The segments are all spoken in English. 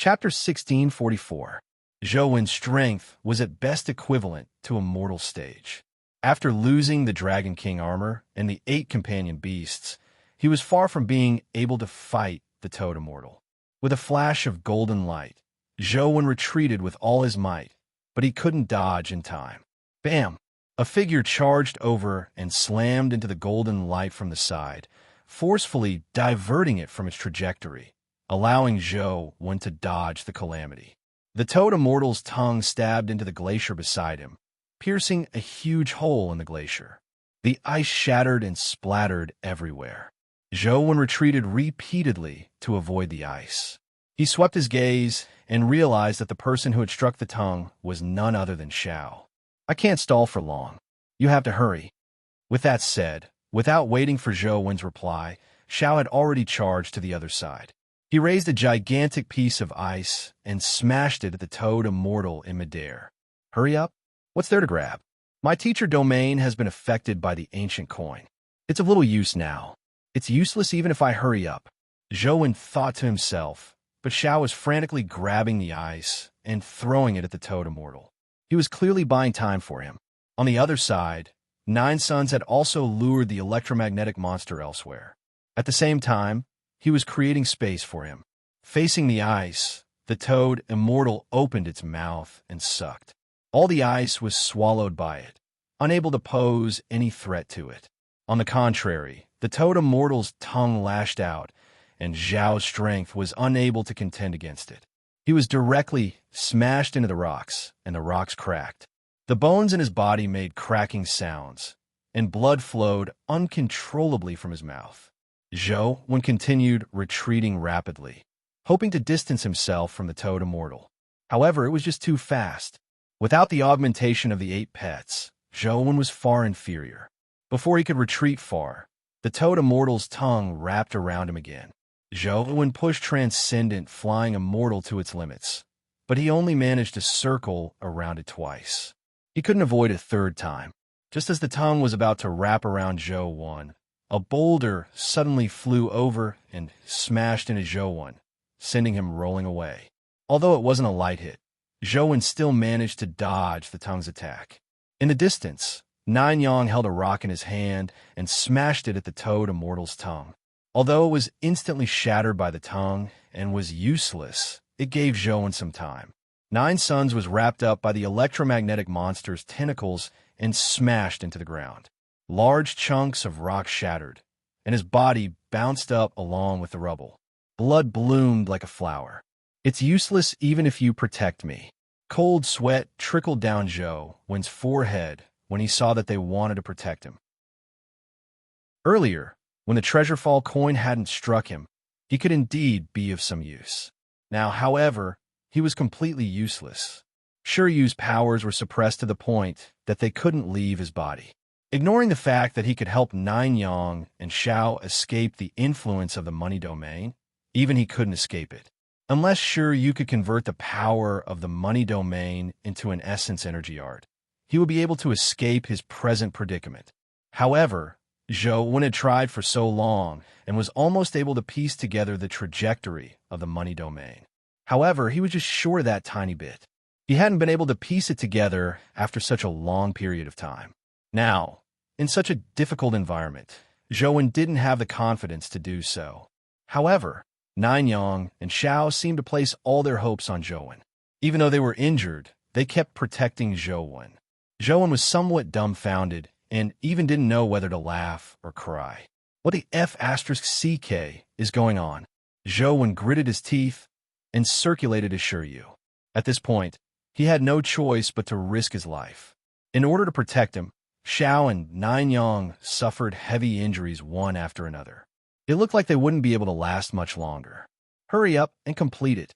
Chapter 1644. Zhou strength was at best equivalent to a mortal stage. After losing the Dragon King armor and the 8 companion beasts, he was far from being able to fight the Toad Immortal. With a flash of golden light, Zhou retreated with all his might, but he couldn't dodge in time. Bam! A figure charged over and slammed into the golden light from the side, forcefully diverting it from its trajectory, allowing Zhou to dodge the calamity. The Toad Immortal's tongue stabbed into the glacier beside him, piercing a huge hole in the glacier. The ice shattered and splattered everywhere. Zhou retreated repeatedly to avoid the ice. He swept his gaze and realized that the person who had struck the tongue was none other than Xiao. I can't stall for long. You have to hurry. With that said, without waiting for Zhou's reply, Xiao had already charged to the other side. He raised a gigantic piece of ice and smashed it at the Toad Immortal in midair. Hurry up? What's there to grab? My teacher domain has been affected by the ancient coin. It's of little use now. It's useless even if I hurry up. Zhou thought to himself, but Xiao was frantically grabbing the ice and throwing it at the Toad Immortal. He was clearly buying time for him. On the other side, 9 Suns had also lured the electromagnetic monster elsewhere. At the same time, he was creating space for him. Facing the ice, the Toad Immortal opened its mouth and sucked. All the ice was swallowed by it, unable to pose any threat to it. On the contrary, the Toad Immortal's tongue lashed out, and Zhao's strength was unable to contend against it. He was directly smashed into the rocks, and the rocks cracked. The bones in his body made cracking sounds, and blood flowed uncontrollably from his mouth. Zhou continued retreating rapidly, hoping to distance himself from the Toad Immortal. However, it was just too fast. Without the augmentation of the 8 pets, Zhou was far inferior. Before he could retreat far, the Toad Immortal's tongue wrapped around him again. Zhou pushed Transcendent Flying Immortal to its limits, but he only managed to circle around it twice. He couldn't avoid a third time. Just as the tongue was about to wrap around Zhou, a boulder suddenly flew over and smashed into Zhou, sending him rolling away. Although it wasn't a light hit, Zhou still managed to dodge the tongue's attack. In the distance, Nine Yang held a rock in his hand and smashed it at the Toad Immortal's tongue. Although it was instantly shattered by the tongue and was useless, it gave Zhou some time. 9 Suns was wrapped up by the electromagnetic monster's tentacles and smashed into the ground. Large chunks of rock shattered, and his body bounced up along with the rubble. Blood bloomed like a flower. It's useless even if you protect me. Cold sweat trickled down Zhou's forehead when he saw that they wanted to protect him. Earlier, when the Treasurefall coin hadn't struck him, he could indeed be of some use. Now, however, he was completely useless. Shiryu's powers were suppressed to the point that they couldn't leave his body. Ignoring the fact that he could help Nine Yang and Xiao escape the influence of the money domain, even he couldn't escape it. Unless Shiryu could convert the power of the money domain into an essence energy art, he would be able to escape his present predicament. However, Zhou had tried for so long and was almost able to piece together the trajectory of the money domain. However, he was just short of that tiny bit. He hadn't been able to piece it together after such a long period of time. Now, in such a difficult environment, Zhou didn't have the confidence to do so. However, Nine Yang and Xiao seemed to place all their hopes on Zhou. Even though they were injured, they kept protecting Zhou. Zhou was somewhat dumbfounded and even didn't know whether to laugh or cry. What the F***CK is going on? Zhou gritted his teeth and circulated his Shiryu. At this point, he had no choice but to risk his life. In order to protect him, Xiao and Nine Yang suffered heavy injuries one after another. It looked like they wouldn't be able to last much longer. Hurry up and complete it.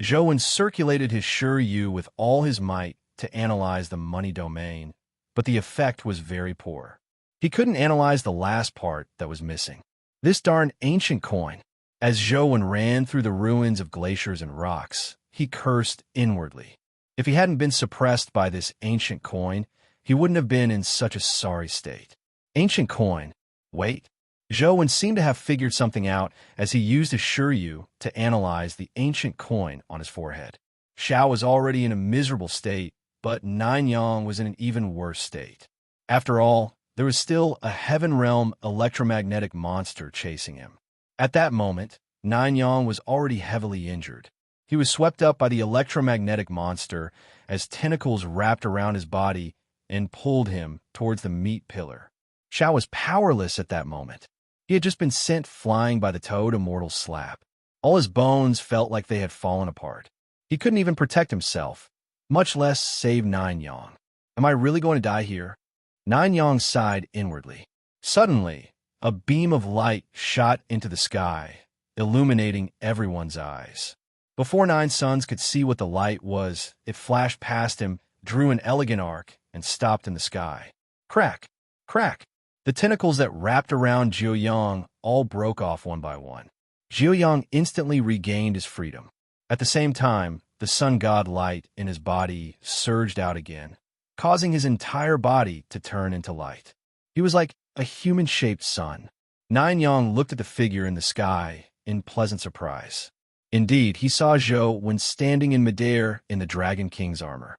Zhou circulated his Shiryu with all his might to analyze the money domain, but the effect was very poor. He couldn't analyze the last part that was missing. This darn ancient coin. As Zhou ran through the ruins of glaciers and rocks, he cursed inwardly. If he hadn't been suppressed by this ancient coin, he wouldn't have been in such a sorry state. Ancient coin. Wait. Zhou seemed to have figured something out as he used his Shiryu to analyze the ancient coin on his forehead. Xiao was already in a miserable state, but Nine Yang was in an even worse state. After all, there was still a heaven realm electromagnetic monster chasing him. At that moment, Nine Yang was already heavily injured. He was swept up by the electromagnetic monster as tentacles wrapped around his body and pulled him towards the meat pillar. Xiao was powerless at that moment. He had just been sent flying by the Toad Immortal's slap. All his bones felt like they had fallen apart. He couldn't even protect himself, much less save Nine Yang. Am I really going to die here? Nine Yang sighed inwardly. Suddenly, a beam of light shot into the sky, illuminating everyone's eyes. Before Nine Suns could see what the light was, it flashed past him, drew an elegant arc, and stopped in the sky. Crack! Crack! The tentacles that wrapped around Zhou all broke off one by one. Zhou instantly regained his freedom. At the same time, the sun god light in his body surged out again, causing his entire body to turn into light. He was like a human-shaped sun. Nine Yang looked at the figure in the sky in pleasant surprise. Indeed, he saw Zhou when standing in midair in the Dragon King's armor.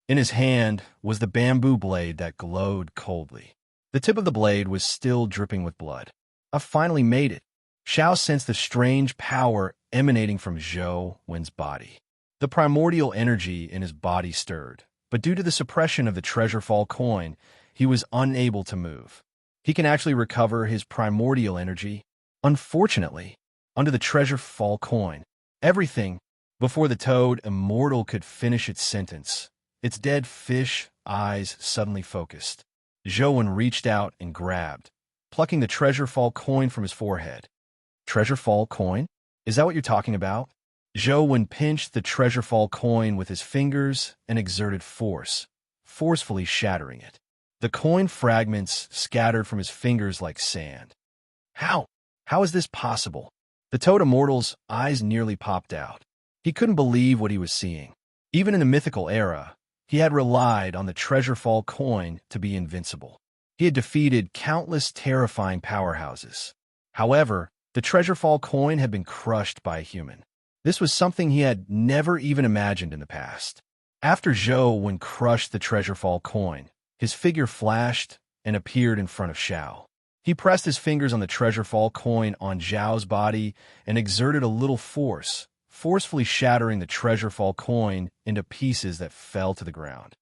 In his hand was the bamboo blade that glowed coldly. The tip of the blade was still dripping with blood. "I've finally made it." Xiao sensed the strange power emanating from Zhou's body. The primordial energy in his body stirred, but due to the suppression of the treasure fall coin, he was unable to move. He can actually recover his primordial energy. Unfortunately, under the treasure fall coin, everything, before the Toad Immortal could finish its sentence, its dead fish eyes suddenly focused. Zhou reached out and grabbed, plucking the treasure fall coin from his forehead. Treasure fall coin? Is that what you're talking about? Zhou pinched the treasure fall coin with his fingers and exerted force, forcefully shattering it. The coin fragments scattered from his fingers like sand. How? How is this possible? The Toad Immortal's eyes nearly popped out. He couldn't believe what he was seeing. Even in the mythical era, he had relied on the treasure fall coin to be invincible. He had defeated countless terrifying powerhouses. However, the treasure fall coin had been crushed by a human. This was something he had never even imagined in the past. After Zhou crushed the treasure fall coin, his figure flashed and appeared in front of Xiao. He pressed his fingers on the treasure fall coin on Zhao's body and exerted a little force, forcefully shattering the treasure fall coin into pieces that fell to the ground.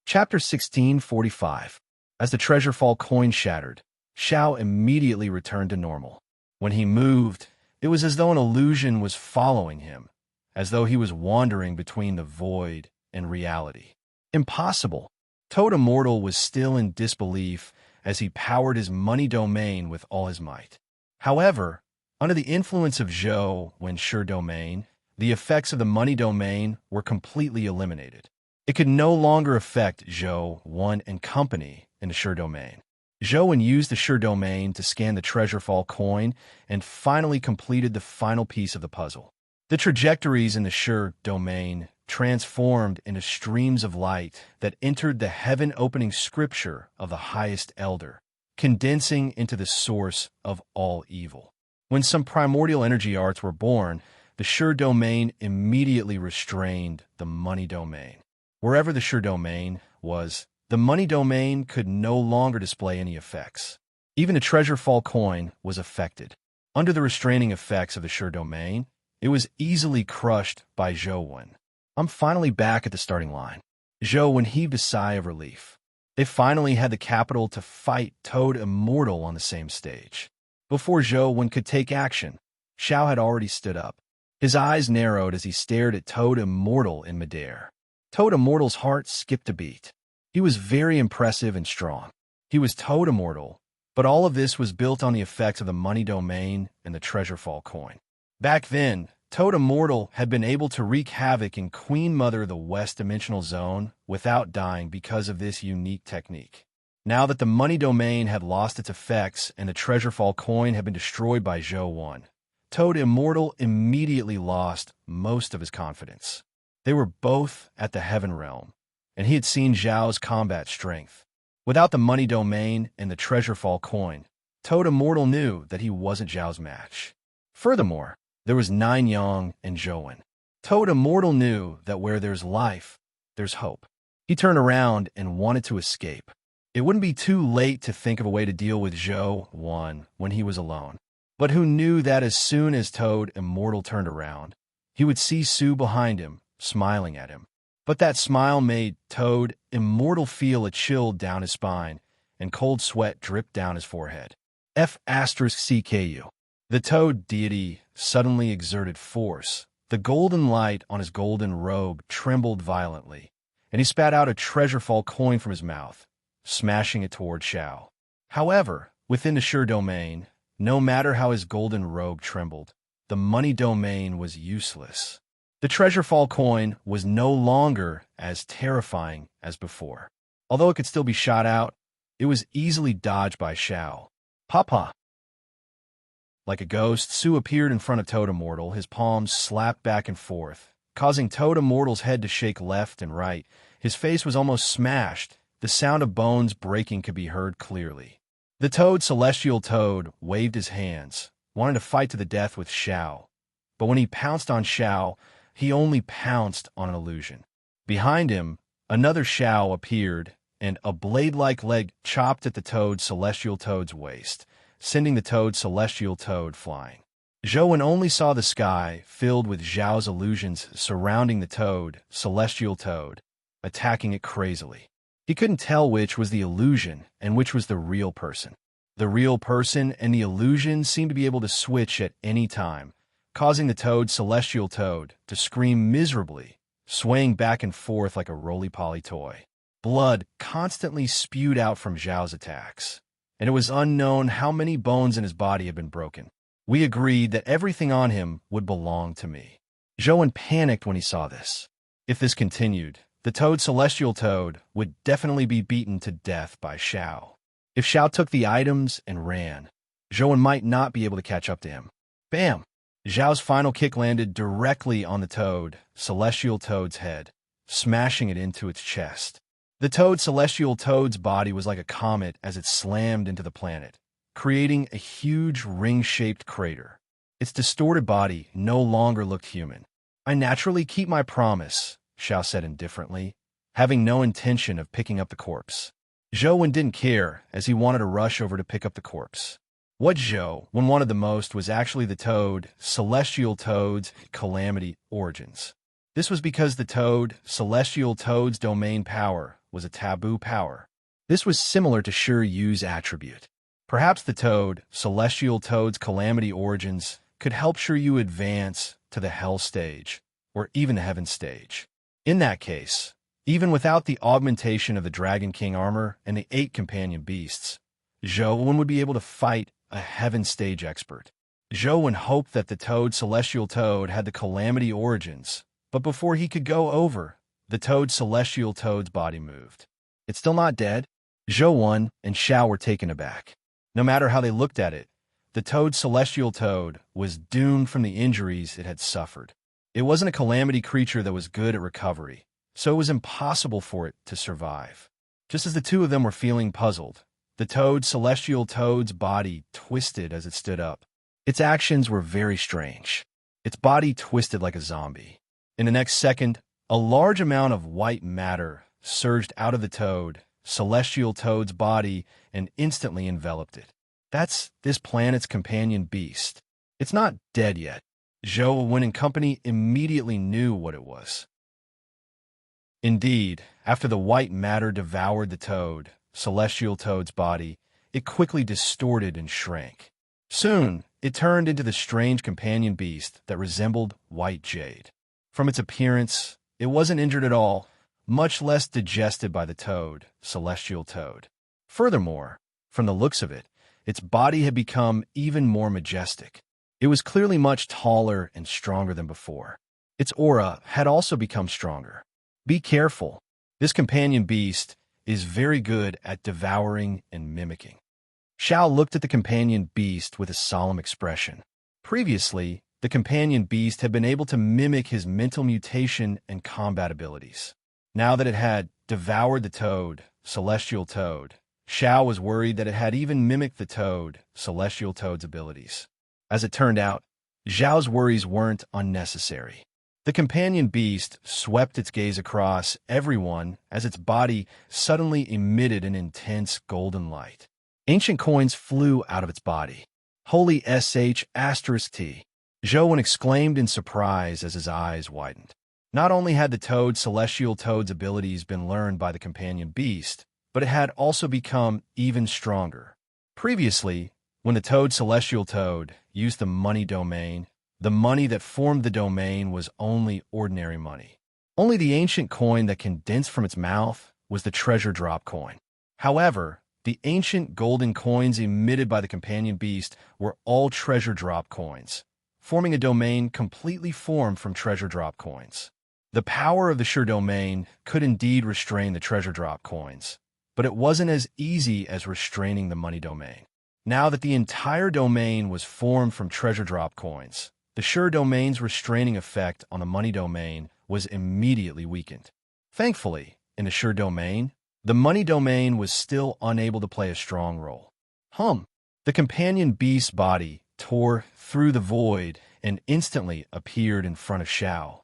Chapter 1645. As the treasure fall coin shattered, Xiao immediately returned to normal. When he moved, it was as though an illusion was following him, as though he was wandering between the void and reality. Impossible! Toad Immortal was still in disbelief as he powered his money domain with all his might. However, under the influence of Zhou's Sure Domain, the effects of the money domain were completely eliminated. It could no longer affect Zhou and company in the Sure Domain. Zhou used the Sure Domain to scan the treasure fall coin and finally completed the final piece of the puzzle. The trajectories in the Sure Domain transformed into streams of light that entered the heaven-opening scripture of the highest elder, condensing into the source of all evil. When some primordial energy arts were born, the Sure Domain immediately restrained the money domain. Wherever the Sure Domain was, the money domain could no longer display any effects. Even the treasure fall coin was affected. Under the restraining effects of the Sure Domain, it was easily crushed by Zhou. I'm finally back at the starting line. Zhou heaved a sigh of relief. They finally had the capital to fight Toad Immortal on the same stage. Before Zhou could take action, Xiao had already stood up. His eyes narrowed as he stared at Toad Immortal in midair. Toad Immortal's heart skipped a beat. He was very impressive and strong. He was Toad Immortal, but all of this was built on the effects of the money domain and the treasure fall coin. Back then, Toad Immortal had been able to wreak havoc in Queen Mother of the West Dimensional Zone without dying because of this unique technique. Now that the money domain had lost its effects and the treasure fall coin had been destroyed by Zhou, Toad Immortal immediately lost most of his confidence. They were both at the Heaven Realm, and he had seen Zhao's combat strength. Without the money domain and the treasure-fall coin, Toad Immortal knew that he wasn't Zhao's match. Furthermore, there was Nine Yang and Zhou. Toad Immortal knew that where there's life, there's hope. He turned around and wanted to escape. It wouldn't be too late to think of a way to deal with Zhou when he was alone. But who knew that as soon as Toad Immortal turned around, he would see Sue behind him, smiling at him. But that smile made Toad Immortal feel a chill down his spine, and cold sweat dripped down his forehead. F***CKU. The Toad deity suddenly exerted force. The golden light on his golden robe trembled violently, and he spat out a treasure-fall coin from his mouth, smashing it toward Xiao. However, within the sure domain, no matter how his golden robe trembled, the money domain was useless. The treasure-fall coin was no longer as terrifying as before. Although it could still be shot out, it was easily dodged by Xiao. Papa! Like a ghost, Sue appeared in front of Toad Immortal, his palms slapped back and forth, causing Toad Immortal's head to shake left and right. His face was almost smashed. The sound of bones breaking could be heard clearly. The Toad, Celestial Toad, waved his hands, wanting to fight to the death with Xiao. But when he pounced on Xiao, he only pounced on an illusion. Behind him, another Xiao appeared, and a blade-like leg chopped at the Toad, Celestial Toad's waist, sending the Toad, Celestial Toad flying. Zhou only saw the sky filled with Zhao's illusions surrounding the Toad, Celestial Toad, attacking it crazily. He couldn't tell which was the illusion and which was the real person. The real person and the illusion seemed to be able to switch at any time, causing the Toad, Celestial Toad, to scream miserably, swaying back and forth like a roly-poly toy. Blood constantly spewed out from Zhao's attacks, and it was unknown how many bones in his body had been broken. We agreed that everything on him would belong to me. Zhou panicked when he saw this. If this continued, the Toad, Celestial Toad, would definitely be beaten to death by Xiao. If Xiao took the items and ran, Zhou might not be able to catch up to him. Bam! Zhao's final kick landed directly on the Toad, Celestial Toad's head, smashing it into its chest. The Toad, Celestial Toad's body was like a comet as it slammed into the planet, creating a huge ring-shaped crater. Its distorted body no longer looked human. I naturally keep my promise, Xiao said indifferently, having no intention of picking up the corpse. Zhou didn't care, as he wanted to rush over to pick up the corpse. What Zhou wanted the most was actually the Toad, Celestial Toad's calamity origins. This was because the Toad, Celestial Toad's domain power was a taboo power. This was similar to Shi Yu's attribute. Perhaps the Toad, Celestial Toad's calamity origins could help Shi Yu advance to the Hell stage, or even the Heaven stage. In that case, even without the augmentation of the Dragon King armor and the 8 companion beasts, Zhou would be able to fight a Heaven stage expert. Zhou hoped that the Toad, Celestial Toad, had the calamity origins, but before he could go over, the Toad, Celestial Toad's body moved. It's still not dead? Zhou and Xiao were taken aback. No matter how they looked at it, the Toad, Celestial Toad, was doomed from the injuries it had suffered. It wasn't a calamity creature that was good at recovery, so it was impossible for it to survive. Just as the two of them were feeling puzzled, the Toad, Celestial Toad's body twisted as it stood up. Its actions were very strange. Its body twisted like a zombie. In the next second, a large amount of white matter surged out of the Toad, Celestial Toad's body and instantly enveloped it. That's this planet's companion beast. It's not dead yet. Zhou and company immediately knew what it was. Indeed, after the white matter devoured the Toad, Celestial Toad's body, it quickly distorted and shrank. Soon, it turned into the strange companion beast that resembled white jade. From its appearance, it wasn't injured at all, much less digested by the Toad, Celestial Toad. Furthermore, from the looks of it, its body had become even more majestic. It was clearly much taller and stronger than before. Its aura had also become stronger. Be careful. This companion beast is very good at devouring and mimicking. Xiao looked at the companion beast with a solemn expression. Previously, the companion beast had been able to mimic his mental mutation and combat abilities. Now that it had devoured the toad, celestial toad. Xiao was worried that it had even mimicked the toad, celestial toad's abilities. As it turned out, Zhao's worries weren't unnecessary. The companion beast swept its gaze across everyone as its body suddenly emitted an intense golden light. Ancient coins flew out of its body. Holy sh**t! Zhou exclaimed in surprise as his eyes widened. Not only had the toad celestial toad's abilities been learned by the companion beast, but it had also become even stronger. Previously, when the toad celestial toad used the money domain, the money that formed the domain was only ordinary money. Only the ancient coin that condensed from its mouth was the treasure drop coin. However, the ancient golden coins emitted by the companion beast were all treasure drop coins, forming a domain completely formed from treasure drop coins. The power of the sure domain could indeed restrain the treasure drop coins, but it wasn't as easy as restraining the money domain. Now that the entire domain was formed from treasure drop coins, the sure domain's restraining effect on the money domain was immediately weakened. Thankfully, in the sure domain, the money domain was still unable to play a strong role. The companion beast's body tore through the void and instantly appeared in front of Xiao.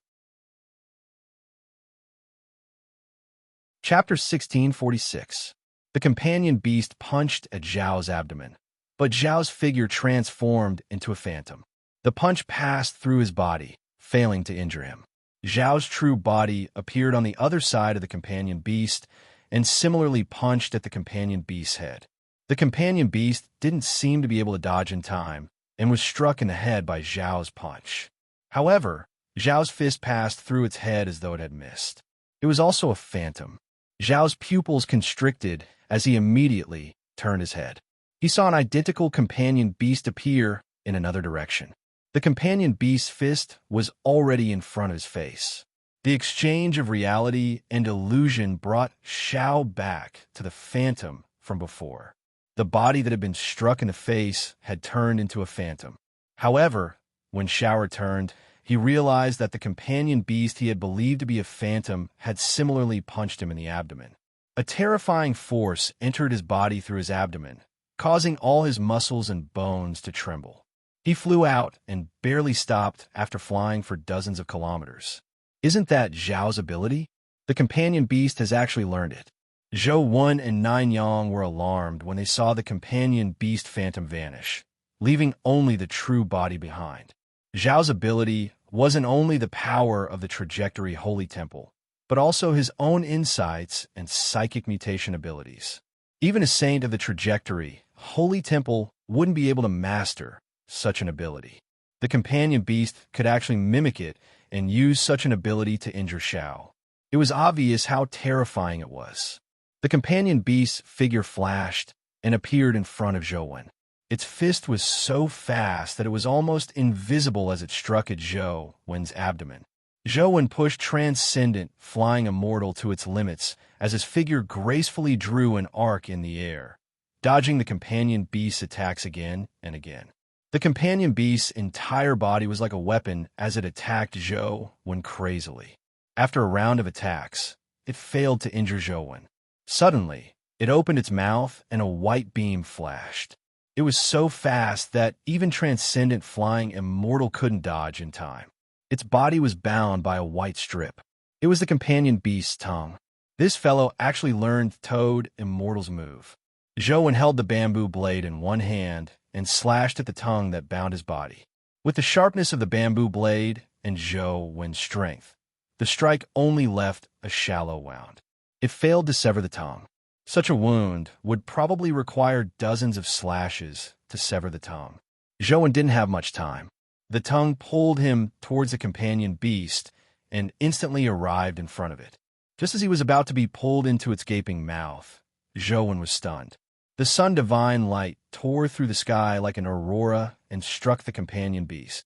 Chapter 1646. The companion beast punched at Zhao's abdomen, but Zhao's figure transformed into a phantom. The punch passed through his body, failing to injure him. Zhao's true body appeared on the other side of the companion beast and similarly punched at the companion beast's head. The companion beast didn't seem to be able to dodge in time and was struck in the head by Zhao's punch. However, Zhao's fist passed through its head as though it had missed. It was also a phantom. Zhao's pupils constricted as he immediately turned his head. He saw an identical companion beast appear in another direction. The companion beast's fist was already in front of his face. The exchange of reality and illusion brought Xiao back to the phantom from before. The body that had been struck in the face had turned into a phantom. However, when Xiao returned, he realized that the companion beast he had believed to be a phantom had similarly punched him in the abdomen. A terrifying force entered his body through his abdomen, causing all his muscles and bones to tremble. He flew out and barely stopped after flying for dozens of kilometers. Isn't that Zhao's ability? The companion beast has actually learned it. Zhou Wen and Nanyang were alarmed when they saw the companion beast phantom vanish, leaving only the true body behind. Zhao's ability wasn't only the power of the trajectory Holy Temple, but also his own insights and psychic mutation abilities. Even a saint of the trajectory Holy Temple wouldn't be able to master such an ability. The companion beast could actually mimic it and use such an ability to injure Xiao. It was obvious how terrifying it was. The companion beast's figure flashed and appeared in front of Zhou Wen. Its fist was so fast that it was almost invisible as it struck at Zhou Wen's abdomen. Zhou Wen pushed Transcendent, Flying Immortal to its limits as his figure gracefully drew an arc in the air, dodging the companion beast's attacks again and again. The companion beast's entire body was like a weapon as it attacked Zhou Wen crazily. After a round of attacks, it failed to injure Zhou Wen. Suddenly, it opened its mouth and a white beam flashed. It was so fast that even Transcendent Flying Immortal couldn't dodge in time. Its body was bound by a white strip. It was the companion beast's tongue. This fellow actually learned Toad Immortal's move. Zhou Wen held the bamboo blade in one hand and slashed at the tongue that bound his body. With the sharpness of the bamboo blade and Zhou Wen's strength, the strike only left a shallow wound. It failed to sever the tongue. Such a wound would probably require dozens of slashes to sever the tongue. Zhou Wen didn't have much time. The tongue pulled him towards the companion beast and instantly arrived in front of it. Just as he was about to be pulled into its gaping mouth, Zhou Wen was stunned. The sun divine light tore through the sky like an aurora and struck the companion beast.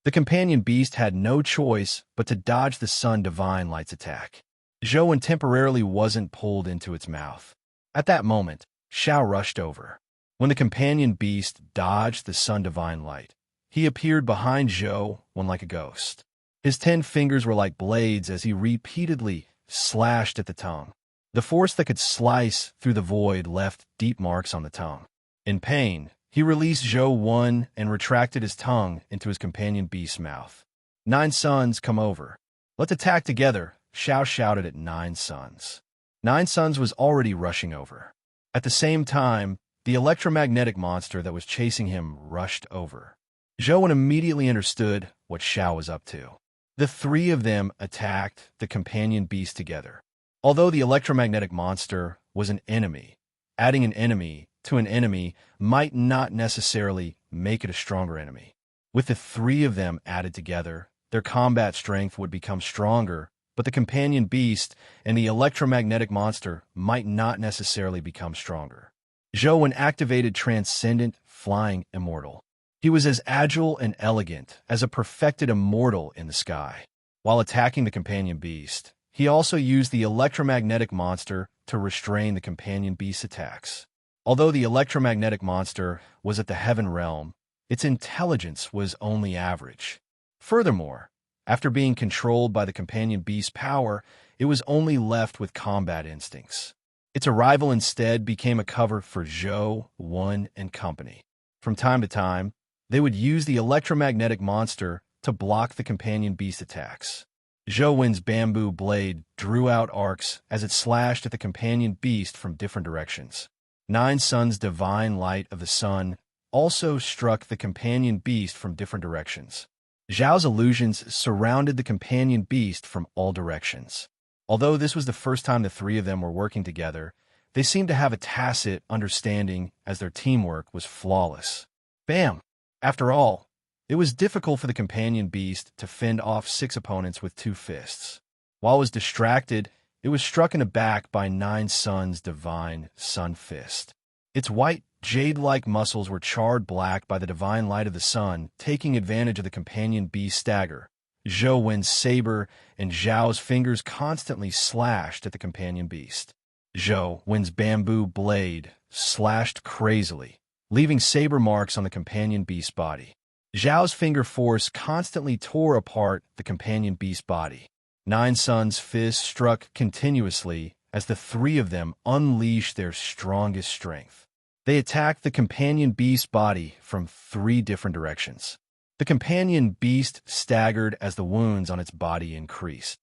The companion beast had no choice but to dodge the sun divine light's attack. Zhou Wen temporarily wasn't pulled into its mouth. At that moment, Xiao rushed over. When the companion beast dodged the sun divine light, he appeared behind Zhou Wen like a ghost. His 10 fingers were like blades as he repeatedly slashed at the tongue. The force that could slice through the void left deep marks on the tongue. In pain, he released Zhou 1 and retracted his tongue into his companion beast's mouth. 9 Suns, come over. Let's attack together, Xiao shouted at 9 Suns. 9 Suns was already rushing over. At the same time, the electromagnetic monster that was chasing him rushed over. Zhou immediately understood what Xiao was up to. The 3 of them attacked the companion beast together. Although the electromagnetic monster was an enemy, adding an enemy to an enemy might not necessarily make it a stronger enemy. With the 3 of them added together, their combat strength would become stronger, but the companion beast and the electromagnetic monster might not necessarily become stronger. Zhou activated Transcendent Flying Immortal. He was as agile and elegant as a perfected immortal in the sky. While attacking the companion beast, he also used the electromagnetic monster to restrain the companion beast's attacks. Although the electromagnetic monster was at the heaven realm, its intelligence was only average. Furthermore, after being controlled by the companion beast's power, it was only left with combat instincts. Its arrival instead became a cover for Zhou 1 and company. From time to time, they would use the electromagnetic monster to block the companion beast attacks. Zhou 1's bamboo blade drew out arcs as it slashed at the companion beast from different directions. 9 Suns' divine light of the sun also struck the companion beast from different directions. Zhao's illusions surrounded the companion beast from all directions. Although this was the first time the 3 of them were working together, they seemed to have a tacit understanding as their teamwork was flawless. Bam! After all, it was difficult for the companion beast to fend off 6 opponents with 2 fists. While it was distracted, it was struck in the back by 9 Suns' divine sun fist. Its white, jade-like muscles were charred black by the divine light of the sun, taking advantage of the companion beast's stagger. Zhou 1's saber and Zhao's fingers constantly slashed at the companion beast. Zhou 1's bamboo blade slashed crazily, leaving saber marks on the companion beast's body. Zhao's finger force constantly tore apart the companion beast's body. 9 Suns' fists struck continuously as the 3 of them unleashed their strongest strength. They attacked the companion beast's body from 3 different directions. The companion beast staggered as the wounds on its body increased.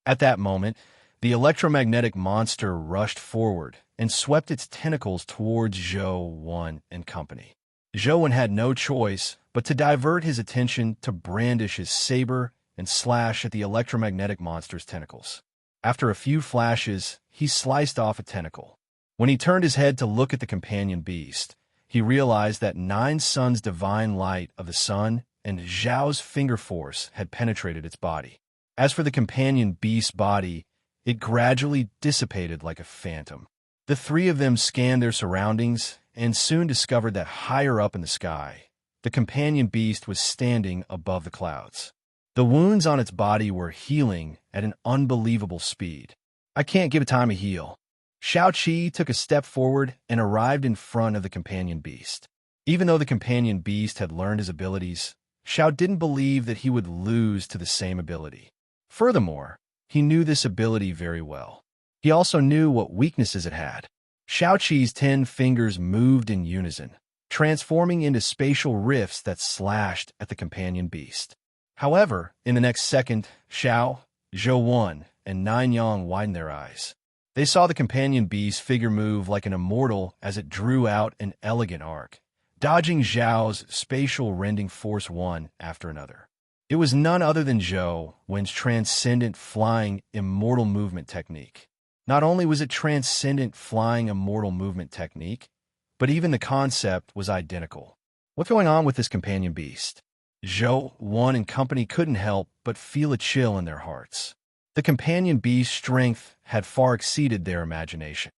At that moment, the electromagnetic monster rushed forward and swept its tentacles towards Zhou 1 and company. Zhou 1 had no choice but to divert his attention to brandish his saber and slash at the electromagnetic monster's tentacles. After a few flashes, he sliced off a tentacle. When he turned his head to look at the companion beast, he realized that 9 Suns' divine light of the sun and Zhao's finger force had penetrated its body. As for the companion beast's body, it gradually dissipated like a phantom. The 3 of them scanned their surroundings and soon discovered that higher up in the sky, the companion beast was standing above the clouds. The wounds on its body were healing at an unbelievable speed. I can't give it time to heal. Xiao Qi took a step forward and arrived in front of the companion beast. Even though the companion beast had learned his abilities, Xiao didn't believe that he would lose to the same ability. Furthermore, he knew this ability very well. He also knew what weaknesses it had. Xiao Qi's 10 fingers moved in unison, transforming into spatial rifts that slashed at the companion beast. However, in the next second, Xiao, Zhou 1, and 9 Yang widened their eyes. They saw the companion beast figure move like an immortal as it drew out an elegant arc, dodging Zhao's spatial rending force one after another. It was none other than Zhou 1's transcendent flying immortal movement technique. Not only was it transcendent flying immortal movement technique, but even the concept was identical. What's going on with this companion beast? Zhou 1 and company couldn't help but feel a chill in their hearts. The companion beast's strength had far exceeded their imagination.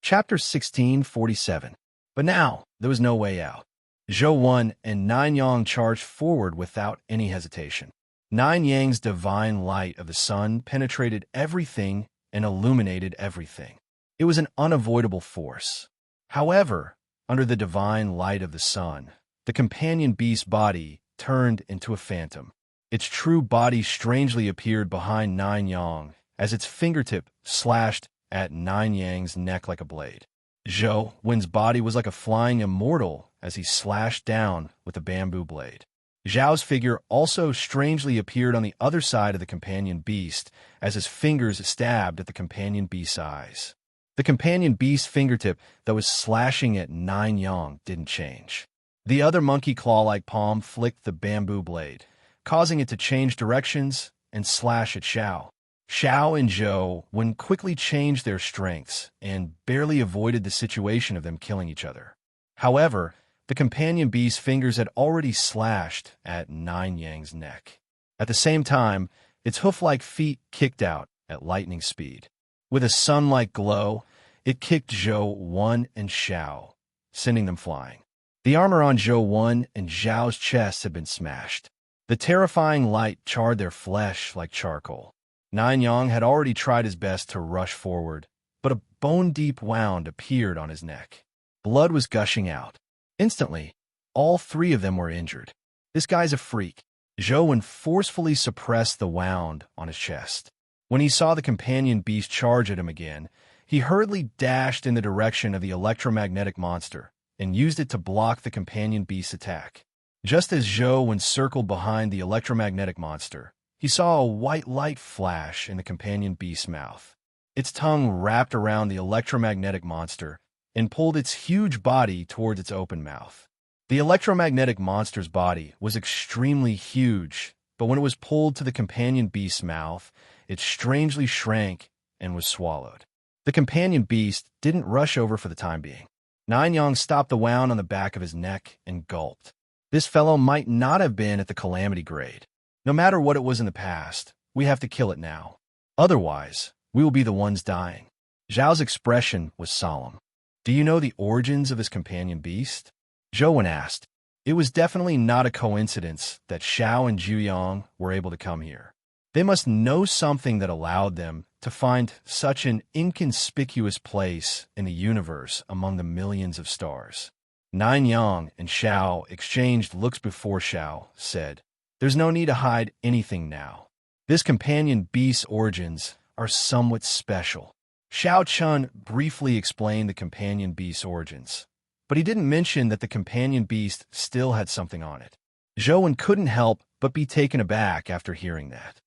Chapter 1647. But now, there was no way out. Zhou 1 and 9 Yang charged forward without any hesitation. 9 Yang's divine light of the sun penetrated everything and illuminated everything. It was an unavoidable force. However, under the divine light of the sun, the companion beast's body turned into a phantom. Its true body strangely appeared behind Nine Yang, as its fingertip slashed at Nine Yang's neck like a blade. Zhou Wen's body was like a flying immortal as he slashed down with a bamboo blade. Zhao's figure also strangely appeared on the other side of the companion beast as his fingers stabbed at the companion beast's eyes. The companion beast's fingertip that was slashing at Nine Yang didn't change. The other monkey claw-like palm flicked the bamboo blade, causing it to change directions and slash at Xiao. Xiao and Zhou Wen quickly changed their strengths and barely avoided the situation of them killing each other. However, the companion beast's fingers had already slashed at Nine Yang's neck. At the same time, its hoof-like feet kicked out at lightning speed. With a sun-like glow, it kicked Zhou Wen and Xiao, sending them flying. The armor on Zhou Wen and Zhao's chests had been smashed. The terrifying light charred their flesh like charcoal. Nine Yang had already tried his best to rush forward, but a bone-deep wound appeared on his neck. Blood was gushing out. Instantly, all three of them were injured. This guy's a freak. Zhou Wen forcefully suppressed the wound on his chest. When he saw the companion beast charge at him again, he hurriedly dashed in the direction of the electromagnetic monster and used it to block the companion beast's attack. Just as Zhou Wen circled behind the electromagnetic monster, he saw a white light flash in the companion beast's mouth. Its tongue wrapped around the electromagnetic monster and pulled its huge body towards its open mouth. The electromagnetic monster's body was extremely huge, but when it was pulled to the companion beast's mouth, it strangely shrank and was swallowed. The companion beast didn't rush over for the time being. Nine Yang stopped the wound on the back of his neck and gulped. This fellow might not have been at the calamity grade. No matter what it was in the past, we have to kill it now. Otherwise, we will be the ones dying. Zhao's expression was solemn. Do you know the origins of this companion beast? Zhou Wen asked. It was definitely not a coincidence that Xiao and Zhuyang were able to come here. They must know something that allowed them to find such an inconspicuous place in the universe among the millions of stars. Nine Yang and Xiao exchanged looks before Xiao said, "There's no need to hide anything now. This companion beast's origins are somewhat special." Xiao Chun briefly explained the companion beast's origins, but he didn't mention that the companion beast still had something on it. Zhou Wen couldn't help but be taken aback after hearing that.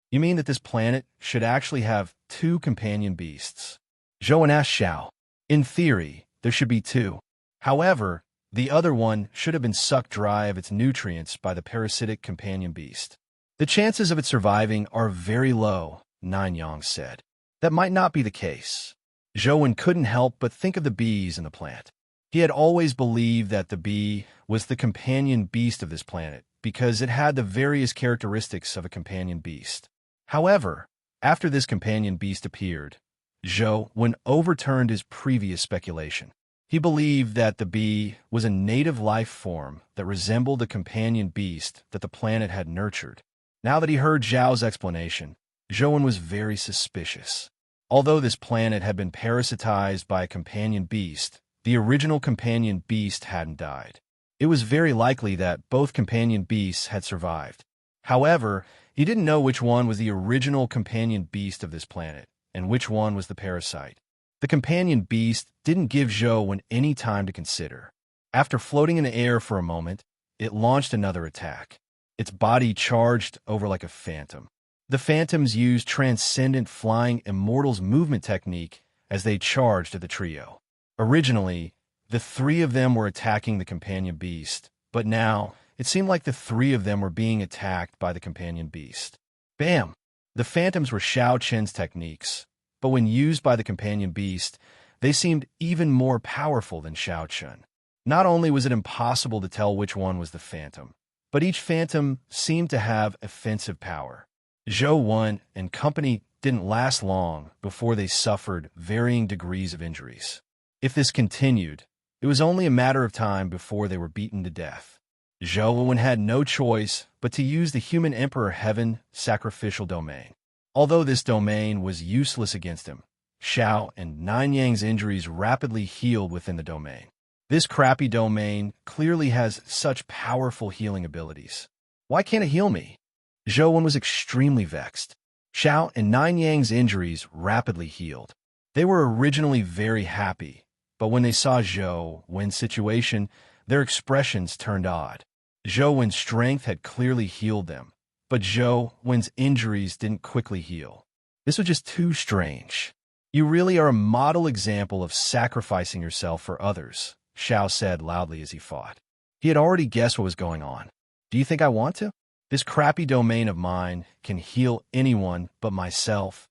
You mean that this planet should actually have two companion beasts? Zhou Wen asked Xiao. In theory, there should be two. However, the other one should have been sucked dry of its nutrients by the parasitic companion beast. The chances of it surviving are very low, Nine Yang said. That might not be the case. Zhou Wen couldn't help but think of the bees in the plant. He had always believed that the bee was the companion beast of this planet because it had the various characteristics of a companion beast. However, after this companion beast appeared, Zhou Wen overturned his previous speculation. He believed that the bee was a native life form that resembled the companion beast that the planet had nurtured. Now that he heard Zhao's explanation, Zhou Wen was very suspicious. Although this planet had been parasitized by a companion beast, the original companion beast hadn't died. It was very likely that both companion beasts had survived. However, he didn't know which one was the original companion beast of this planet and which one was the parasite. The companion beast didn't give Zhou Wen any time to consider. After floating in the air for a moment, it launched another attack. Its body charged over like a phantom. The phantoms used transcendent flying immortals movement technique as they charged at the trio. Originally, the three of them were attacking the companion beast, but now it seemed like the three of them were being attacked by the companion beast. Bam! The phantoms were Xiao Chen's techniques, but when used by the companion beast, they seemed even more powerful than Xiao Chen. Not only was it impossible to tell which one was the phantom, but each phantom seemed to have offensive power. Zhou Wen and company didn't last long before they suffered varying degrees of injuries. If this continued, it was only a matter of time before they were beaten to death. Zhou Wen had no choice but to use the human Emperor Heaven sacrificial domain. Although this domain was useless against him, Xiao and Nine Yang's injuries rapidly healed within the domain. This crappy domain clearly has such powerful healing abilities. Why can't it heal me? Zhou Wen was extremely vexed. Xiao and Nine Yang's injuries rapidly healed. They were originally very happy, but when they saw Zhou Wen's situation, their expressions turned odd. Zhou Wen's strength had clearly healed them, but Zhou Wen's injuries didn't quickly heal. This was just too strange. You really are a model example of sacrificing yourself for others, Xiao said loudly as he fought. He had already guessed what was going on. Do you think I want to? This crappy domain of mine can heal anyone but myself,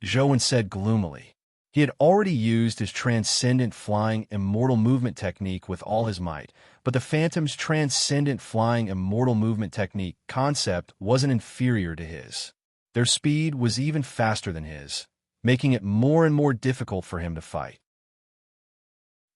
Zhou Wen said gloomily. He had already used his transcendent flying immortal movement technique with all his might, but the Phantom's transcendent flying immortal movement technique concept wasn't inferior to his. Their speed was even faster than his, making it more and more difficult for him to fight.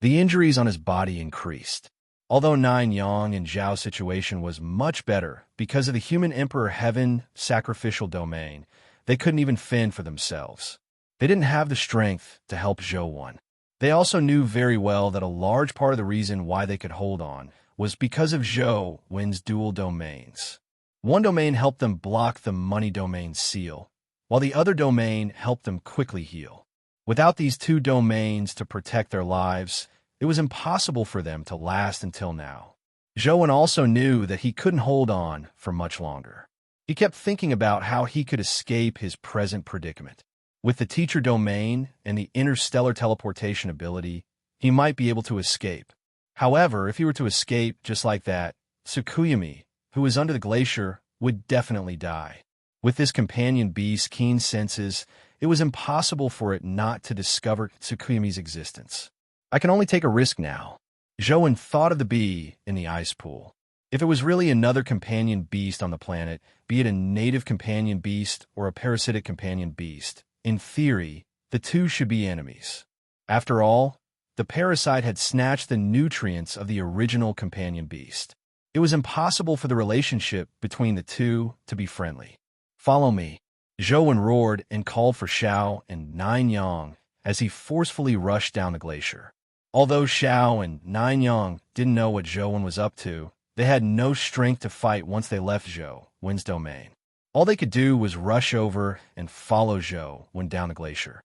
The injuries on his body increased. Although Nine Yang and Zhao's situation was much better because of the human Emperor Heaven sacrificial domain, they couldn't even fend for themselves. They didn't have the strength to help Zhou Wen. They also knew very well that a large part of the reason why they could hold on was because of Zhou Wen's dual domains. One domain helped them block the money domain seal, while the other domain helped them quickly heal. Without these two domains to protect their lives, it was impossible for them to last until now. Zhou Wen also knew that he couldn't hold on for much longer. He kept thinking about how he could escape his present predicament. With the teacher domain and the interstellar teleportation ability, he might be able to escape. However, if he were to escape just like that, Tsukuyami, who was under the glacier, would definitely die. With this companion beast's keen senses, it was impossible for it not to discover Tsukuyami's existence. I can only take a risk now. Zhou Wen thought of the bee in the ice pool. If it was really another companion beast on the planet, be it a native companion beast or a parasitic companion beast, in theory, the two should be enemies. After all, the parasite had snatched the nutrients of the original companion beast. It was impossible for the relationship between the two to be friendly. Follow me. Zhou Wen roared and called for Xiao and Nine Yang as he forcefully rushed down the glacier. Although Xiao and Nine Yang didn't know what Zhou Wen was up to, they had no strength to fight once they left Zhou Wen's domain. All they could do was rush over and follow Zhou Wen down the glacier.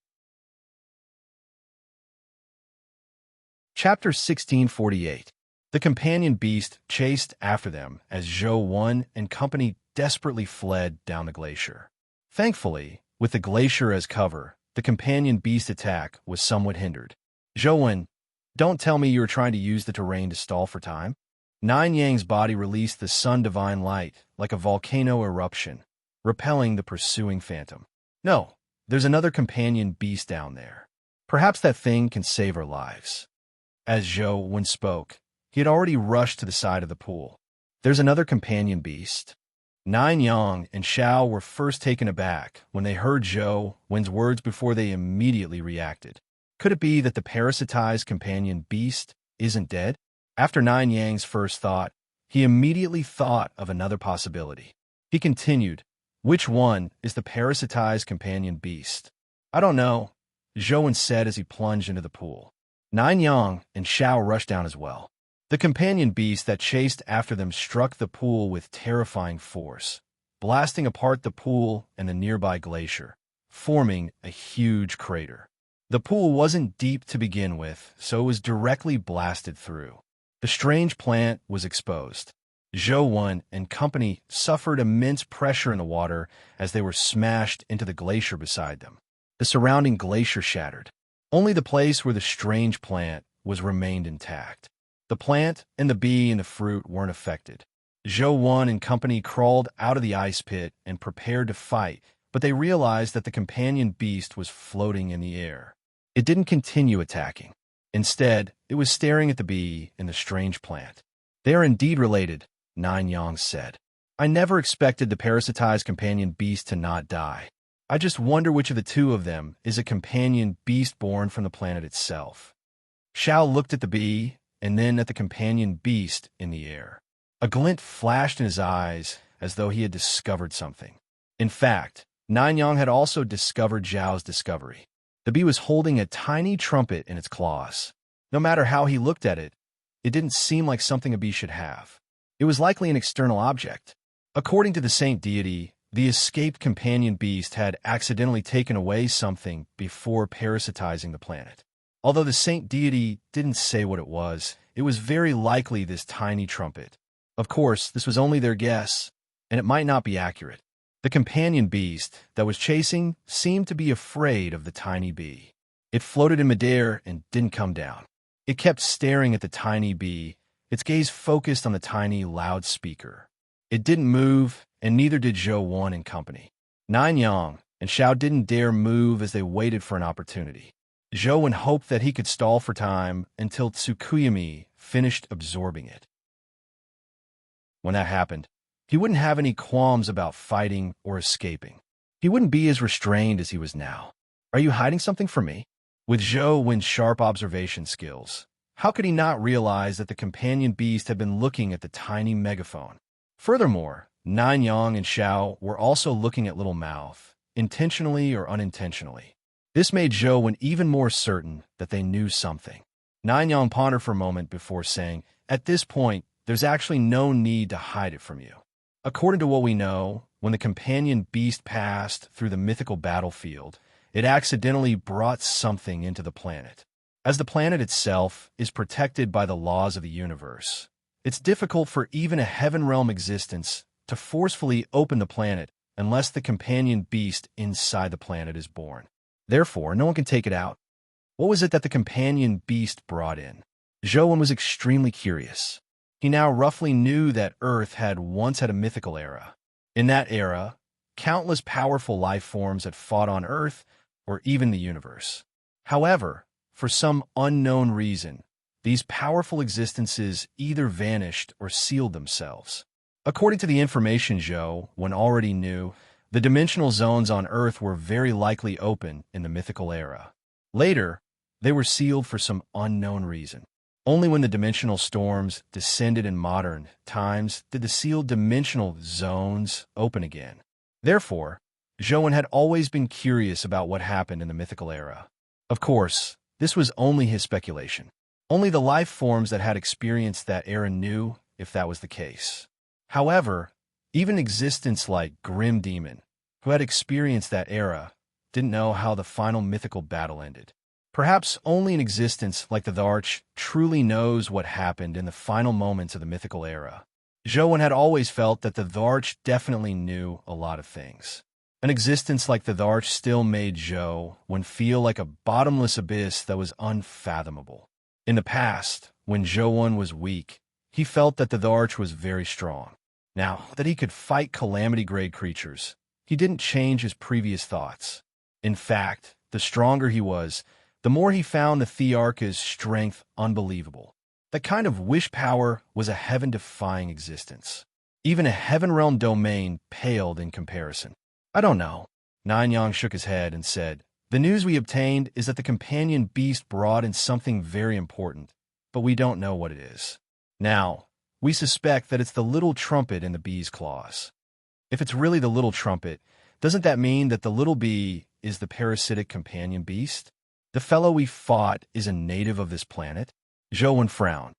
Chapter 1648. The companion beast chased after them as Zhou Wen and company desperately fled down the glacier. Thankfully, with the glacier as cover, the companion beast attack was somewhat hindered. Zhou Wen, don't tell me you were trying to use the terrain to stall for time? Nine Yang's body released the sun divine light like a volcano eruption, repelling the pursuing phantom. No, there's another companion beast down there. Perhaps that thing can save our lives. As Zhou Wen spoke, he had already rushed to the side of the pool. There's another companion beast. Nine Yang and Xiao were first taken aback when they heard Zhou Wen's words before they immediately reacted. Could it be that the parasitized companion beast isn't dead? After Nine Yang's first thought, he immediately thought of another possibility. He continued, which one is the parasitized companion beast? I don't know, Zhou Wen said as he plunged into the pool. Nine Yang and Xiao rushed down as well. The companion beast that chased after them struck the pool with terrifying force, blasting apart the pool and the nearby glacier, forming a huge crater. The pool wasn't deep to begin with, so it was directly blasted through. The strange plant was exposed. Zhou Wen and company suffered immense pressure in the water as they were smashed into the glacier beside them. The surrounding glacier shattered. Only the place where the strange plant was remained intact. The plant and the bee and the fruit weren't affected. Zhou Wen and company crawled out of the ice pit and prepared to fight, but they realized that the companion beast was floating in the air. It didn't continue attacking. Instead, it was staring at the bee and the strange plant. They are indeed related, Nine Yang said. I never expected the parasitized companion beast to not die. I just wonder which of the two of them is a companion beast born from the planet itself. Xiao looked at the bee and then at the companion beast in the air. A glint flashed in his eyes as though he had discovered something. In fact, Nine Yang had also discovered Zhao's discovery. The bee was holding a tiny trumpet in its claws. No matter how he looked at it, it didn't seem like something a bee should have. It was likely an external object. According to the saint deity, the escaped companion beast had accidentally taken away something before parasitizing the planet. Although the saint deity didn't say what it was very likely this tiny trumpet. Of course, this was only their guess, and it might not be accurate. The companion beast that was chasing seemed to be afraid of the tiny bee. It floated in midair and didn't come down. It kept staring at the tiny bee, its gaze focused on the tiny loudspeaker. It didn't move, and neither did Zhou Wan and company. Nine Yang and Xiao didn't dare move as they waited for an opportunity. Zhou Wan hoped that he could stall for time until Tsukuyami finished absorbing it. When that happened, he wouldn't have any qualms about fighting or escaping. He wouldn't be as restrained as he was now. Are you hiding something from me? With Zhou Wan's sharp observation skills, how could he not realize that the companion beast had been looking at the tiny megaphone? Furthermore, Nine Yang and Xiao were also looking at Little Mouth, intentionally or unintentionally. This made Zhou Wan even more certain that they knew something. Nine Yang pondered for a moment before saying, "At this point, there's actually no need to hide it from you." According to what we know, when the companion beast passed through the mythical battlefield, it accidentally brought something into the planet. As the planet itself is protected by the laws of the universe, it's difficult for even a heaven realm existence to forcefully open the planet unless the companion beast inside the planet is born. Therefore, no one can take it out. What was it that the companion beast brought in? Zhou Wan was extremely curious. He now roughly knew that Earth had once had a mythical era. In that era, countless powerful life forms had fought on Earth or even the universe. However, for some unknown reason, these powerful existences either vanished or sealed themselves. According to the information Zhou Wan already knew, the dimensional zones on Earth were very likely open in the mythical era. Later, they were sealed for some unknown reason. Only when the dimensional storms descended in modern times did the sealed dimensional zones open again. Therefore, Zhou Wan had always been curious about what happened in the mythical era. Of course, this was only his speculation. Only the life forms that had experienced that era knew if that was the case. However, even existence like Grim Demon, who had experienced that era, didn't know how the final mythical battle ended. Perhaps only an existence like the Dharch truly knows what happened in the final moments of the mythical era. Zhou Wan had always felt that the Dharch definitely knew a lot of things. An existence like the Dharch still made Zhou Wan feel like a bottomless abyss that was unfathomable. In the past, when Zhou Wan was weak, he felt that the Dharch was very strong. Now that he could fight calamity-grade creatures, he didn't change his previous thoughts. In fact, the stronger he was, the more he found the Thearcha's strength unbelievable. That kind of wish power was a heaven-defying existence. Even a heaven realm domain paled in comparison. I don't know. Nine Yang shook his head and said, "The news we obtained is that the companion beast brought in something very important, but we don't know what it is. Now, we suspect that it's the little trumpet in the bee's claws. If it's really the little trumpet, doesn't that mean that the little bee is the parasitic companion beast? The fellow we fought is a native of this planet?" Zhou Wan frowned.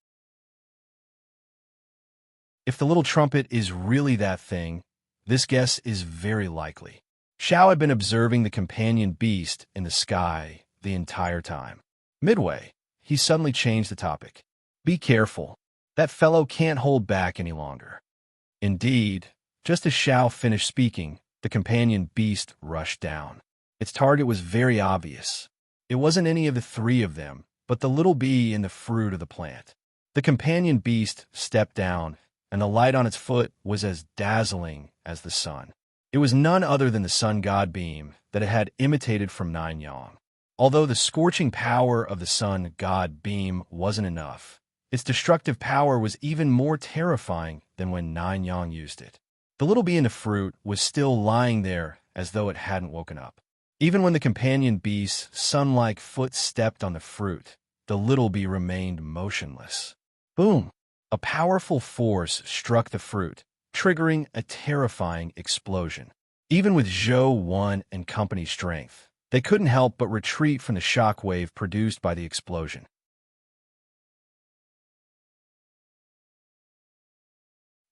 If the little trumpet is really that thing, this guess is very likely. Xiao had been observing the companion beast in the sky the entire time. Midway, he suddenly changed the topic. "Be careful. That fellow can't hold back any longer." Indeed, just as Xiao finished speaking, the companion beast rushed down. Its target was very obvious. It wasn't any of the three of them, but the little bee in the fruit of the plant. The companion beast stepped down, and the light on its foot was as dazzling as the sun. It was none other than the sun god beam that it had imitated from Nine Yang. Although the scorching power of the sun god beam wasn't enough, its destructive power was even more terrifying than when Nine Yang used it. The little bee in the fruit was still lying there as though it hadn't woken up. Even when the companion beast's sun-like foot stepped on the fruit, the little bee remained motionless. Boom! A powerful force struck the fruit, triggering a terrifying explosion. Even with Zhou Wan and company's strength, they couldn't help but retreat from the shockwave produced by the explosion.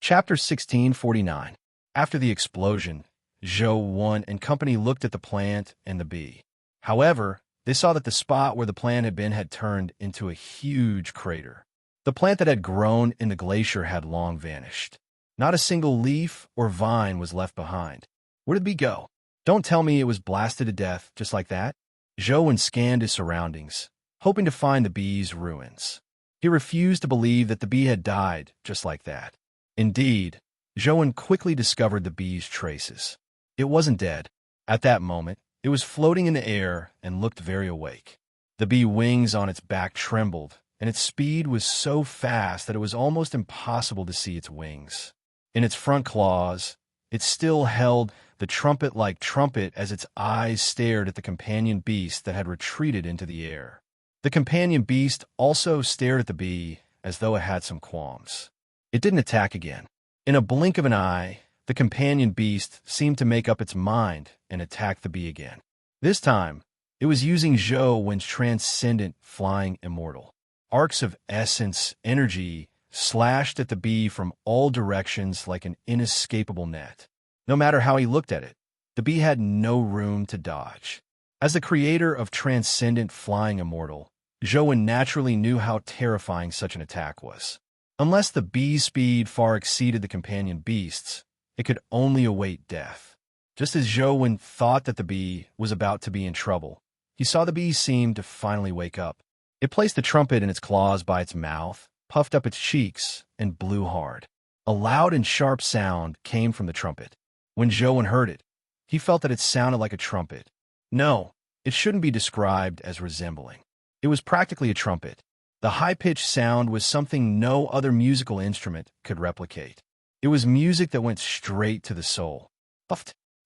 Chapter 1649. After the explosion, Zhou Wen and company looked at the plant and the bee. However, they saw that the spot where the plant had been had turned into a huge crater. The plant that had grown in the glacier had long vanished. Not a single leaf or vine was left behind. Where did the bee go? Don't tell me it was blasted to death just like that. Zhou Wen scanned his surroundings, hoping to find the bee's ruins. He refused to believe that the bee had died just like that. Indeed, Zhou Wen quickly discovered the bee's traces. It wasn't dead. At that moment, it was floating in the air and looked very awake. The bee wings on its back trembled, and its speed was so fast that it was almost impossible to see its wings. In its front claws, it still held the trumpet-like trumpet as its eyes stared at the companion beast that had retreated into the air. The companion beast also stared at the bee as though it had some qualms. It didn't attack again. In a blink of an eye, the companion beast seemed to make up its mind and attack the bee again. This time, it was using Zhou Wen's transcendent flying immortal. Arcs of essence energy slashed at the bee from all directions like an inescapable net. No matter how he looked at it, the bee had no room to dodge. As the creator of transcendent flying immortal, Zhou Wen naturally knew how terrifying such an attack was. Unless the bee's speed far exceeded the companion beast's, it could only await death. Just as Zhou Wen thought that the bee was about to be in trouble, he saw the bee seem to finally wake up. It placed the trumpet in its claws by its mouth, puffed up its cheeks, and blew hard. A loud and sharp sound came from the trumpet. When Zhou Wen heard it, he felt that it sounded like a trumpet. No, it shouldn't be described as resembling. It was practically a trumpet. The high-pitched sound was something no other musical instrument could replicate. It was music that went straight to the soul.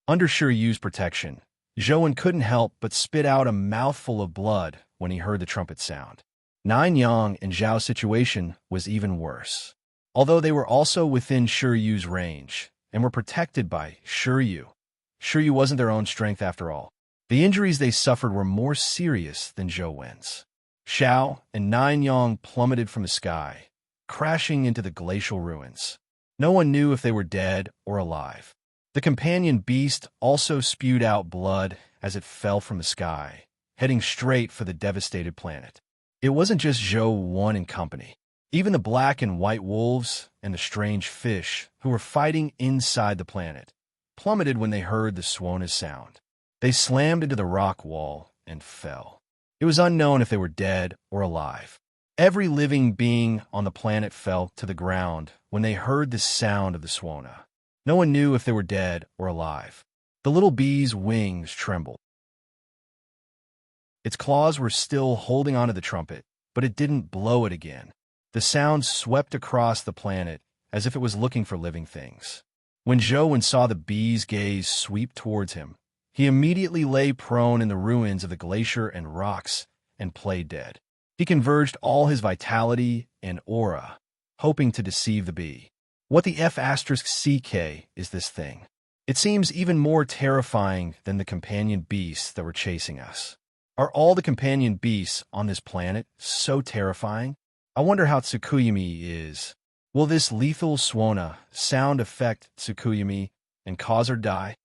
Under Shiryu's protection, Zhou Wen couldn't help but spit out a mouthful of blood when he heard the trumpet sound. Nine Yang and Zhao's situation was even worse. Although they were also within Shiryu's range and were protected by Shiryu, Shiryu wasn't their own strength after all. The injuries they suffered were more serious than Zhou Wen's. Xiao and Nine Yang plummeted from the sky, crashing into the glacial ruins. No one knew if they were dead or alive. The companion beast also spewed out blood as it fell from the sky, heading straight for the devastated planet. It wasn't just Zhou Wen and company. Even the black and white wolves and the strange fish who were fighting inside the planet plummeted when they heard the Swona's sound. They slammed into the rock wall and fell. It was unknown if they were dead or alive. Every living being on the planet fell to the ground when they heard the sound of the Swona. No one knew if they were dead or alive. The little bee's wings trembled. Its claws were still holding onto the trumpet, but it didn't blow it again. The sound swept across the planet as if it was looking for living things. When Zhou Wen saw the bee's gaze sweep towards him, he immediately lay prone in the ruins of the glacier and rocks and played dead. He converged all his vitality and aura, hoping to deceive the bee. What the F*CK is this thing? It seems even more terrifying than the companion beasts that were chasing us. Are all the companion beasts on this planet so terrifying? I wonder how Tsukuyumi is. Will this lethal Swona sound affect Tsukuyumi and cause her to die?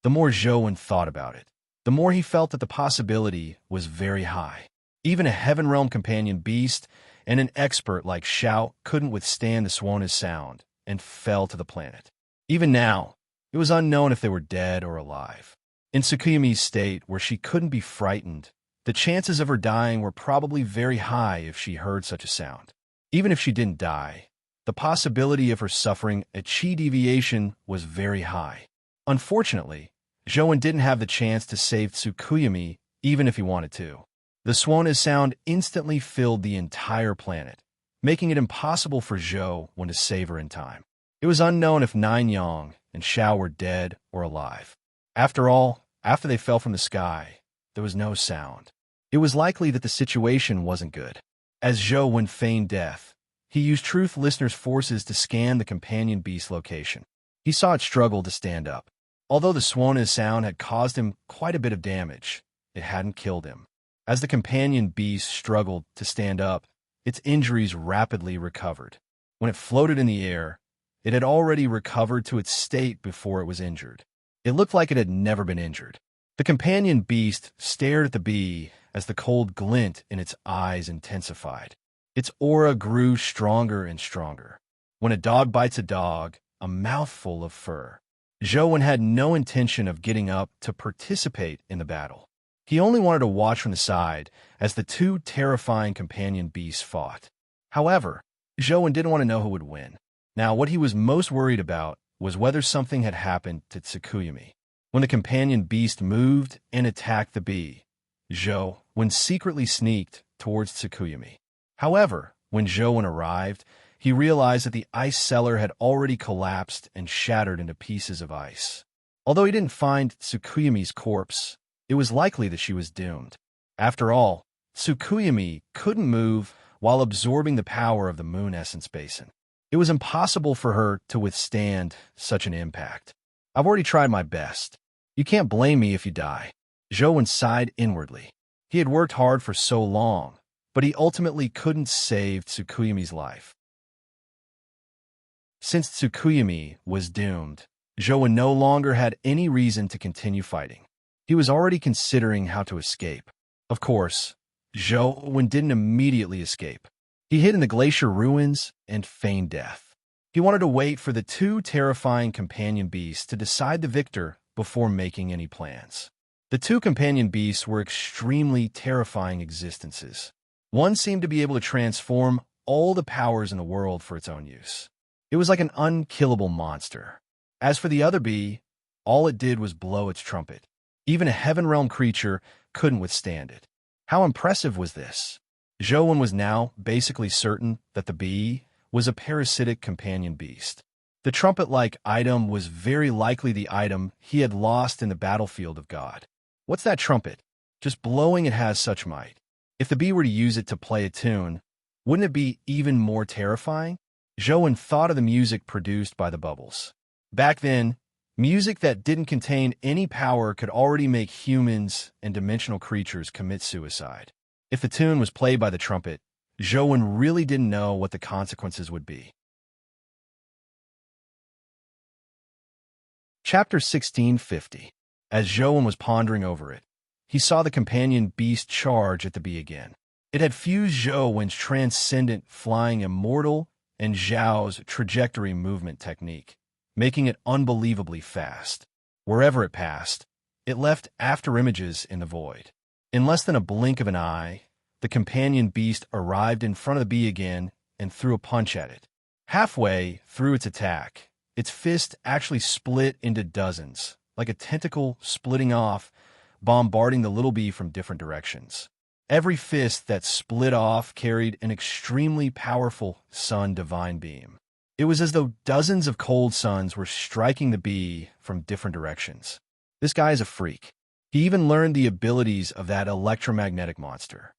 The more Zhou Wen thought about it, the more he felt that the possibility was very high. Even a Heaven Realm companion beast and an expert like Xiao couldn't withstand the Swona's sound and fell to the planet. Even now, it was unknown if they were dead or alive. In Tsukuyumi's state, where she couldn't be frightened, the chances of her dying were probably very high if she heard such a sound. Even if she didn't die, the possibility of her suffering a chi deviation was very high. Unfortunately, Zhou Wen didn't have the chance to save Tsukuyumi even if he wanted to. The Swona's sound instantly filled the entire planet, making it impossible for Zhou Wen to save her in time. It was unknown if Nine Yang and Xiao were dead or alive. After all, after they fell from the sky, there was no sound. It was likely that the situation wasn't good. As Zhou Wen feigned death, he used Truth Listener's forces to scan the companion beast's location. He saw it struggle to stand up. Although the Swona's sound had caused him quite a bit of damage, it hadn't killed him. As the companion beast struggled to stand up, its injuries rapidly recovered. When it floated in the air, it had already recovered to its state before it was injured. It looked like it had never been injured. The companion beast stared at the bee as the cold glint in its eyes intensified. Its aura grew stronger and stronger. When a dog bites a dog, a mouthful of fur. Zhou had no intention of getting up to participate in the battle. He only wanted to watch from the side as the two terrifying companion beasts fought. However, Zhou didn't want to know who would win. Now, what he was most worried about was whether something had happened to Tsukuyumi. When the companion beast moved and attacked the bee, Zhou secretly sneaked towards Tsukuyumi. However, when Zhou arrived, he realized that the ice cellar had already collapsed and shattered into pieces of ice. Although he didn't find Tsukuyumi's corpse, it was likely that she was doomed. After all, Tsukuyumi couldn't move while absorbing the power of the moon essence basin. It was impossible for her to withstand such an impact. I've already tried my best. You can't blame me if you die. Zhou sighed inwardly. He had worked hard for so long, but he ultimately couldn't save Tsukuyumi's life. Since Tsukuyumi was doomed, Zhou no longer had any reason to continue fighting. He was already considering how to escape. Of course, Zhou didn't immediately escape. He hid in the glacier ruins and feigned death. He wanted to wait for the two terrifying companion beasts to decide the victor before making any plans. The two companion beasts were extremely terrifying existences. One seemed to be able to transform all the powers in the world for its own use. It was like an unkillable monster. As for the other bee, all it did was blow its trumpet. Even a heaven realm creature couldn't withstand it. How impressive was this? Zhou was now basically certain that the bee was a parasitic companion beast. The trumpet-like item was very likely the item he had lost in the battlefield of God. What's that trumpet? Just blowing it has such might. If the bee were to use it to play a tune, wouldn't it be even more terrifying? Zhou thought of the music produced by the bubbles. Back then, music that didn't contain any power could already make humans and dimensional creatures commit suicide. If the tune was played by the trumpet, Zhou really didn't know what the consequences would be. Chapter 1650. As Zhou was pondering over it, he saw the companion beast charge at the bee again. It had fused Zhou's transcendent flying immortal and Zhao's trajectory movement technique, making it unbelievably fast. Wherever it passed, it left afterimages in the void. In less than a blink of an eye, the companion beast arrived in front of the bee again and threw a punch at it. Halfway through its attack, its fist actually split into dozens, like a tentacle splitting off, bombarding the little bee from different directions. Every fist that split off carried an extremely powerful sun divine beam. It was as though dozens of cold suns were striking the bee from different directions. This guy is a freak. He even learned the abilities of that electromagnetic monster.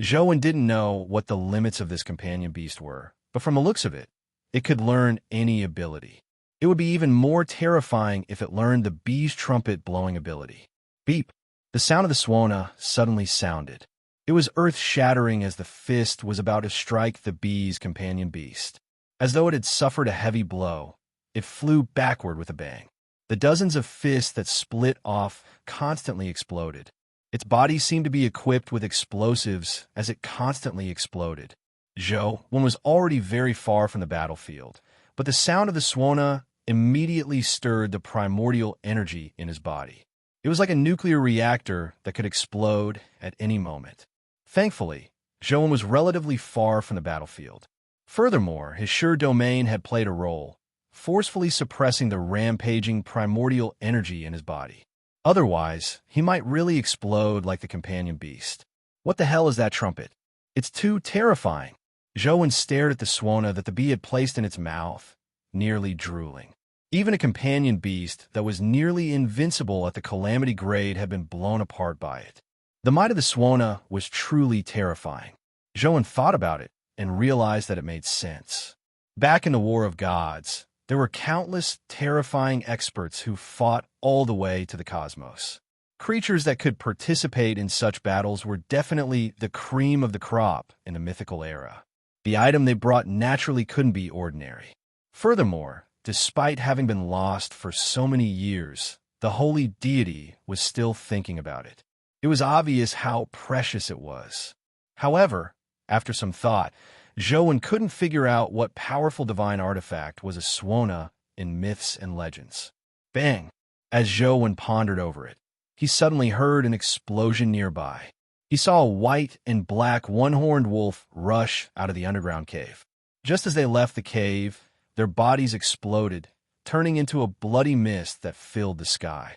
Zhou didn't know what the limits of this companion beast were, but from the looks of it, it could learn any ability. It would be even more terrifying if it learned the bee's trumpet blowing ability. Beep! The sound of the swana suddenly sounded. It was earth-shattering as the fist was about to strike the bee's companion beast. As though it had suffered a heavy blow, it flew backward with a bang. The dozens of fists that split off constantly exploded. Its body seemed to be equipped with explosives as it constantly exploded. Zhou was already very far from the battlefield, but the sound of the swana immediately stirred the primordial energy in his body. It was like a nuclear reactor that could explode at any moment. Thankfully, Zhou was relatively far from the battlefield. Furthermore, his sure domain had played a role, forcefully suppressing the rampaging primordial energy in his body. Otherwise, he might really explode like the companion beast. What the hell is that trumpet? It's too terrifying. Zhou stared at the swana that the bee had placed in its mouth, nearly drooling. Even a companion beast that was nearly invincible at the calamity grade had been blown apart by it. The might of the swana was truly terrifying. Zhou thought about it and realized that it made sense. Back in the War of Gods, there were countless terrifying experts who fought all the way to the cosmos. Creatures that could participate in such battles were definitely the cream of the crop in the mythical era. The item they brought naturally couldn't be ordinary. Furthermore, despite having been lost for so many years, the holy deity was still thinking about it. It was obvious how precious it was. However, after some thought, Zhou couldn't figure out what powerful divine artifact was a Swana in myths and legends. Bang! As Zhou pondered over it, he suddenly heard an explosion nearby. He saw a white and black one-horned wolf rush out of the underground cave. Just as they left the cave, their bodies exploded, turning into a bloody mist that filled the sky.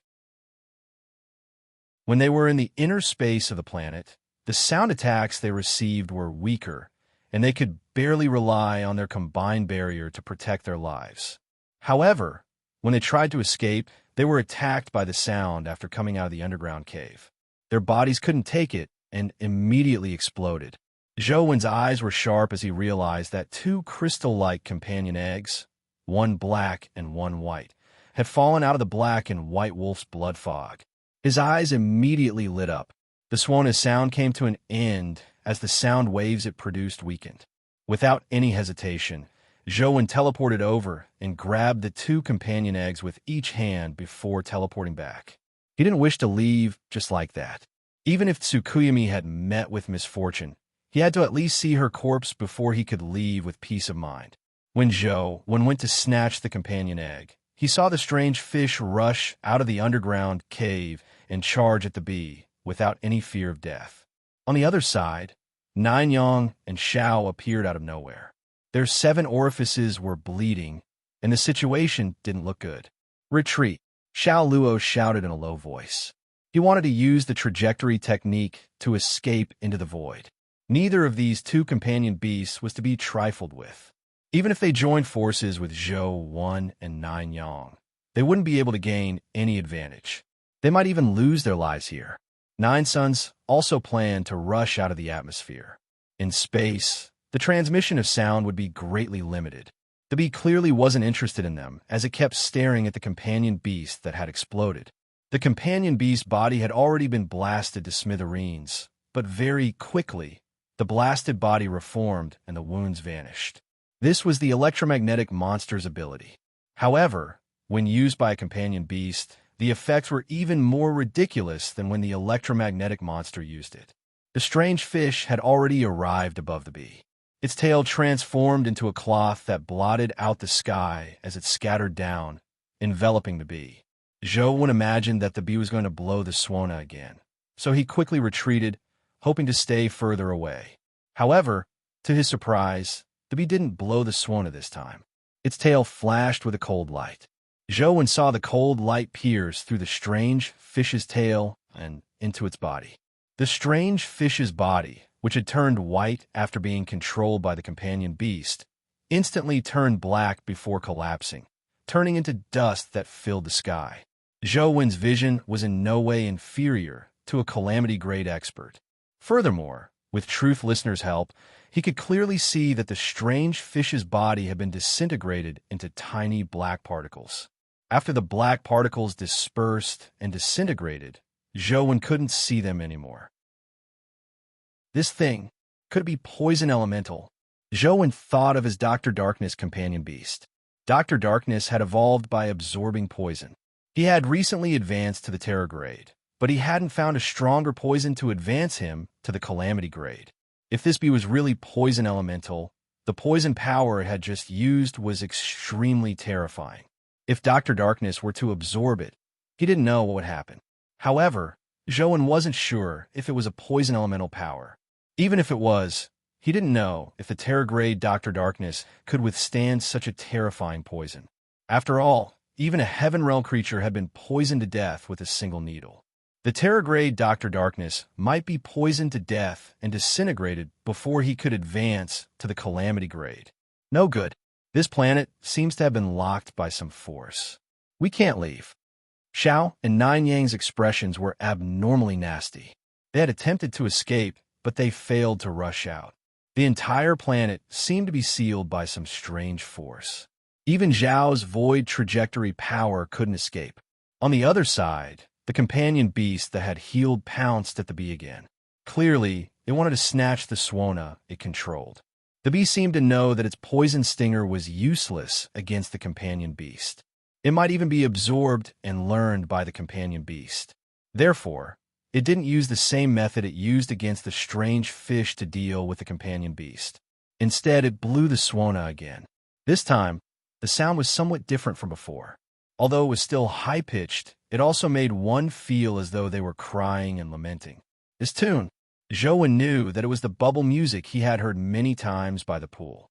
When they were in the inner space of the planet, the sound attacks they received were weaker, and they could barely rely on their combined barrier to protect their lives. However, when they tried to escape, they were attacked by the sound after coming out of the underground cave. Their bodies couldn't take it and immediately exploded. Zhou eyes were sharp as he realized that two crystal-like companion eggs, one black and one white, had fallen out of the black and white wolf's blood fog. His eyes immediately lit up. The Swana's sound came to an end as the sound waves it produced weakened. Without any hesitation, Zhou teleported over and grabbed the two companion eggs with each hand before teleporting back. He didn't wish to leave just like that. Even if Tsukuyami had met with misfortune, he had to at least see her corpse before he could leave with peace of mind. When Zhou went to snatch the companion egg, he saw the strange fish rush out of the underground cave and charge at the bee without any fear of death. On the other side, Nanyang and Xiao appeared out of nowhere. Their 7 orifices were bleeding, and the situation didn't look good. "Retreat," Xiao Luo shouted in a low voice. He wanted to use the trajectory technique to escape into the void. Neither of these two companion beasts was to be trifled with. Even if they joined forces with Zhou and Nanyang, they wouldn't be able to gain any advantage. They might even lose their lives here. Nine Suns also planned to rush out of the atmosphere. In space, the transmission of sound would be greatly limited. The bee clearly wasn't interested in them, as it kept staring at the companion beast that had exploded. The companion beast's body had already been blasted to smithereens, but very quickly, the blasted body reformed and the wounds vanished. This was the electromagnetic monster's ability. However, when used by a companion beast, the effects were even more ridiculous than when the electromagnetic monster used it. The strange fish had already arrived above the bee. Its tail transformed into a cloth that blotted out the sky as it scattered down, enveloping the bee. Zhou imagined that the bee was going to blow the Swana again, so he quickly retreated, hoping to stay further away. However, to his surprise, the bee didn't blow the Swana this time. Its tail flashed with a cold light. Zhou saw the cold light pierce through the strange fish's tail and into its body. The strange fish's body, which had turned white after being controlled by the companion beast, instantly turned black before collapsing, turning into dust that filled the sky. Zhou vision was in no way inferior to a calamity-grade expert. Furthermore, with Truth Listener's help, he could clearly see that the strange fish's body had been disintegrated into tiny black particles. After the black particles dispersed and disintegrated, Zhou couldn't see them anymore. This thing could be poison elemental. Zhou thought of his Dr. Darkness companion beast. Dr. Darkness had evolved by absorbing poison. He had recently advanced to the Terror grade, but he hadn't found a stronger poison to advance him to the Calamity grade. If this bee was really poison elemental, the poison power it had just used was extremely terrifying. If Dr. Darkness were to absorb it, he didn't know what would happen. However, Zhou wasn't sure if it was a poison elemental power. Even if it was, he didn't know if the Terror grade Dr. Darkness could withstand such a terrifying poison. After all, even a Heaven Realm creature had been poisoned to death with a single needle. The Terror grade Dr. Darkness might be poisoned to death and disintegrated before he could advance to the Calamity grade. No good. This planet seems to have been locked by some force. We can't leave. Xiao and Nanyang's expressions were abnormally nasty. They had attempted to escape, but they failed to rush out. The entire planet seemed to be sealed by some strange force. Even Zhao's void trajectory power couldn't escape. On the other side, the companion beast that had healed pounced at the bee again. Clearly, it wanted to snatch the Swana it controlled. The bee seemed to know that its poison stinger was useless against the companion beast. It might even be absorbed and learned by the companion beast. Therefore, it didn't use the same method it used against the strange fish to deal with the companion beast. Instead, it blew the Swana again. This time, the sound was somewhat different from before. Although it was still high-pitched, it also made one feel as though they were crying and lamenting. This tune, Zhou knew that it was the bubble music he had heard many times by the pool.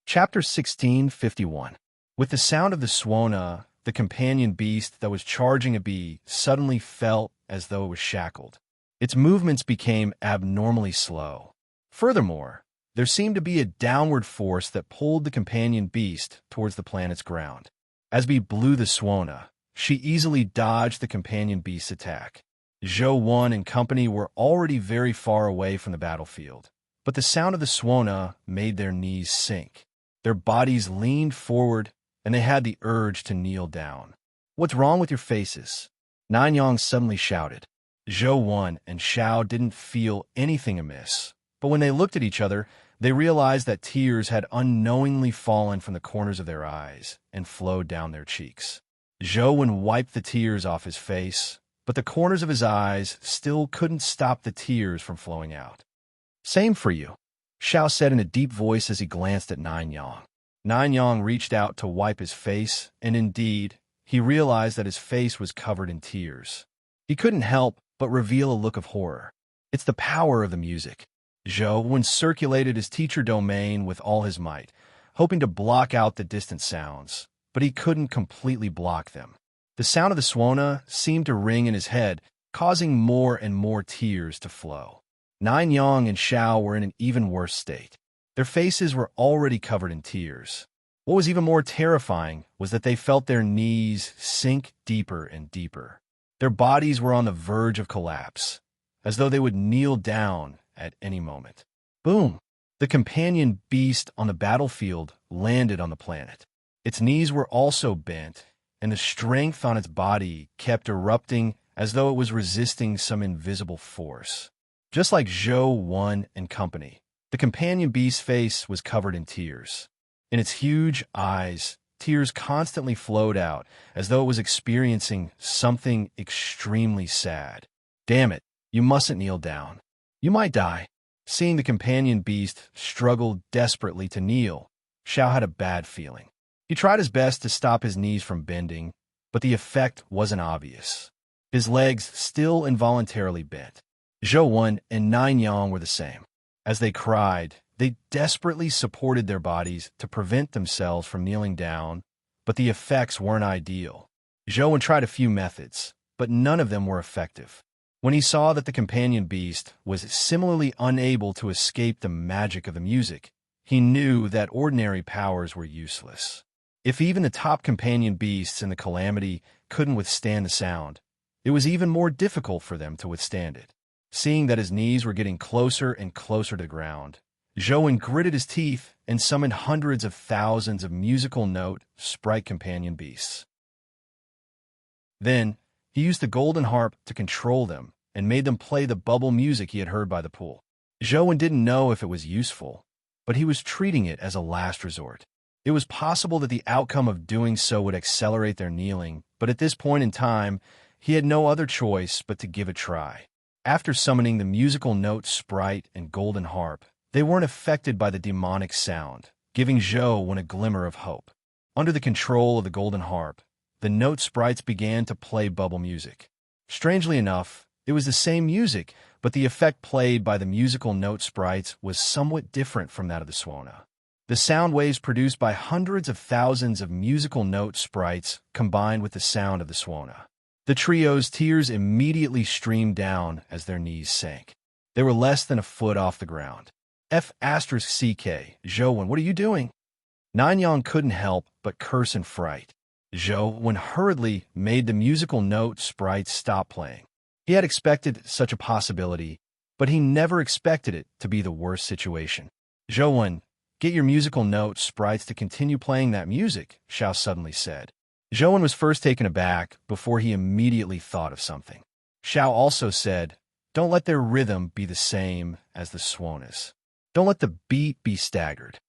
Chapter 1651. With the sound of the Swana, the companion beast that was charging a bee suddenly felt as though it was shackled. Its movements became abnormally slow. Furthermore, there seemed to be a downward force that pulled the companion beast towards the planet's ground. As bee blew the Swana, she easily dodged the companion beast's attack. Zhou and company were already very far away from the battlefield, but the sound of the Swana made their knees sink. Their bodies leaned forward, and they had the urge to kneel down. "What's wrong with your faces?" Nanyang suddenly shouted. Zhou and Xiao didn't feel anything amiss, but when they looked at each other, they realized that tears had unknowingly fallen from the corners of their eyes and flowed down their cheeks. Zhou wiped the tears off his face, but the corners of his eyes still couldn't stop the tears from flowing out. "Same for you," Xiao said in a deep voice as he glanced at Nanyang. Nanyang reached out to wipe his face, and indeed, he realized that his face was covered in tears. He couldn't help but reveal a look of horror. "It's the power of the music." Zhou circulated his teacher domain with all his might, hoping to block out the distant sounds, but he couldn't completely block them. The sound of the Swana seemed to ring in his head, causing more and more tears to flow. Nanyang and Xiao were in an even worse state. Their faces were already covered in tears. What was even more terrifying was that they felt their knees sink deeper and deeper. Their bodies were on the verge of collapse, as though they would kneel down at any moment. Boom! The companion beast on the battlefield landed on the planet. Its knees were also bent, and the strength on its body kept erupting as though it was resisting some invisible force. Just like Zhou and company, the companion beast's face was covered in tears. In its huge eyes, tears constantly flowed out as though it was experiencing something extremely sad. "Damn it, you mustn't kneel down. You might die." Seeing the companion beast struggle desperately to kneel, Xiao had a bad feeling. He tried his best to stop his knees from bending, but the effect wasn't obvious. His legs still involuntarily bent. Zhou and Nanyang were the same. As they cried, they desperately supported their bodies to prevent themselves from kneeling down, but the effects weren't ideal. Zhou tried a few methods, but none of them were effective. When he saw that the companion beast was similarly unable to escape the magic of the music, he knew that ordinary powers were useless. If even the top companion beasts in the calamity couldn't withstand the sound, it was even more difficult for them to withstand it. Seeing that his knees were getting closer and closer to the ground, Zhou gritted his teeth and summoned hundreds of thousands of musical note sprite companion beasts. Then, he used the golden harp to control them and made them play the bubble music he had heard by the pool. Zhou didn't know if it was useful, but he was treating it as a last resort. It was possible that the outcome of doing so would accelerate their kneeling, but at this point in time, he had no other choice but to give it a try. After summoning the musical note sprite and golden harp, they weren't affected by the demonic sound, giving Zhou a glimmer of hope. Under the control of the golden harp, the note sprites began to play bubble music. Strangely enough, it was the same music, but the effect played by the musical note sprites was somewhat different from that of the Swana. The sound waves produced by hundreds of thousands of musical note sprites combined with the sound of the Swana. The trio's tears immediately streamed down as their knees sank. They were less than a foot off the ground. F***CK, Zhou, what are you doing? Nanyang couldn't help but curse in fright. Zhou hurriedly made the musical note sprites stop playing. He had expected such a possibility, but he never expected it to be the worst situation. Zhou, get your musical note sprites to continue playing that music, Xiao suddenly said. Zhou was first taken aback before he immediately thought of something. Xiao also said, Don't let their rhythm be the same as the Swanas. Don't let the beat be staggered.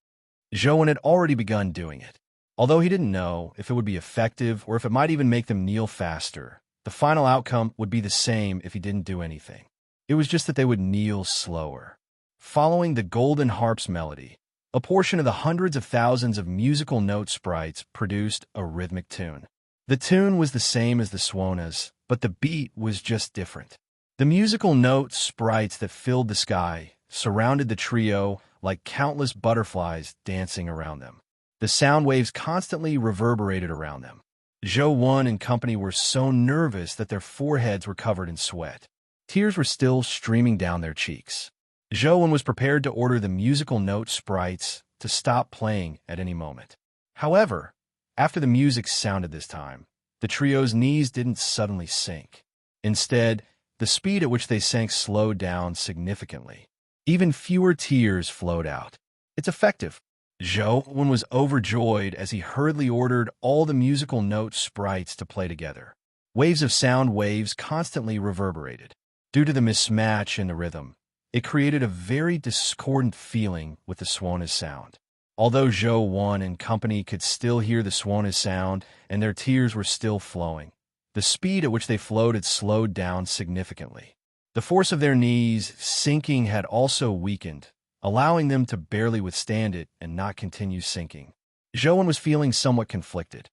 Zhou had already begun doing it. Although he didn't know if it would be effective or if it might even make them kneel faster, the final outcome would be the same if he didn't do anything. It was just that they would kneel slower. Following the golden harp's melody, a portion of the hundreds of thousands of musical note sprites produced a rhythmic tune. The tune was the same as the Swanas, but the beat was just different. The musical note sprites that filled the sky surrounded the trio like countless butterflies dancing around them. The sound waves constantly reverberated around them. Zhou and company were so nervous that their foreheads were covered in sweat. Tears were still streaming down their cheeks. Zhou was prepared to order the musical note sprites to stop playing at any moment. However, after the music sounded this time, the trio's knees didn't suddenly sink. Instead, the speed at which they sank slowed down significantly. Even fewer tears flowed out. It's effective. Zhou was overjoyed as he hurriedly ordered all the musical note sprites to play together. Waves of sound waves constantly reverberated. Due to the mismatch in the rhythm, it created a very discordant feeling with the Swanas sound. Although Zhou and company could still hear the Swanas sound and their tears were still flowing, the speed at which they flowed had slowed down significantly. The force of their knees sinking had also weakened, allowing them to barely withstand it and not continue sinking. Zhou was feeling somewhat conflicted.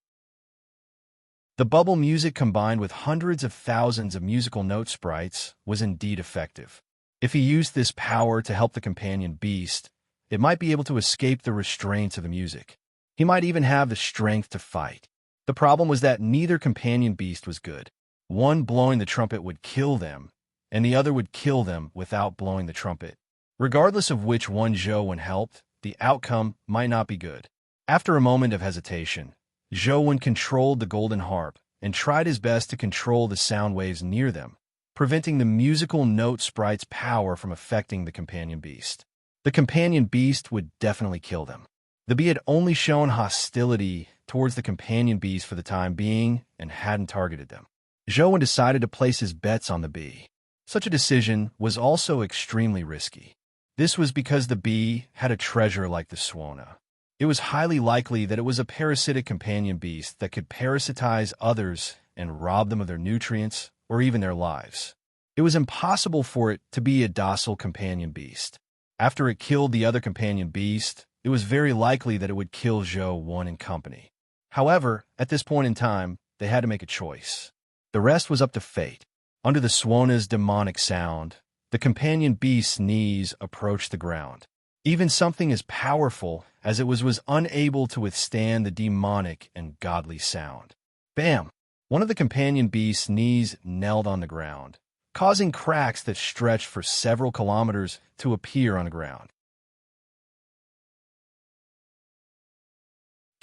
The bubble music combined with hundreds of thousands of musical note sprites was indeed effective. If he used this power to help the companion beast, it might be able to escape the restraints of the music. He might even have the strength to fight. The problem was that neither companion beast was good. One blowing the trumpet would kill them, and the other would kill them without blowing the trumpet. Regardless of which one Zhou helped, the outcome might not be good. After a moment of hesitation, Zhou controlled the golden harp and tried his best to control the sound waves near them, preventing the musical note sprite's power from affecting the companion beast. The companion beast would definitely kill them. The bee had only shown hostility towards the companion beast for the time being and hadn't targeted them. Zhou decided to place his bets on the bee. Such a decision was also extremely risky. This was because the bee had a treasure like the Swana. It was highly likely that it was a parasitic companion beast that could parasitize others and rob them of their nutrients or even their lives. It was impossible for it to be a docile companion beast. After it killed the other companion beast, it was very likely that it would kill Zhou and company. However, at this point in time, they had to make a choice. The rest was up to fate. Under the Swana's demonic sound, the companion beast's knees approached the ground. Even something as powerful as it was unable to withstand the demonic and godly sound. Bam! One of the companion beast's knees knelt on the ground, causing cracks that stretched for several kilometers to appear on the ground.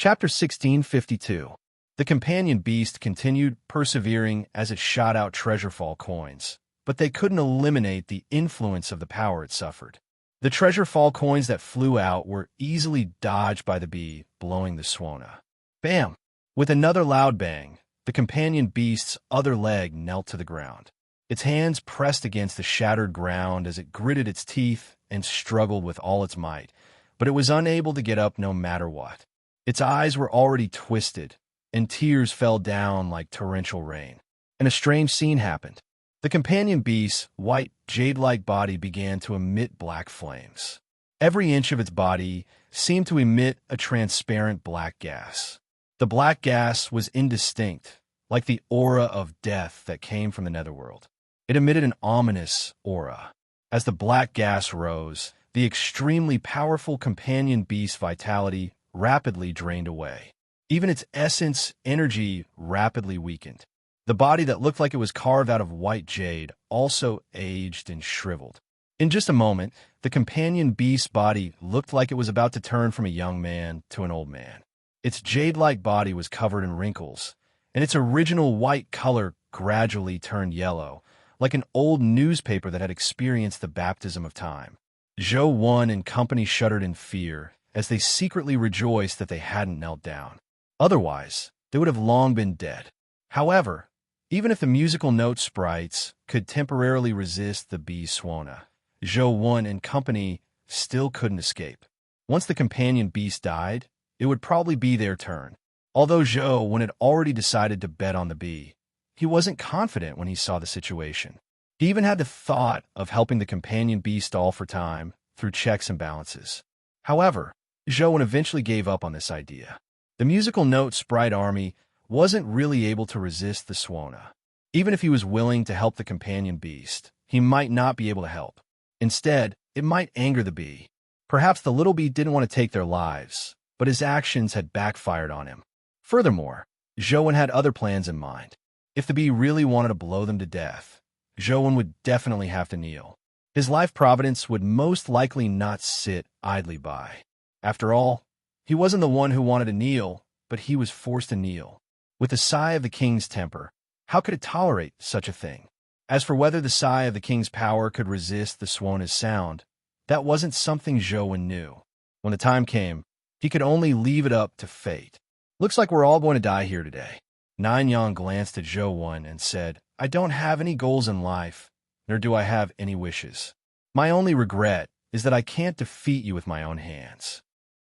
Chapter 1652. The companion beast continued persevering as it shot out treasure-fall coins, but they couldn't eliminate the influence of the power it suffered. The treasure-fall coins that flew out were easily dodged by the bee, blowing the Swana. Bam! With another loud bang, the companion beast's other leg knelt to the ground. Its hands pressed against the shattered ground as it gritted its teeth and struggled with all its might, but it was unable to get up no matter what. Its eyes were already twisted, and tears fell down like torrential rain. And a strange scene happened. The companion beast's white, jade-like body began to emit black flames. Every inch of its body seemed to emit a transparent black gas. The black gas was indistinct, like the aura of death that came from the netherworld. It emitted an ominous aura. As the black gas rose, the extremely powerful companion beast's vitality rapidly drained away. Even its essence energy rapidly weakened. The body that looked like it was carved out of white jade also aged and shriveled. In just a moment, the companion beast's body looked like it was about to turn from a young man to an old man. Its jade-like body was covered in wrinkles, and its original white color gradually turned yellow, like an old newspaper that had experienced the baptism of time. Zhou and company shuddered in fear, as they secretly rejoiced that they hadn't knelt down. Otherwise, they would have long been dead. However, Even if the musical note sprites could temporarily resist the bee's swana, Zhou Wen and company still couldn't escape. Once the companion beast died, it would probably be their turn. Although Zhou Wen had already decided to bet on the bee, he wasn't confident when he saw the situation. He even had the thought of helping the companion bee stall for time through checks and balances. However, Zhou Wen eventually gave up on this idea. The musical note sprite army wasn't really able to resist the swana. Even if he was willing to help the companion beast, he might not be able to help. Instead, it might anger the bee. Perhaps the little bee didn't want to take their lives, but his actions had backfired on him. Furthermore, Zhou Wen had other plans in mind. If the bee really wanted to blow them to death, Zhou Wen would definitely have to kneel. His life providence would most likely not sit idly by. After all, he wasn't the one who wanted to kneel, but he was forced to kneel. With the sigh of the king's temper, how could it tolerate such a thing? As for whether the sigh of the king's power could resist the swana's sound, that wasn't something Zhou Wen knew. When the time came, he could only leave it up to fate. Looks like we're all going to die here today. Nine Yang glanced at Zhou Wen and said, I don't have any goals in life, nor do I have any wishes. My only regret is that I can't defeat you with my own hands.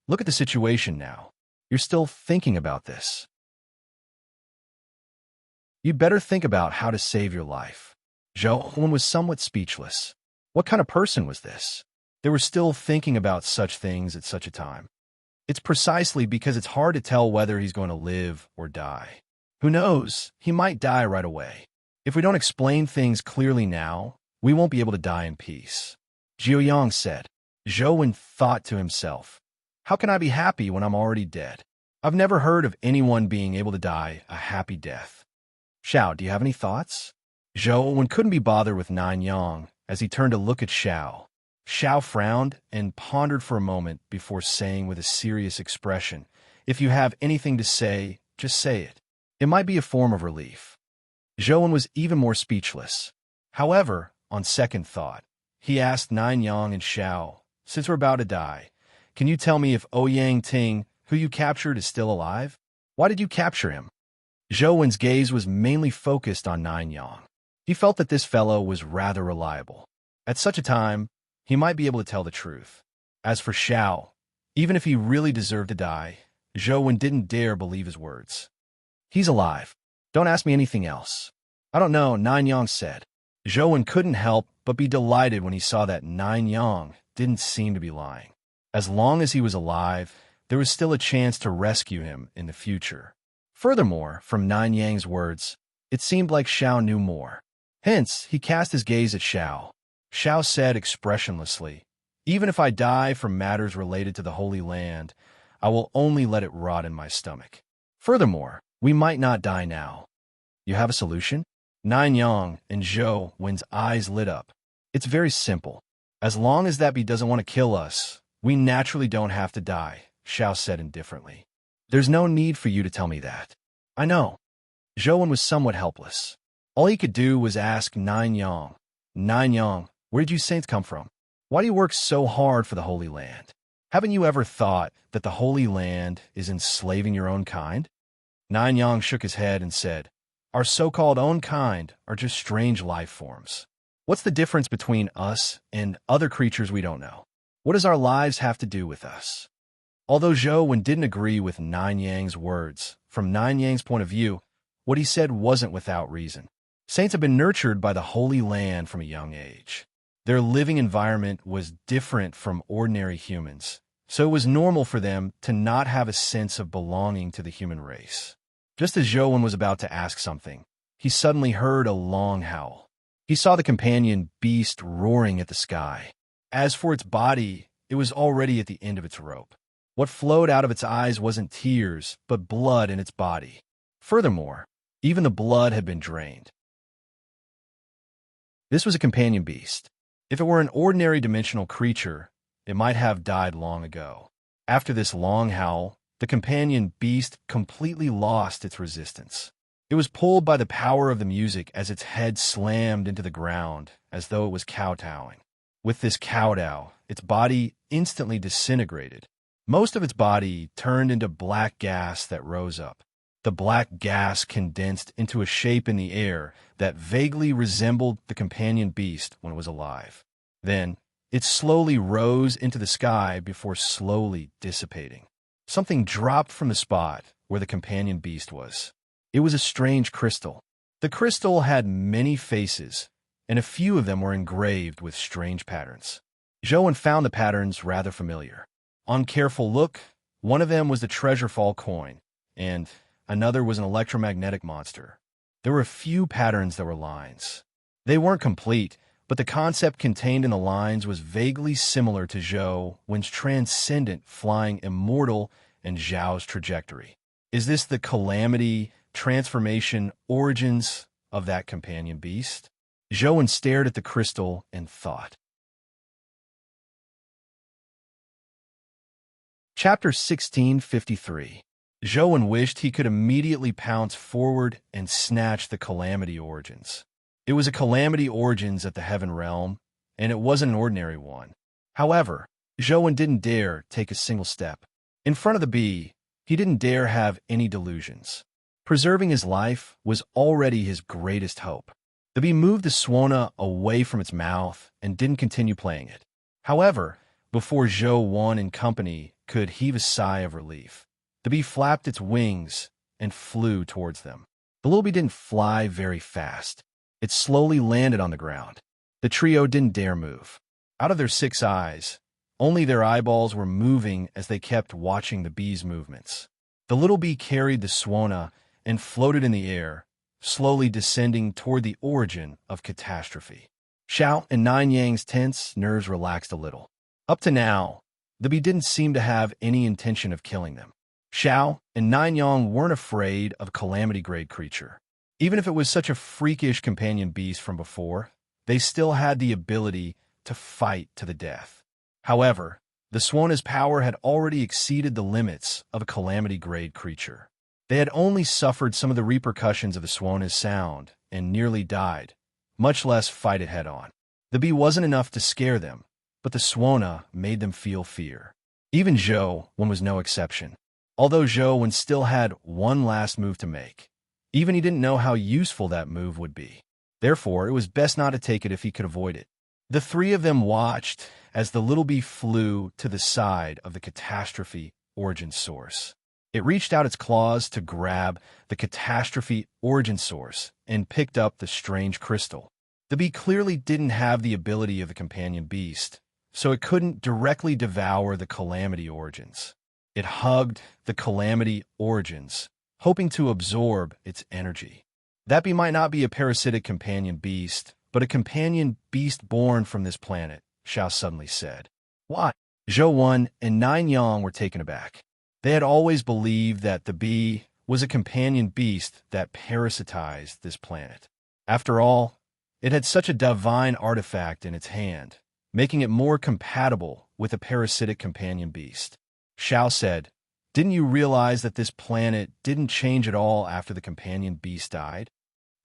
Look at the situation now. You're still thinking about this. You'd better think about how to save your life. Zhou Wen was somewhat speechless. What kind of person was this? They were still thinking about such things at such a time. It's precisely because it's hard to tell whether he's going to live or die. Who knows? He might die right away. If we don't explain things clearly now, we won't be able to die in peace. Jiu Yang said. Zhou Wen thought to himself, how can I be happy when I'm already dead? I've never heard of anyone being able to die a happy death. Xiao, do you have any thoughts? Zhou Wen couldn't be bothered with Nine Yang as he turned to look at Xiao. Xiao frowned and pondered for a moment before saying with a serious expression, if you have anything to say, just say it. It might be a form of relief. Zhou Wen was even more speechless. However, on second thought, he asked Nine Yang and Xiao, since we're about to die, can you tell me if Ouyang Ting, who you captured, is still alive? Why did you capture him? Zhou Wen's gaze was mainly focused on Nine Yang. He felt that this fellow was rather reliable. At such a time, he might be able to tell the truth. As for Xiao, even if he really deserved to die, Zhou Wen didn't dare believe his words. He's alive. Don't ask me anything else. I don't know, Nine Yang said. Zhou Wen couldn't help but be delighted when he saw that Nine Yang didn't seem to be lying. As long as he was alive, there was still a chance to rescue him in the future. Furthermore, from Nine Yang's words, it seemed like Xiao knew more. Hence, he cast his gaze at Xiao. Xiao said expressionlessly, even if I die from matters related to the Holy Land, I will only let it rot in my stomach. Furthermore, we might not die now. You have a solution? Nine Yang and Zhou Wen's eyes lit up. It's very simple. As long as that bee doesn't want to kill us, we naturally don't have to die, Xiao said indifferently. There's no need for you to tell me that. I know. Zhou Wen was somewhat helpless. All he could do was ask Nine Yang, where did you saints come from? Why do you work so hard for the Holy Land? Haven't you ever thought that the Holy Land is enslaving your own kind? Nine Yang shook his head and said, our so-called own kind are just strange life forms. What's the difference between us and other creatures we don't know? What does our lives have to do with us? Although Zhou Wen didn't agree with Nine Yang's words, from Nine Yang's point of view, what he said wasn't without reason. Saints have been nurtured by the Holy Land from a young age. Their living environment was different from ordinary humans, so it was normal for them to not have a sense of belonging to the human race. Just as Zhou Wen was about to ask something, he suddenly heard a long howl. He saw the companion beast roaring at the sky. As for its body, it was already at the end of its rope. What flowed out of its eyes wasn't tears, but blood in its body. Furthermore, even the blood had been drained. This was a companion beast. If it were an ordinary dimensional creature, it might have died long ago. After this long howl, the companion beast completely lost its resistance. It was pulled by the power of the music as its head slammed into the ground, as though it was kowtowing. With this kowtow, its body instantly disintegrated. Most of its body turned into black gas that rose up. The black gas condensed into a shape in the air that vaguely resembled the companion beast when it was alive. Then, it slowly rose into the sky before slowly dissipating. Something dropped from the spot where the companion beast was. It was a strange crystal. The crystal had many faces, and a few of them were engraved with strange patterns. Joan found the patterns rather familiar. On careful look, one of them was the treasure fall coin, and another was an electromagnetic monster. There were a few patterns that were lines. They weren't complete, but the concept contained in the lines was vaguely similar to Zhou Wen's transcendent flying immortal and Zhao's trajectory. Is this the calamity, transformation, origins of that companion beast? Zhou Wen stared at the crystal and thought. Chapter 1653. Zhou Wen wished he could immediately pounce forward and snatch the calamity origins. It was a calamity origins at the heaven realm, and it wasn't an ordinary one. However, Zhou Wen didn't dare take a single step. In front of the bee, he didn't dare have any delusions. Preserving his life was already his greatest hope. The bee moved the swana away from its mouth and didn't continue playing it. However, before Zhou Wen and company could heave a sigh of relief, the bee flapped its wings and flew towards them. The little bee didn't fly very fast. It slowly landed on the ground. The trio didn't dare move. Out of their 6 eyes, only their eyeballs were moving as they kept watching the bee's movements. The little bee carried the swana and floated in the air, slowly descending toward the origin of catastrophe. Xiao and Nine Yang's tense nerves relaxed a little. Up to now, the bee didn't seem to have any intention of killing them. Xiao and Nine Yang weren't afraid of a calamity-grade creature. Even if it was such a freakish companion beast from before, they still had the ability to fight to the death. However, the swana's power had already exceeded the limits of a calamity-grade creature. They had only suffered some of the repercussions of the swana's sound and nearly died, much less fight it head-on. The bee wasn't enough to scare them, but the swana made them feel fear. Even Zhou Wen was no exception. Although Zhou Wen still had one last move to make, even he didn't know how useful that move would be. Therefore, it was best not to take it if he could avoid it. The 3 of them watched as the little bee flew to the side of the catastrophe origin source. It reached out its claws to grab the catastrophe origin source and picked up the strange crystal. The bee clearly didn't have the ability of the companion beast, so it couldn't directly devour the calamity origins. It hugged the calamity origins, hoping to absorb its energy. That bee might not be a parasitic companion beast, but a companion beast born from this planet, Xiao suddenly said. Why? Zhou Wen and Nine Yang were taken aback. They had always believed that the bee was a companion beast that parasitized this planet. After all, it had such a divine artifact in its hand, making it more compatible with a parasitic companion beast. Xiao said, "Didn't you realize that this planet didn't change at all after the companion beast died?"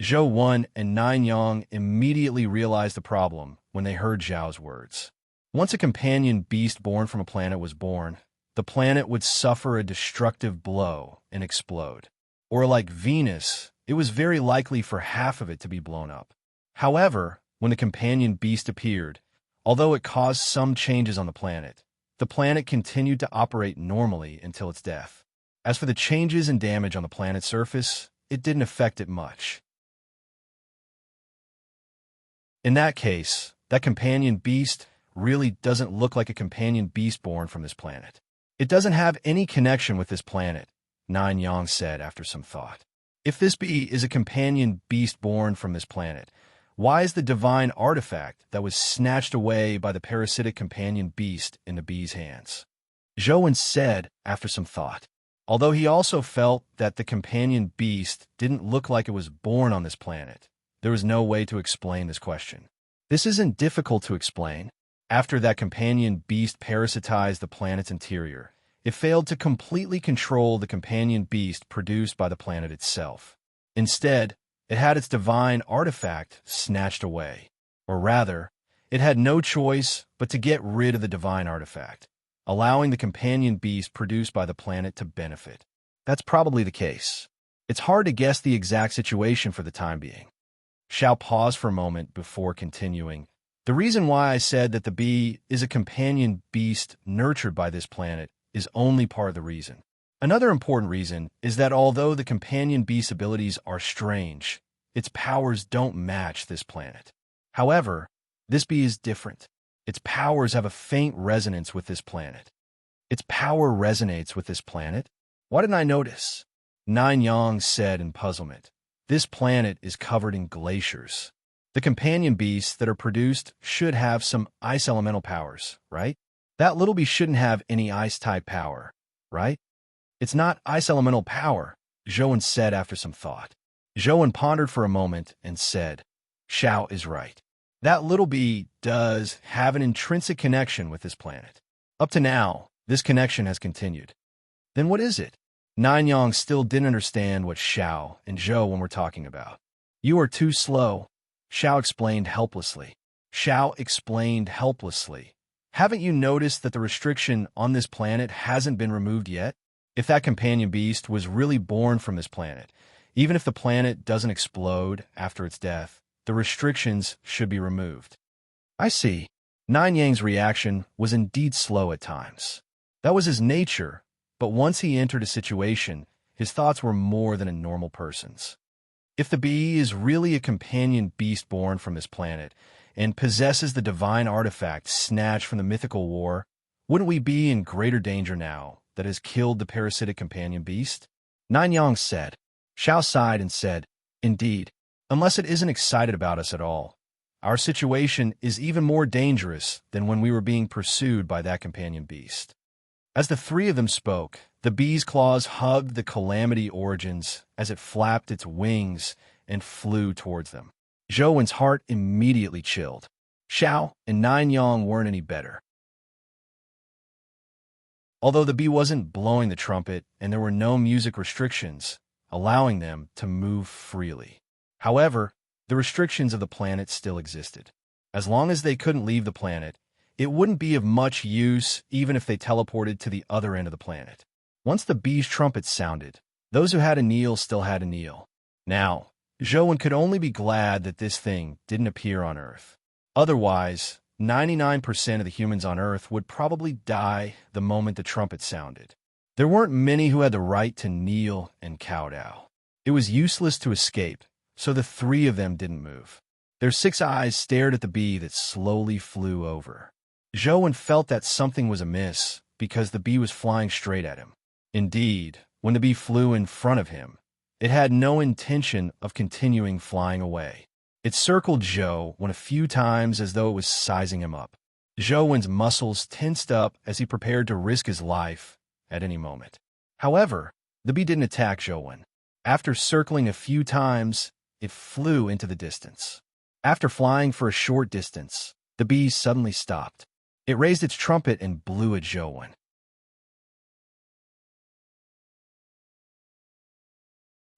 Zhou Wen and Nine Yang immediately realized the problem when they heard Zhao's words. Once a companion beast born from a planet was born, the planet would suffer a destructive blow and explode. Or like Venus, it was very likely for half of it to be blown up. However, when the companion beast appeared, although it caused some changes on the planet continued to operate normally until its death. As for the changes and damage on the planet's surface, it didn't affect it much. In that case, that companion beast really doesn't look like a companion beast born from this planet. It doesn't have any connection with this planet, Nine Yang said after some thought. If this bee is a companion beast born from this planet, why is the divine artifact that was snatched away by the parasitic companion beast in the bee's hands? Zhou Wen said after some thought. Although he also felt that the companion beast didn't look like it was born on this planet, there was no way to explain this question. This isn't difficult to explain. After that companion beast parasitized the planet's interior, it failed to completely control the companion beast produced by the planet itself. Instead, it had its divine artifact snatched away. Or rather, it had no choice but to get rid of the divine artifact, allowing the companion beast produced by the planet to benefit. That's probably the case. It's hard to guess the exact situation for the time being. Xiao paused for a moment before continuing. The reason why I said that the bee is a companion beast nurtured by this planet is only part of the reason. Another important reason is that although the companion beast's abilities are strange, its powers don't match this planet. However, this bee is different. Its powers have a faint resonance with this planet. Its power resonates with this planet? Why didn't I notice? Nine Yang said in puzzlement. This planet is covered in glaciers. The companion beasts that are produced should have some ice elemental powers, right? That little bee shouldn't have any ice-type power, right? It's not ice elemental power, Zhouwen said after some thought. Zhouwen pondered for a moment and said, Xiao is right. That little bee does have an intrinsic connection with this planet. Up to now, this connection has continued. Then what is it? Nanyang still didn't understand what Xiao and Zhouwen were talking about. You are too slow, Xiao explained helplessly. Haven't you noticed that the restriction on this planet hasn't been removed yet? If that companion beast was really born from this planet, even if the planet doesn't explode after its death, the restrictions should be removed. I see. Nine Yang's reaction was indeed slow at times. That was his nature, but once he entered a situation, his thoughts were more than a normal person's. If the bee is really a companion beast born from this planet and possesses the divine artifact snatched from the mythical war, wouldn't we be in greater danger now that has killed the parasitic companion beast? Nine Yang said. Xiao sighed and said, Indeed, unless it isn't excited about us at all. Our situation is even more dangerous than when we were being pursued by that companion beast. As the three of them spoke, the bee's claws hugged the calamity origins as it flapped its wings and flew towards them. Zhouwen's heart immediately chilled. Xiao and Nine Yang weren't any better. Although the bee wasn't blowing the trumpet and there were no music restrictions, allowing them to move freely. However, the restrictions of the planet still existed. As long as they couldn't leave the planet, it wouldn't be of much use even if they teleported to the other end of the planet. Once the bee's trumpet sounded, those who had to kneel still had to kneel. Now, Zhouwen could only be glad that this thing didn't appear on Earth. Otherwise, 99% of the humans on Earth would probably die the moment the trumpet sounded. There weren't many who had the right to kneel and kowtow. It was useless to escape, so the three of them didn't move. Their 6 eyes stared at the bee that slowly flew over. Zhouwen felt that something was amiss because the bee was flying straight at him. Indeed, when the bee flew in front of him, it had no intention of continuing flying away. It circled Zhouwen a few times as though it was sizing him up. Zhouwen's muscles tensed up as he prepared to risk his life at any moment. However, the bee didn't attack Zhouwen. After circling a few times, it flew into the distance. After flying for a short distance, the bee suddenly stopped. It raised its trumpet and blew at Zhouwen.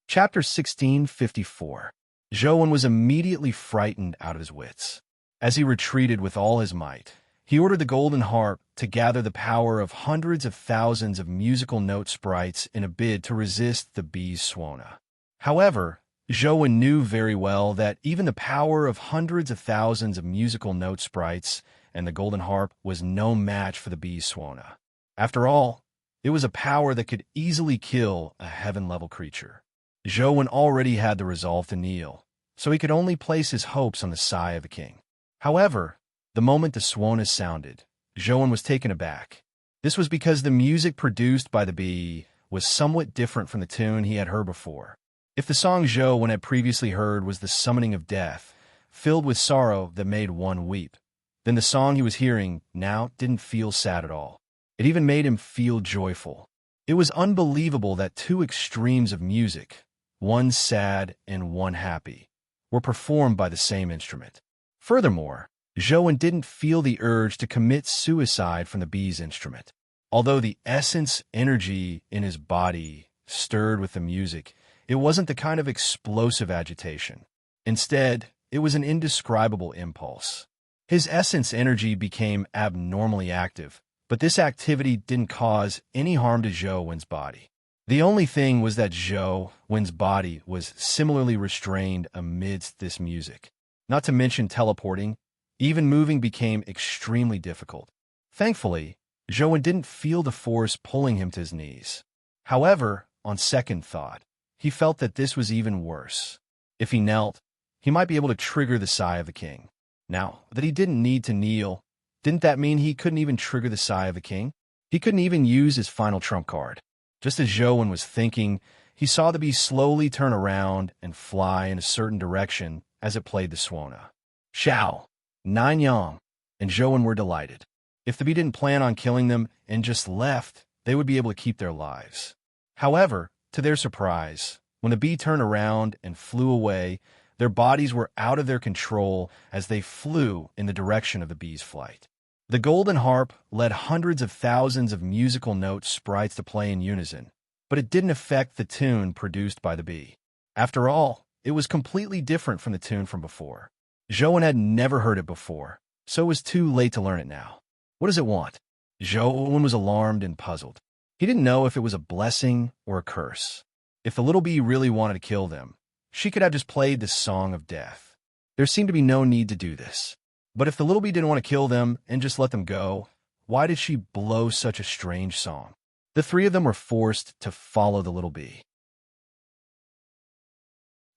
Chapter 1654. Zhouwen was immediately frightened out of his wits. As he retreated with all his might, he ordered the golden harp to gather the power of hundreds of thousands of musical note sprites in a bid to resist the bee's swana. However, Zhouwen knew very well that even the power of hundreds of thousands of musical note sprites and the golden harp was no match for the bee's swana. After all, it was a power that could easily kill a heaven-level creature. Zhouwen already had the resolve to kneel, so he could only place his hopes on the sigh of the king. However, the moment the swana sounded, Zhouwen was taken aback. This was because the music produced by the bee was somewhat different from the tune he had heard before. If the song Zhouwen had previously heard was the summoning of death, filled with sorrow that made one weep, then the song he was hearing now didn't feel sad at all. It even made him feel joyful. It was unbelievable that two extremes of music, one sad and one happy, were performed by the same instrument. Furthermore, Zhouwen didn't feel the urge to commit suicide from the bee's instrument. Although the essence energy in his body stirred with the music, it wasn't the kind of explosive agitation. Instead, it was an indescribable impulse. His essence energy became abnormally active, but this activity didn't cause any harm to Zhouwen's body. The only thing was that Zhou Wen's body was similarly restrained amidst this music. Not to mention teleporting, even moving became extremely difficult. Thankfully, Zhou Wen didn't feel the force pulling him to his knees. However, on second thought, he felt that this was even worse. If he knelt, he might be able to trigger the sigh of the king. Now, that he didn't need to kneel, didn't that mean he couldn't even trigger the sigh of the king? He couldn't even use his final trump card. Just as Zhou Wen was thinking, he saw the bee slowly turn around and fly in a certain direction as it played the suona. Xiao, Nanyang, and Zhou Wen were delighted. If the bee didn't plan on killing them and just left, they would be able to keep their lives. However, to their surprise, when the bee turned around and flew away, their bodies were out of their control as they flew in the direction of the bee's flight. The golden harp led hundreds of thousands of musical note sprites to play in unison, but it didn't affect the tune produced by the bee. After all, it was completely different from the tune from before. Zhou Wen had never heard it before, so it was too late to learn it now. What does it want? Zhou Wen was alarmed and puzzled. He didn't know if it was a blessing or a curse. If the little bee really wanted to kill them, she could have just played the song of death. There seemed to be no need to do this. But if the little bee didn't want to kill them and just let them go, why did she blow such a strange song? The three of them were forced to follow the little bee.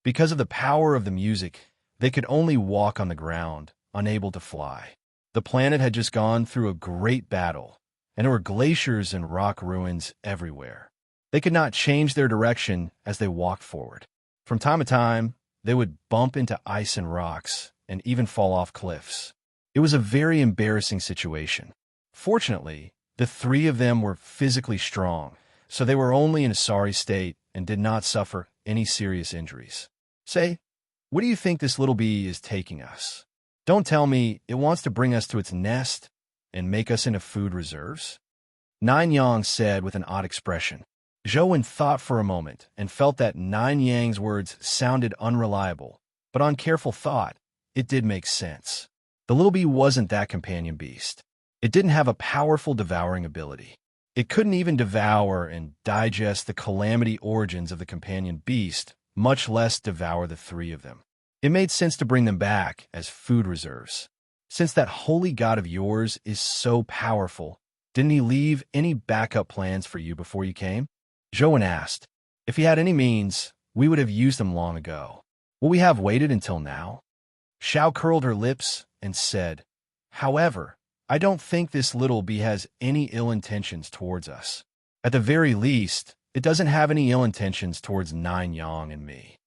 Because of the power of the music, they could only walk on the ground, unable to fly. The planet had just gone through a great battle, and there were glaciers and rock ruins everywhere. They could not change their direction as they walked forward. From time to time, they would bump into ice and rocks, and even fall off cliffs. It was a very embarrassing situation. Fortunately, the three of them were physically strong, so they were only in a sorry state and did not suffer any serious injuries. Say, where do you think this little bee is taking us? Don't tell me it wants to bring us to its nest and make us into food reserves? Nanyang said with an odd expression. Zhou Wen thought for a moment and felt that Nanyang's words sounded unreliable, but on careful thought, it did make sense. The little bee wasn't that companion beast. It didn't have a powerful devouring ability. It couldn't even devour and digest the calamity origins of the companion beast, much less devour the three of them. It made sense to bring them back as food reserves. Since that holy god of yours is so powerful, didn't he leave any backup plans for you before you came? Zhou Wen asked. If he had any means, we would have used them long ago. Will we have waited until now? Xiao curled her lips and said, however, I don't think this little bee has any ill intentions towards us. At the very least, it doesn't have any ill intentions towards Nanyang and me.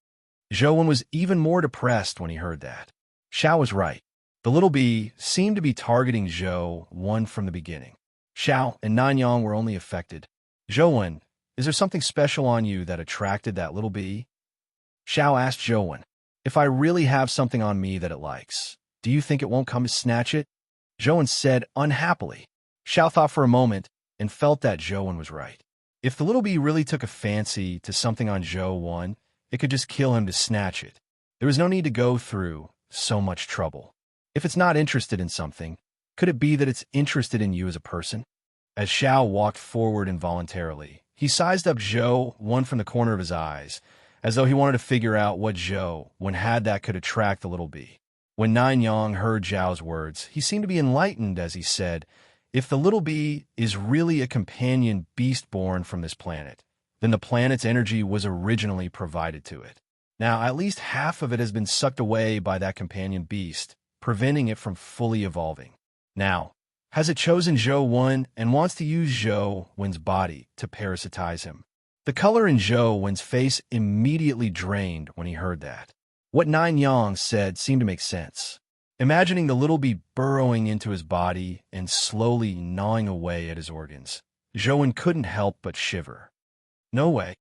Zhou Wen was even more depressed when he heard that. Xiao was right. The little bee seemed to be targeting Zhou Wen from the beginning. Xiao and Nanyang were only affected. Zhou Wen, is there something special on you that attracted that little bee? Xiao asked Zhou Wen. If I really have something on me that it likes, do you think it won't come to snatch it? Zhou Wen said unhappily. Xiao thought for a moment and felt that Zhou Wen was right. If the little bee really took a fancy to something on Zhou Wen, it could just kill him to snatch it. There was no need to go through so much trouble. If it's not interested in something, could it be that it's interested in you as a person? As Xiao walked forward involuntarily, he sized up Zhou Wen from the corner of his eyes, as though he wanted to figure out what Zhou Wen had that could attract the little bee. When Nanyang heard Zhao's words, he seemed to be enlightened as he said, if the little bee is really a companion beast born from this planet, then the planet's energy was originally provided to it. Now, at least half of it has been sucked away by that companion beast, preventing it from fully evolving. Now, has it chosen Zhou Wen and wants to use Zhou Wen's body to parasitize him? The color in Zhou Wen's face immediately drained when he heard that. What Nanyang said seemed to make sense. Imagining the little bee burrowing into his body and slowly gnawing away at his organs, Zhou Wen couldn't help but shiver. No way.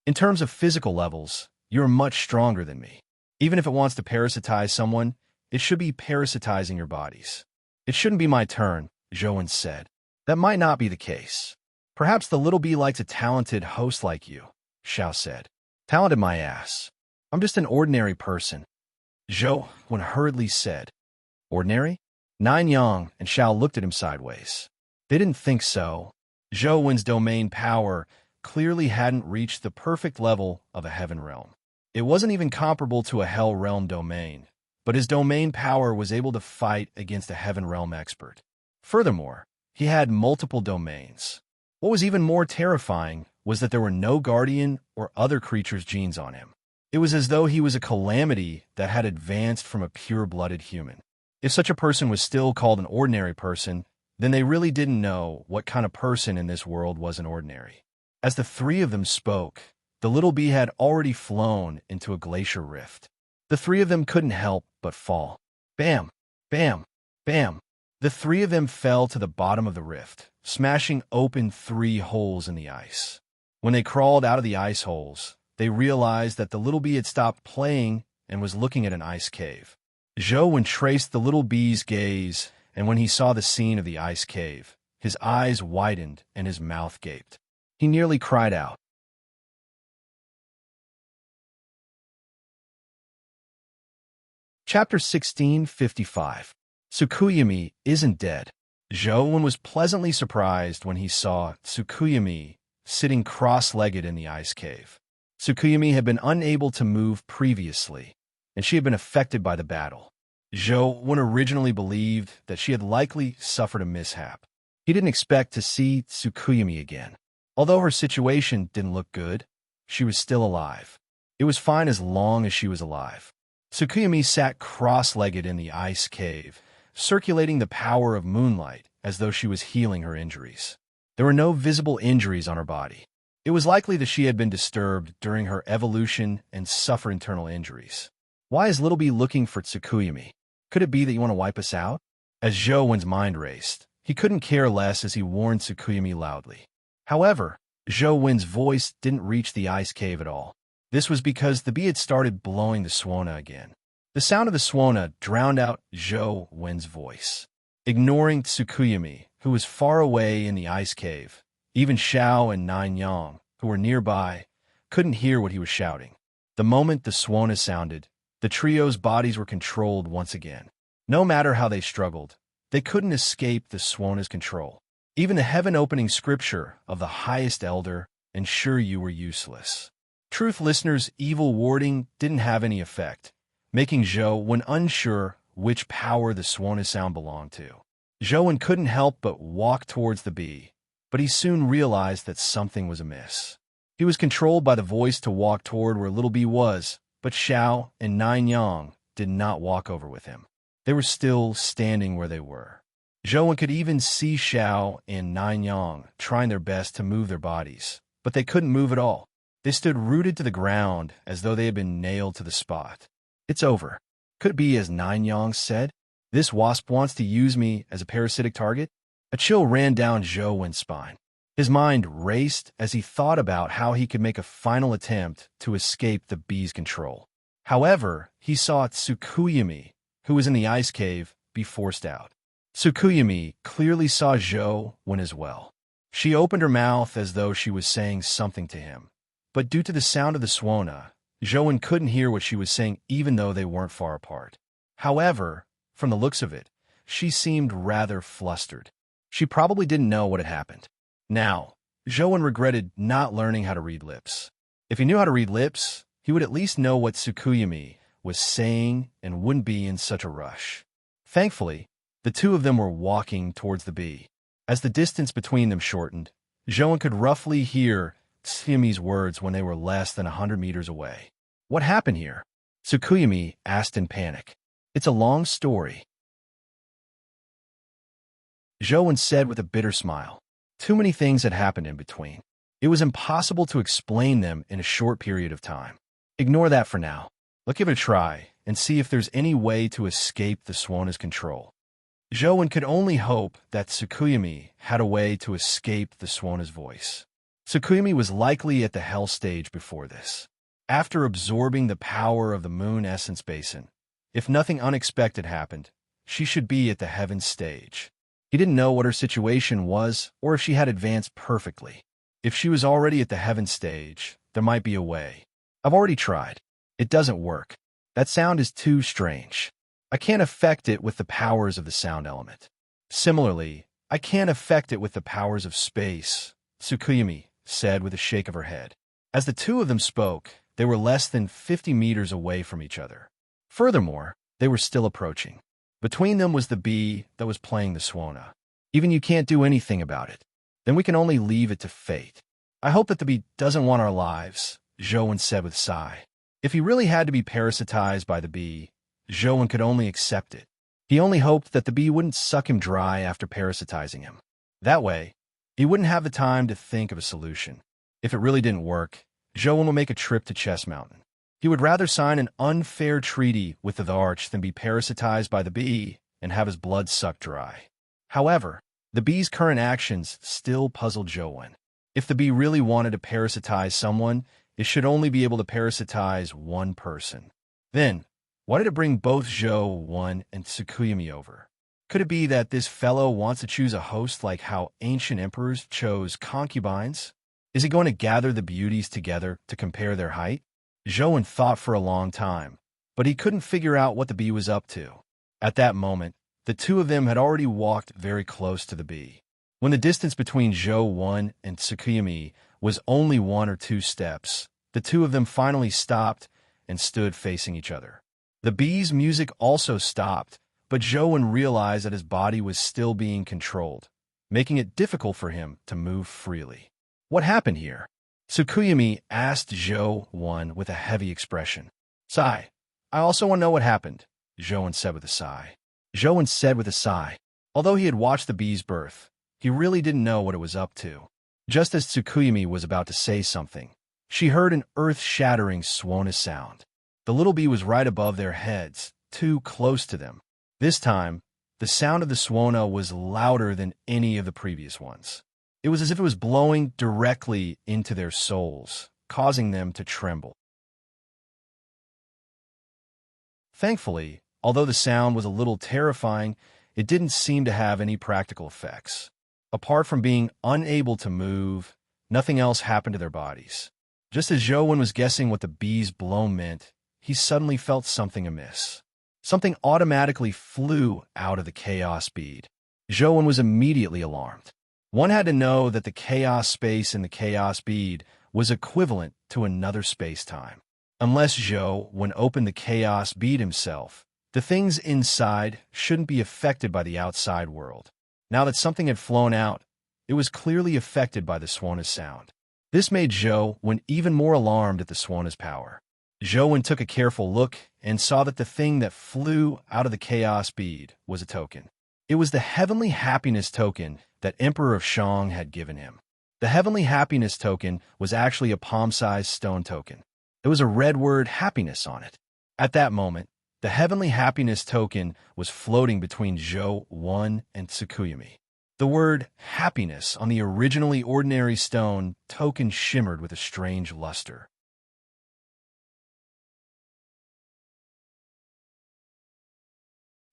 In terms of physical levels, you're much stronger than me. Even if it wants to parasitize someone, it should be parasitizing your bodies. It shouldn't be my turn, Zhou Wen said. That might not be the case. Perhaps the little bee likes a talented host like you, Xiao said. Talented my ass. I'm just an ordinary person. Zhou Wen hurriedly said. Ordinary? Nanyang and Xiao looked at him sideways. They didn't think so. Zhou domain power clearly hadn't reached the perfect level of a heaven realm. It wasn't even comparable to a hell realm domain, but his domain power was able to fight against a heaven realm expert. Furthermore, he had multiple domains. What was even more terrifying was that there were no guardian or other creature's genes on him. It was as though he was a calamity that had advanced from a pure-blooded human. If such a person was still called an ordinary person, then they really didn't know what kind of person in this world was an ordinary. As the three of them spoke, the little bee had already flown into a glacier rift. The three of them couldn't help but fall. Bam! Bam! Bam! The three of them fell to the bottom of the rift, smashing open 3 holes in the ice. When they crawled out of the ice holes, they realized that the little bee had stopped playing and was looking at an ice cave. Zhou traced the little bee's gaze, and when he saw the scene of the ice cave, his eyes widened and his mouth gaped. He nearly cried out. Chapter 1655. Tsukuyami isn't dead. Zhou was pleasantly surprised when he saw Tsukuyami sitting cross-legged in the ice cave. Tsukuyami had been unable to move previously, and she had been affected by the battle. Zhou originally believed that she had likely suffered a mishap. He didn't expect to see Tsukuyami again. Although her situation didn't look good, she was still alive. It was fine as long as she was alive. Tsukuyami sat cross-legged in the ice cave, circulating the power of moonlight as though she was healing her injuries. There were no visible injuries on her body. It was likely that she had been disturbed during her evolution and suffered internal injuries. Why is Little Bee looking for Tsukuyami? Could it be that you want to wipe us out? As Zhou mind raced, he couldn't care less as he warned Tsukuyami loudly. However, Zhou voice didn't reach the ice cave at all. This was because the bee had started blowing the swana again. The sound of the swana drowned out Zhou voice. Ignoring Tsukuyami, who was far away in the ice cave, even Xiao and Nine Yang, who were nearby, couldn't hear what he was shouting. The moment the swana sounded, the trio's bodies were controlled once again. No matter how they struggled, they couldn't escape the swana's control. Even the heaven-opening scripture of the highest elder ensured you were useless. Truth listeners' evil warding didn't have any effect, making Zhou unsure which power the swana sound belonged to. Zhou couldn't help but walk towards the bee, but he soon realized that something was amiss. He was controlled by the voice to walk toward where Little Bee was, but Xiao and Nine Yang did not walk over with him. They were still standing where they were. Zhou could even see Xiao and Nine Yang trying their best to move their bodies, but they couldn't move at all. They stood rooted to the ground as though they had been nailed to the spot. It's over. Could it be as Nine Yang said? This wasp wants to use me as a parasitic target? A chill ran down Zhou's spine. His mind raced as he thought about how he could make a final attempt to escape the bee's control. However, he saw Tsukuyami, who was in the ice cave, be forced out. Tsukuyami clearly saw Zhou as well. She opened her mouth as though she was saying something to him. But due to the sound of the swana, Zhou couldn't hear what she was saying even though they weren't far apart. However, from the looks of it, she seemed rather flustered. She probably didn't know what had happened. Now, Zhou regretted not learning how to read lips. If he knew how to read lips, he would at least know what Tsukuyami was saying and wouldn't be in such a rush. Thankfully, the two of them were walking towards the bee. As the distance between them shortened, Zhou could roughly hear Tsukuyami's words when they were less than 100 meters away. What happened here? Tsukuyami asked in panic. It's a long story. Zhou said with a bitter smile. Too many things had happened in between. It was impossible to explain them in a short period of time. Ignore that for now. Let's give it a try and see if there's any way to escape the swana's control. Zhou could only hope that Tsukuyami had a way to escape the swana's voice. Tsukuyami was likely at the hell stage before this. After absorbing the power of the moon essence basin, if nothing unexpected happened, she should be at the heaven stage. He didn't know what her situation was or if she had advanced perfectly. If she was already at the heaven stage, there might be a way. I've already tried. It doesn't work. That sound is too strange. I can't affect it with the powers of the sound element. Similarly, I can't affect it with the powers of space, Tsukuyumi said with a shake of her head. As the two of them spoke, they were less than 50 meters away from each other. Furthermore, they were still approaching. Between them was the bee that was playing the Swana. Even you can't do anything about it. Then we can only leave it to fate. I hope that the bee doesn't want our lives, Zhouwen said with a sigh. If he really had to be parasitized by the bee, Zhouwen could only accept it. He only hoped that the bee wouldn't suck him dry after parasitizing him. That way, he wouldn't have the time to think of a solution. If it really didn't work, Zhouwen would make a trip to Chess Mountain. He would rather sign an unfair treaty with the Arch than be parasitized by the bee and have his blood sucked dry. However, the bee's current actions still puzzled Zhouwen. If the bee really wanted to parasitize someone, it should only be able to parasitize one person. Then, why did it bring both Zhouwen and Tsukuyumi over? Could it be that this fellow wants to choose a host like how ancient emperors chose concubines? Is he going to gather the beauties together to compare their height? Zhouwen thought for a long time, but he couldn't figure out what the bee was up to. At that moment, the two of them had already walked very close to the bee. When the distance between Zhouwen and Tsukuyumi was only 1 or 2 steps, the two of them finally stopped and stood facing each other. The bee's music also stopped, but Zhouwen realized that his body was still being controlled, making it difficult for him to move freely. What happened here? Tsukuyumi asked Zhouwen with a heavy expression. Sigh. I also want to know what happened, Zhouwen said with a sigh. Zhouwen said with a sigh. Although he had watched the bee's birth, he really didn't know what it was up to. Just as Tsukuyumi was about to say something, she heard an earth-shattering Swana sound. The little bee was right above their heads, too close to them. This time, the sound of the Swana was louder than any of the previous ones. It was as if it was blowing directly into their souls, causing them to tremble. Thankfully, although the sound was a little terrifying, it didn't seem to have any practical effects. Apart from being unable to move, nothing else happened to their bodies. Just as Zhouwen was guessing what the bee's blow meant, he suddenly felt something amiss. Something automatically flew out of the chaos bead. Zhouwen was immediately alarmed. One had to know that the chaos space in the chaos bead was equivalent to another space-time. Unless Zhouwen opened the chaos bead himself, the things inside shouldn't be affected by the outside world. Now that something had flown out, it was clearly affected by the Swana's sound. This made Zhouwen even more alarmed at the Swana's power. Zhouwen took a careful look and saw that the thing that flew out of the chaos bead was a token. It was the Heavenly Happiness token that Emperor of Shang had given him. The Heavenly Happiness token was actually a palm-sized stone token. There was a red word happiness on it. At that moment, the Heavenly Happiness token was floating between Zhouwen and Tsukuyumi. The word happiness on the originally ordinary stone token shimmered with a strange luster.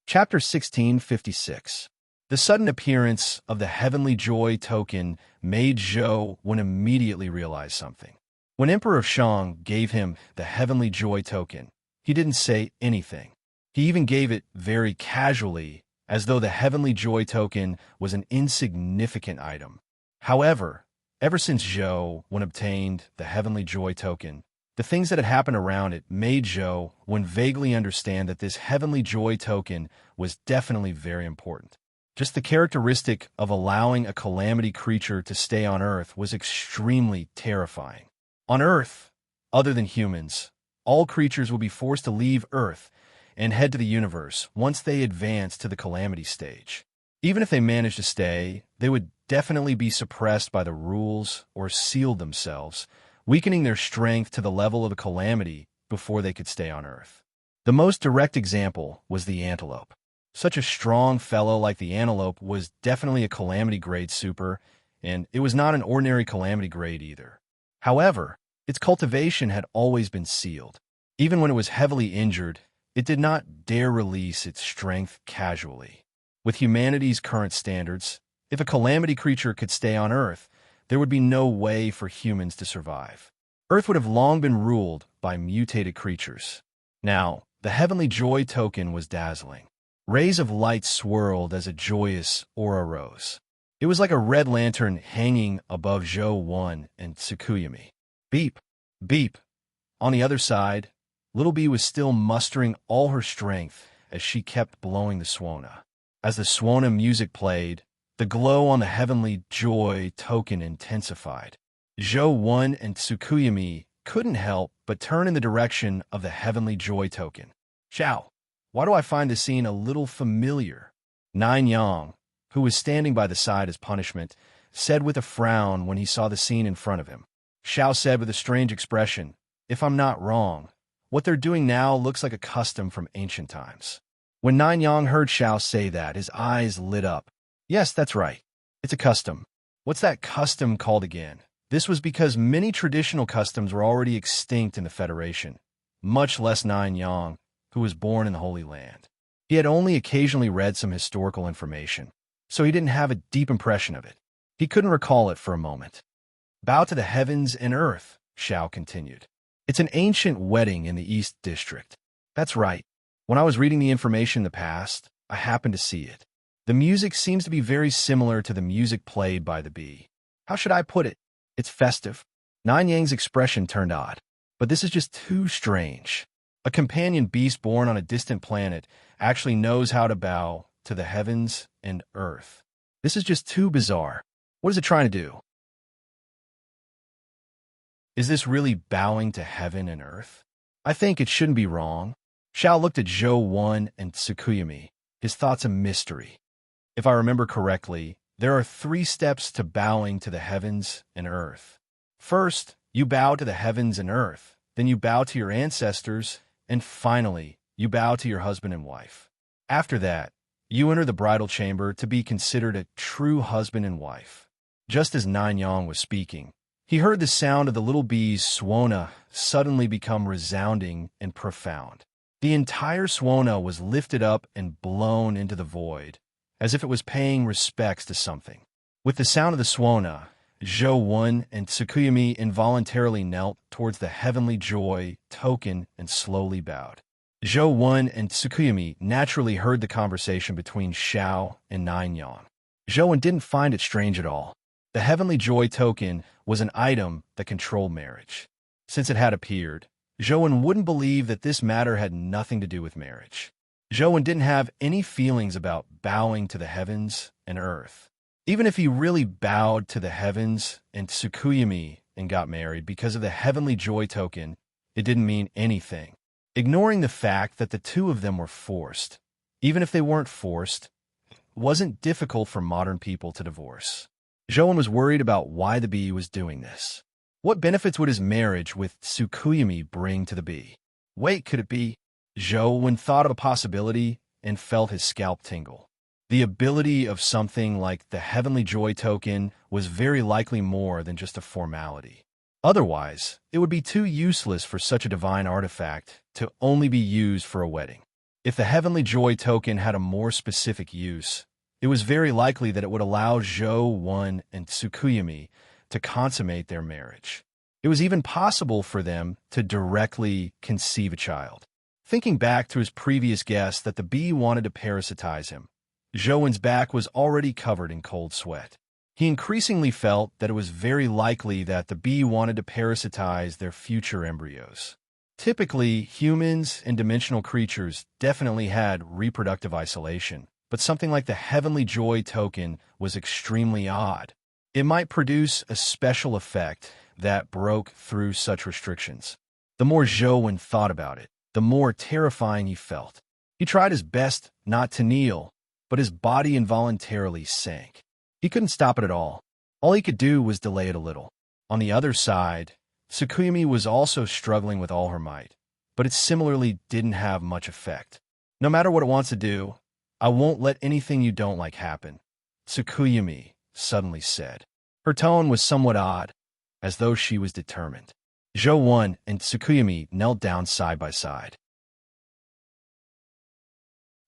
Chapter 1656. The sudden appearance of the Heavenly Joy token made Zhouwen immediately realize something. When Emperor of Shang gave him the Heavenly Joy token, he didn't say anything. He even gave it very casually, as though the Heavenly Joy token was an insignificant item. However, ever since Zhouwen obtained the Heavenly Joy token, the things that had happened around it made Zhouwen vaguely understand that this Heavenly Joy token was definitely very important. Just the characteristic of allowing a calamity creature to stay on Earth was extremely terrifying. On Earth, other than humans, all creatures will be forced to leave Earth and head to the universe once they advance to the calamity stage. Even if they manage to stay, they would definitely be suppressed by the rules or seal themselves, weakening their strength to the level of a calamity before they could stay on Earth. The most direct example was the antelope. Such a strong fellow like the antelope was definitely a calamity grade super, and it was not an ordinary calamity grade either. However, its cultivation had always been sealed. Even when it was heavily injured, it did not dare release its strength casually. With humanity's current standards, if a calamity creature could stay on Earth, there would be no way for humans to survive. Earth would have long been ruled by mutated creatures. Now, the Heavenly Joy token was dazzling. Rays of light swirled as a joyous aura rose. It was like a red lantern hanging above Zhou Wen and Tsukuyami. Beep, beep. On the other side, Little Bee was still mustering all her strength as she kept blowing the Swana. As the Swana music played, the glow on the heavenly joy token intensified. Zhou Wen and Tsukuyami couldn't help but turn in the direction of the heavenly joy token. Xiao, why do I find the scene a little familiar? Nine Yang, who was standing by the side as punishment, said with a frown when he saw the scene in front of him. Xiao said with a strange expression, "If I'm not wrong, what they're doing now looks like a custom from ancient times." When Nine Yang heard Xiao say that, his eyes lit up. Yes, that's right. It's a custom. What's that custom called again? This was because many traditional customs were already extinct in the Federation, much less Nine Yang, who was born in the Holy Land. He had only occasionally read some historical information, so he didn't have a deep impression of it. He couldn't recall it for a moment. Bow to the heavens and earth, Xiao continued. It's an ancient wedding in the East District. That's right. When I was reading the information in the past, I happened to see it. The music seems to be very similar to the music played by the bee. How should I put it? It's festive. Nine Yang's expression turned odd. But this is just too strange. A companion beast born on a distant planet actually knows how to bow to the heavens and earth. This is just too bizarre. What is it trying to do? Is this really bowing to heaven and earth? I think it shouldn't be wrong. Xiao looked at Zhou Wen and Tsukuyami, his thoughts a mystery. If I remember correctly, there are 3 steps to bowing to the heavens and earth. First, you bow to the heavens and earth, then you bow to your ancestors, and finally, you bow to your husband and wife. After that, you enter the bridal chamber to be considered a true husband and wife. Just as Nine Yang was speaking, he heard the sound of the little bee's swana suddenly become resounding and profound. The entire swana was lifted up and blown into the void, as if it was paying respects to something. With the sound of the swana, Zhou Wen and Tsukuyami involuntarily knelt towards the heavenly joy token and slowly bowed. Zhou Wen and Tsukuyami naturally heard the conversation between Xiao and Nine Yang. Zhou Wen didn't find it strange at all. The heavenly joy token was an item that controlled marriage. Since it had appeared, Zhou Wen wouldn't believe that this matter had nothing to do with marriage. Zhou Wen didn't have any feelings about bowing to the heavens and earth. Even if he really bowed to the heavens and Tsukuyami and got married because of the heavenly joy token, it didn't mean anything. Ignoring the fact that the two of them were forced, even if they weren't forced, it wasn't difficult for modern people to divorce. Zhou Wen was worried about why the bee was doing this. What benefits would his marriage with Tsukuyami bring to the bee? Wait, could it be? Zhou Wen thought of a possibility and felt his scalp tingle. The ability of something like the heavenly joy token was very likely more than just a formality. Otherwise, it would be too useless for such a divine artifact to only be used for a wedding. If the heavenly joy token had a more specific use, it was very likely that it would allow Zhou Wen and Tsukuyami to consummate their marriage. It was even possible for them to directly conceive a child. Thinking back to his previous guess that the bee wanted to parasitize him, Zhou Wen's back was already covered in cold sweat. He increasingly felt that it was very likely that the bee wanted to parasitize their future embryos. Typically, humans and dimensional creatures definitely had reproductive isolation, but something like the heavenly joy token was extremely odd. It might produce a special effect that broke through such restrictions. The more Zhou Wen thought about it, the more terrifying he felt. He tried his best not to kneel, but his body involuntarily sank. He couldn't stop it at all. All he could do was delay it a little. On the other side, Tsukuyami was also struggling with all her might, but it similarly didn't have much effect. No matter what it wants to do, I won't let anything you don't like happen, Tsukuyami suddenly said. Her tone was somewhat odd, as though she was determined. Zhou Wen and Tsukuyami knelt down side by side.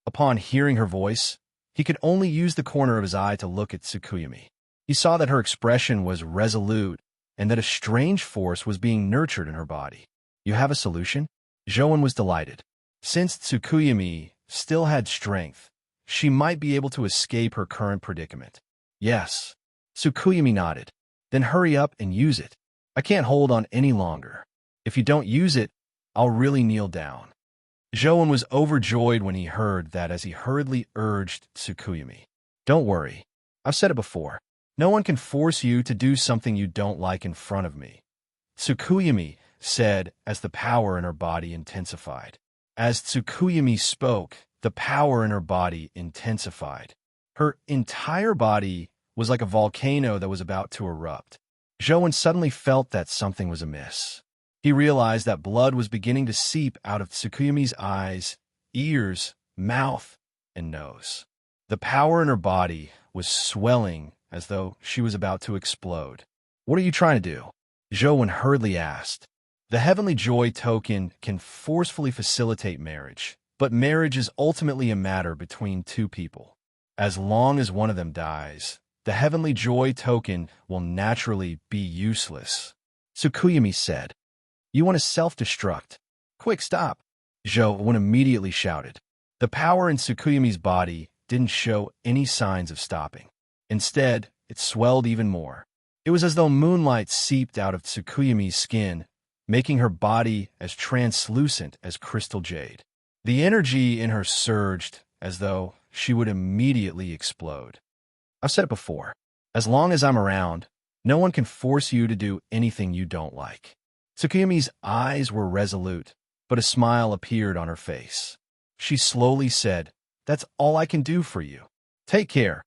Upon hearing her voice, he could only use the corner of his eye to look at Tsukuyami. He saw that her expression was resolute and that a strange force was being nurtured in her body. You have a solution? Zhou Wen was delighted. Since Tsukuyami still had strength, she might be able to escape her current predicament. Yes. Tsukuyumi nodded. Then hurry up and use it. I can't hold on any longer. If you don't use it, I'll really kneel down. Joan was overjoyed when he heard that as he hurriedly urged Tsukuyumi. Don't worry. I've said it before. No one can force you to do something you don't like in front of me. Tsukuyumi said as the power in her body intensified. As Tsukuyumi spoke, the power in her body intensified. Her entire body was like a volcano that was about to erupt. Joan suddenly felt that something was amiss. He realized that blood was beginning to seep out of Tsukuyumi's eyes, ears, mouth, and nose. The power in her body was swelling as though she was about to explode. What are you trying to do? Joan hurriedly asked. The heavenly joy token can forcefully facilitate marriage, but marriage is ultimately a matter between two people. As long as one of them dies, the heavenly joy token will naturally be useless. Tsukuyumi said. You want to self-destruct. Quick, stop. Joan immediately shouted. The power in Tsukuyumi's body didn't show any signs of stopping. Instead, it swelled even more. It was as though moonlight seeped out of Tsukuyumi's skin, making her body as translucent as crystal jade. The energy in her surged as though she would immediately explode. I've said it before. As long as I'm around, no one can force you to do anything you don't like. Tsukuyumi's eyes were resolute, but a smile appeared on her face. She slowly said, That's all I can do for you. Take care.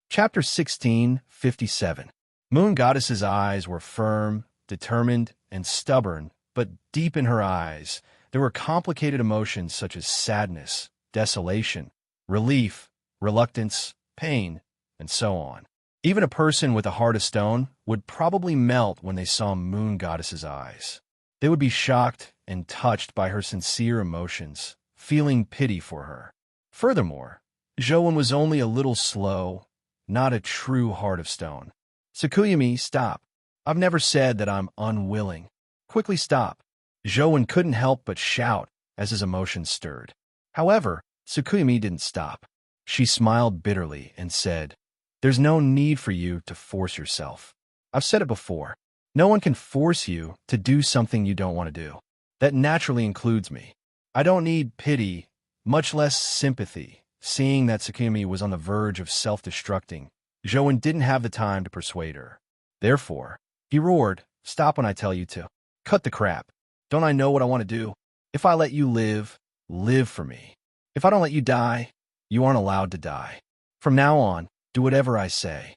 Chapter 16:57. Moon Goddess's eyes were firm, determined, and stubborn, but deep in her eyes, there were complicated emotions such as sadness, desolation, relief, reluctance, pain, and so on. Even a person with a heart of stone would probably melt when they saw Moon Goddess's eyes. They would be shocked and touched by her sincere emotions, feeling pity for her. Furthermore, Joan was only a little slow, not a true heart of stone. Tsukuyumi, stop. I've never said that I'm unwilling. Quickly stop. Joan couldn't help but shout as his emotions stirred. However, Tsukuyumi didn't stop. She smiled bitterly and said, There's no need for you to force yourself. I've said it before. No one can force you to do something you don't want to do. That naturally includes me. I don't need pity, much less sympathy. Seeing that Tsukuyumi was on the verge of self-destructing, Joan didn't have the time to persuade her. Therefore, he roared, Stop when I tell you to. Cut the crap. Don't I know what I want to do? If I let you live, live for me. If I don't let you die, you aren't allowed to die. From now on, do whatever I say.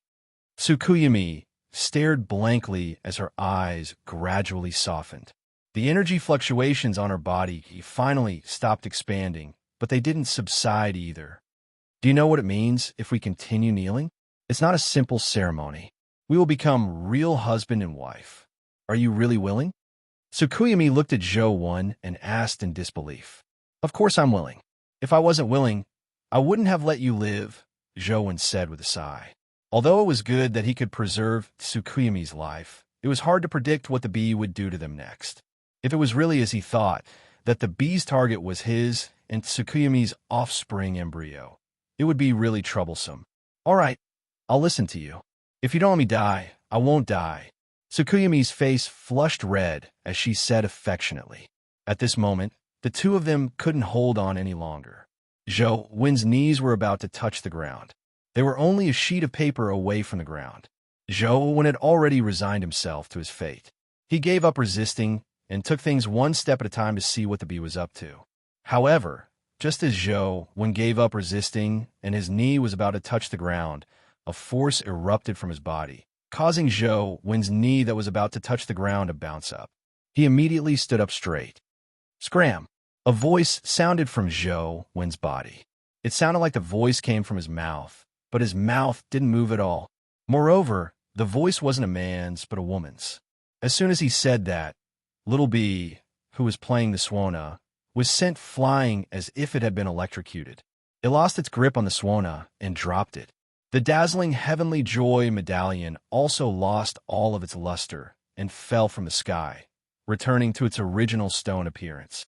Tsukuyumi stared blankly as her eyes gradually softened. The energy fluctuations on her body finally stopped expanding, but they didn't subside either. Do you know what it means if we continue kneeling? It's not a simple ceremony. We will become real husband and wife. Are you really willing? Tsukuyumi looked at Joan and asked in disbelief. Of course I'm willing. If I wasn't willing, I wouldn't have let you live, Joan said with a sigh. Although it was good that he could preserve Tsukuyumi's life, it was hard to predict what the bee would do to them next. If it was really as he thought, that the bee's target was his and Tsukuyumi's offspring embryo, it would be really troublesome. All right, I'll listen to you. If you don't let me die, I won't die. Tsukuyumi's face flushed red as she said affectionately. At this moment, the two of them couldn't hold on any longer. Joan's knees were about to touch the ground. They were only a sheet of paper away from the ground. Joan had already resigned himself to his fate. He gave up resisting and took things one step at a time to see what the bee was up to. However, just as Joan gave up resisting and his knee was about to touch the ground, a force erupted from his body, causing Joan's knee that was about to touch the ground to bounce up. He immediately stood up straight. Scram! A voice sounded from Joan's body. It sounded like the voice came from his mouth, but his mouth didn't move at all. Moreover, the voice wasn't a man's, but a woman's. As soon as he said that, Little Bee, who was playing the Swana, was sent flying as if it had been electrocuted. It lost its grip on the Swana and dropped it. The dazzling Heavenly Joy medallion also lost all of its luster and fell from the sky, returning to its original stone appearance.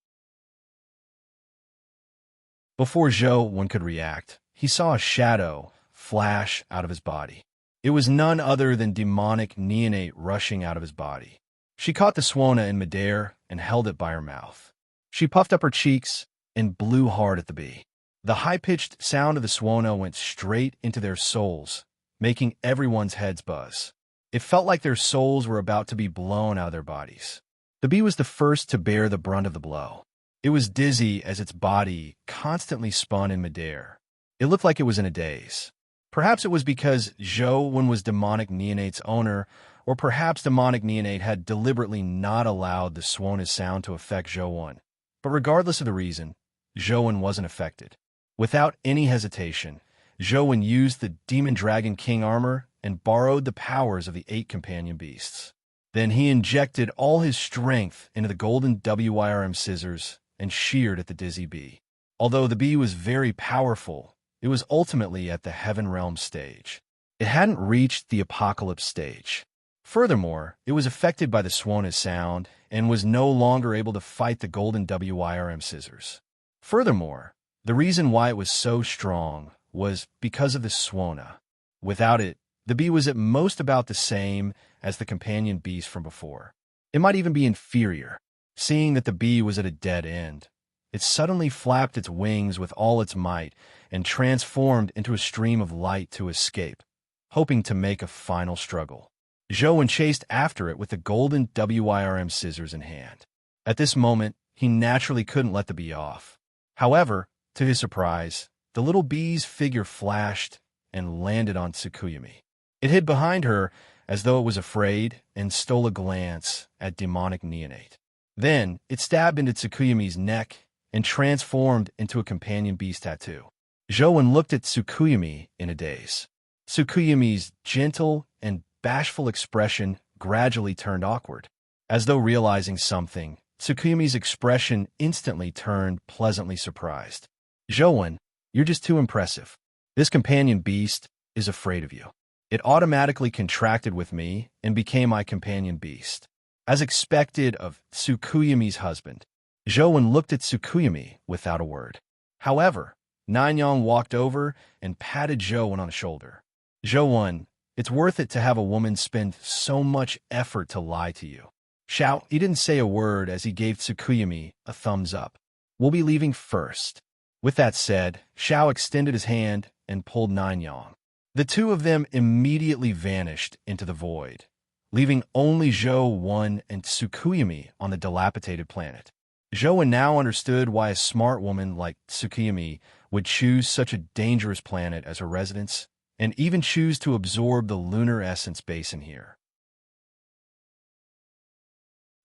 Before Zhou could react, he saw a shadow flash out of his body. It was none other than demonic neonate rushing out of his body. She caught the Suona in midair and held it by her mouth. She puffed up her cheeks and blew hard at the bee. The high-pitched sound of the Suona went straight into their souls, making everyone's heads buzz. It felt like their souls were about to be blown out of their bodies. The bee was the first to bear the brunt of the blow. It was dizzy as its body constantly spun in midair. It looked like it was in a daze. Perhaps it was because Zhou was demonic neonate's owner, or perhaps demonic neonate had deliberately not allowed the Suona's sound to affect Zhou. But regardless of the reason, Zhou wasn't affected. Without any hesitation, Zhou used the Demon Dragon King armor and borrowed the powers of the 8 companion beasts. Then he injected all his strength into the golden WYRM scissors and sheared at the dizzy bee. Although the bee was very powerful, it was ultimately at the Heaven Realm stage. It hadn't reached the Apocalypse stage. Furthermore, it was affected by the Suona's sound and was no longer able to fight the golden WYRM scissors. Furthermore, the reason why it was so strong was because of the Suona. Without it, the bee was at most about the same as the companion beast from before. It might even be inferior. Seeing that the bee was at a dead end, it suddenly flapped its wings with all its might and transformed into a stream of light to escape, hoping to make a final struggle. Zhou chased after it with the golden WYRM scissors in hand. At this moment, he naturally couldn't let the bee off. However, to his surprise, the little bee's figure flashed and landed on Tsukuyumi. It hid behind her as though it was afraid and stole a glance at demonic neonate. Then, it stabbed into Tsukuyumi's neck and transformed into a companion beast tattoo. Zhou looked at Tsukuyumi in a daze. Tsukuyumi's gentle and bashful expression gradually turned awkward. As though realizing something, Tsukuyumi's expression instantly turned pleasantly surprised. Zhou, you're just too impressive. This companion beast is afraid of you. It automatically contracted with me and became my companion beast. As expected of Tsukuyumi's husband, Zhou looked at Tsukuyumi without a word. However, Nanyang walked over and patted Zhou on the shoulder. Zhou, it's worth it to have a woman spend so much effort to lie to you. Xiao, he didn't say a word as he gave Tsukuyumi a thumbs up. We'll be leaving first. With that said, Xiao extended his hand and pulled Nanyang. The two of them immediately vanished into the void, leaving only Zhou and Tsukuyumi on the dilapidated planet. Zhou now understood why a smart woman like Tsukuyumi would choose such a dangerous planet as her residence, and even choose to absorb the lunar essence basin here.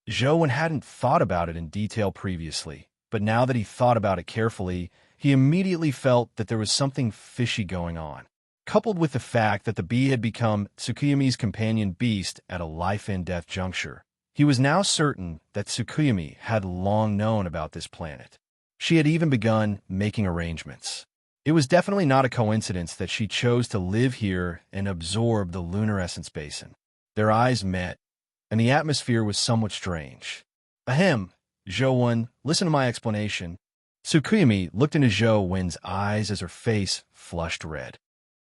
Zhou hadn't thought about it in detail previously, but now that he thought about it carefully, he immediately felt that there was something fishy going on. Coupled with the fact that the bee had become Tsukuyumi's companion beast at a life-and-death juncture, he was now certain that Tsukuyumi had long known about this planet. She had even begun making arrangements. It was definitely not a coincidence that she chose to live here and absorb the lunar essence basin. Their eyes met, and the atmosphere was somewhat strange. Ahem, Zhou, listen to my explanation. Tsukuyumi looked into Zhou eyes as her face flushed red.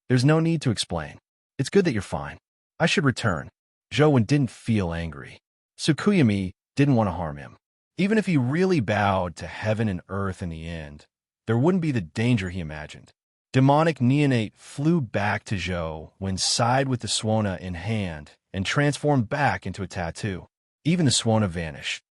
There's no need to explain. It's good that you're fine. I should return. Zhou didn't feel angry. Tsukuyumi didn't want to harm him. Even if he really bowed to heaven and earth in the end, there wouldn't be the danger he imagined. Demonic neonate flew back to Zhou sighed with the Suona in hand and transformed back into a tattoo. Even the Suona vanished.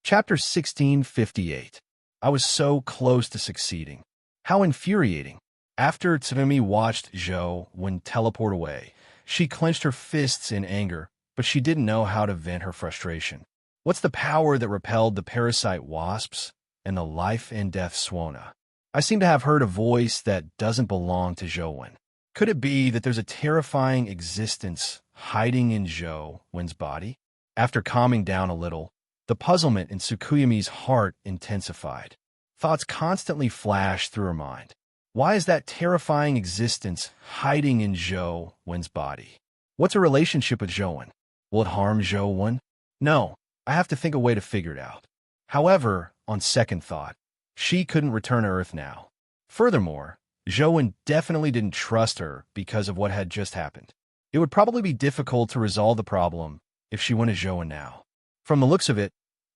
Chapter 1658. I was so close to succeeding. How infuriating. After Tsurumi watched Zhou teleport away, she clenched her fists in anger, but she didn't know how to vent her frustration. What's the power that repelled the parasite wasps and the life and death Suona? I seem to have heard a voice that doesn't belong to Zhou. Could it be that there's a terrifying existence hiding in Zhou's body? After calming down a little, the puzzlement in Tsukuyumi's heart intensified. Thoughts constantly flashed through her mind. Why is that terrifying existence hiding in Zhou Wen's body? What's a relationship with Zhou Wen? Will it harm Zhou Wen? No, I have to think a way to figure it out. However, on second thought, she couldn't return to Earth now. Furthermore, Zhou Wen definitely didn't trust her because of what had just happened. It would probably be difficult to resolve the problem if she went to Zhou Wen now. From the looks of it,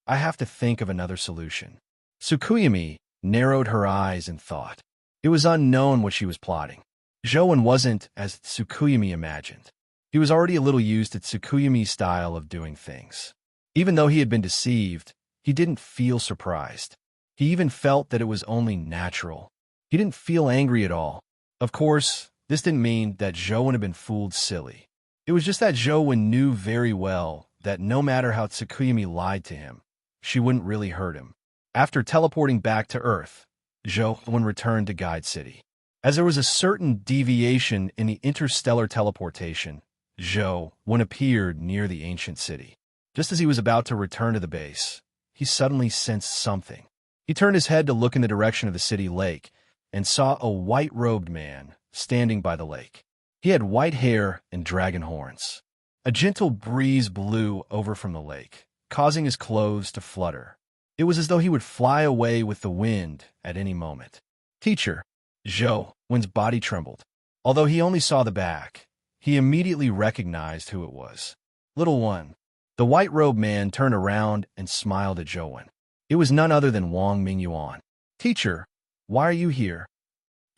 I have to think of another solution. Tsukuyami narrowed her eyes in thought. It was unknown what she was plotting. Zhou Wen wasn't as Tsukuyami imagined. He was already a little used to Tsukuyami's style of doing things. Even though he had been deceived, he didn't feel surprised. He even felt that it was only natural. He didn't feel angry at all. Of course, this didn't mean that Zhou Wen had been fooled silly. It was just that Zhou Wen knew very well that no matter how Tsukuyami lied to him, she wouldn't really hurt him. After teleporting back to Earth, Zhou Wen returned to Guide City. As there was a certain deviation in the interstellar teleportation, Zhou Wen appeared near the ancient city. Just as he was about to return to the base, he suddenly sensed something. He turned his head to look in the direction of the city lake and saw a white-robed man standing by the lake. He had white hair and dragon horns. A gentle breeze blew over from the lake, causing his clothes to flutter. It was as though he would fly away with the wind at any moment. Teacher, Zhou Wen's body trembled. Although he only saw the back, he immediately recognized who it was. Little one. The white-robed man turned around and smiled at Zhou Wen. It was none other than Wang Mingyuan. Teacher, why are you here?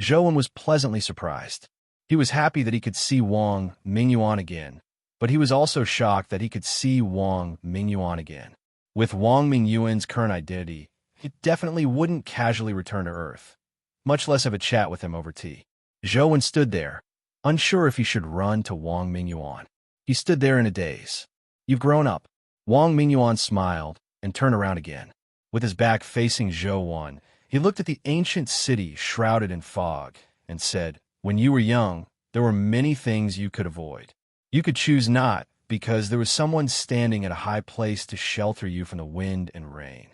Zhou Wen was pleasantly surprised. He was happy that he could see Wang Mingyuan again, but he was also shocked that he could see Wang Mingyuan again. With Wang Mingyuan's current identity, he definitely wouldn't casually return to Earth, much less have a chat with him over tea. Zhou Wen stood there, unsure if he should run to Wang Mingyuan. He stood there in a daze. You've grown up. Wang Mingyuan smiled and turned around again. With his back facing Zhou Wen, he looked at the ancient city shrouded in fog and said, when you were young, there were many things you could avoid. You could choose not, because there was someone standing at a high place to shelter you from the wind and rain.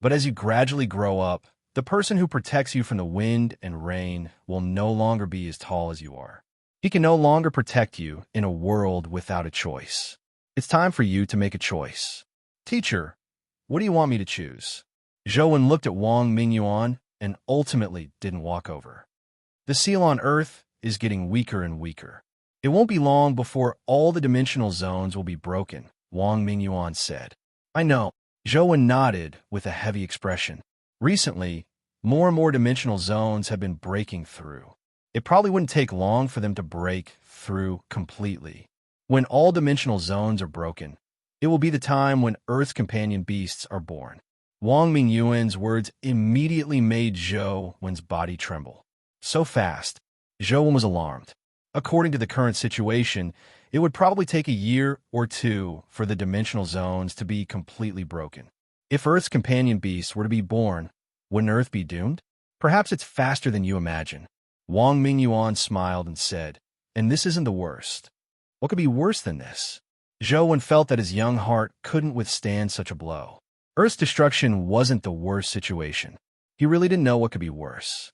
But as you gradually grow up, the person who protects you from the wind and rain will no longer be as tall as you are. He can no longer protect you in a world without a choice. It's time for you to make a choice. Teacher, what do you want me to choose? Zhou Wen looked at Wang Mingyuan and ultimately didn't walk over. The seal on Earth is getting weaker and weaker. It won't be long before all the dimensional zones will be broken, Wang Mingyuan said. I know. Zhou Wen nodded with a heavy expression. Recently, more and more dimensional zones have been breaking through. It probably wouldn't take long for them to break through completely. When all dimensional zones are broken, it will be the time when Earth's companion beasts are born. Wang Mingyuan's words immediately made Zhou Wen's body tremble. So fast, Zhou Wen was alarmed. According to the current situation, it would probably take a year or two for the dimensional zones to be completely broken. If Earth's companion beasts were to be born, wouldn't Earth be doomed? Perhaps it's faster than you imagine. Wang Mingyuan smiled and said, and this isn't the worst. What could be worse than this? Zhou Wen felt that his young heart couldn't withstand such a blow. Earth's destruction wasn't the worst situation. He really didn't know what could be worse.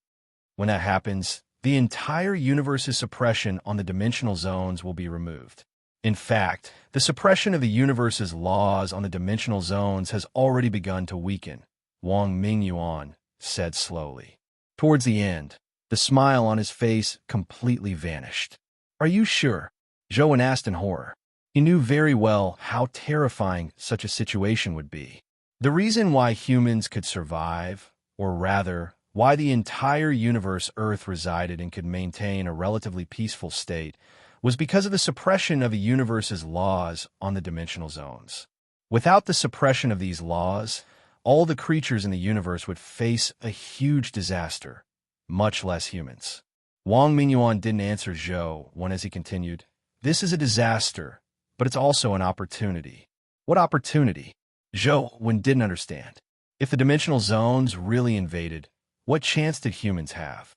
When that happens, the entire universe's suppression on the dimensional zones will be removed. In fact, the suppression of the universe's laws on the dimensional zones has already begun to weaken, Wang Mingyuan said slowly. Towards the end, the smile on his face completely vanished. Are you sure? Zhou Wen asked in horror. He knew very well how terrifying such a situation would be. The reason why humans could survive, or rather, why the entire universe Earth resided and could maintain a relatively peaceful state, was because of the suppression of the universe's laws on the dimensional zones. Without the suppression of these laws, all the creatures in the universe would face a huge disaster, much less humans. Wang Mingyuan didn't answer Zhou Wen as he continued, this is a disaster, but it's also an opportunity. What opportunity? Zhou Wen didn't understand. If the dimensional zones really invaded, what chance did humans have?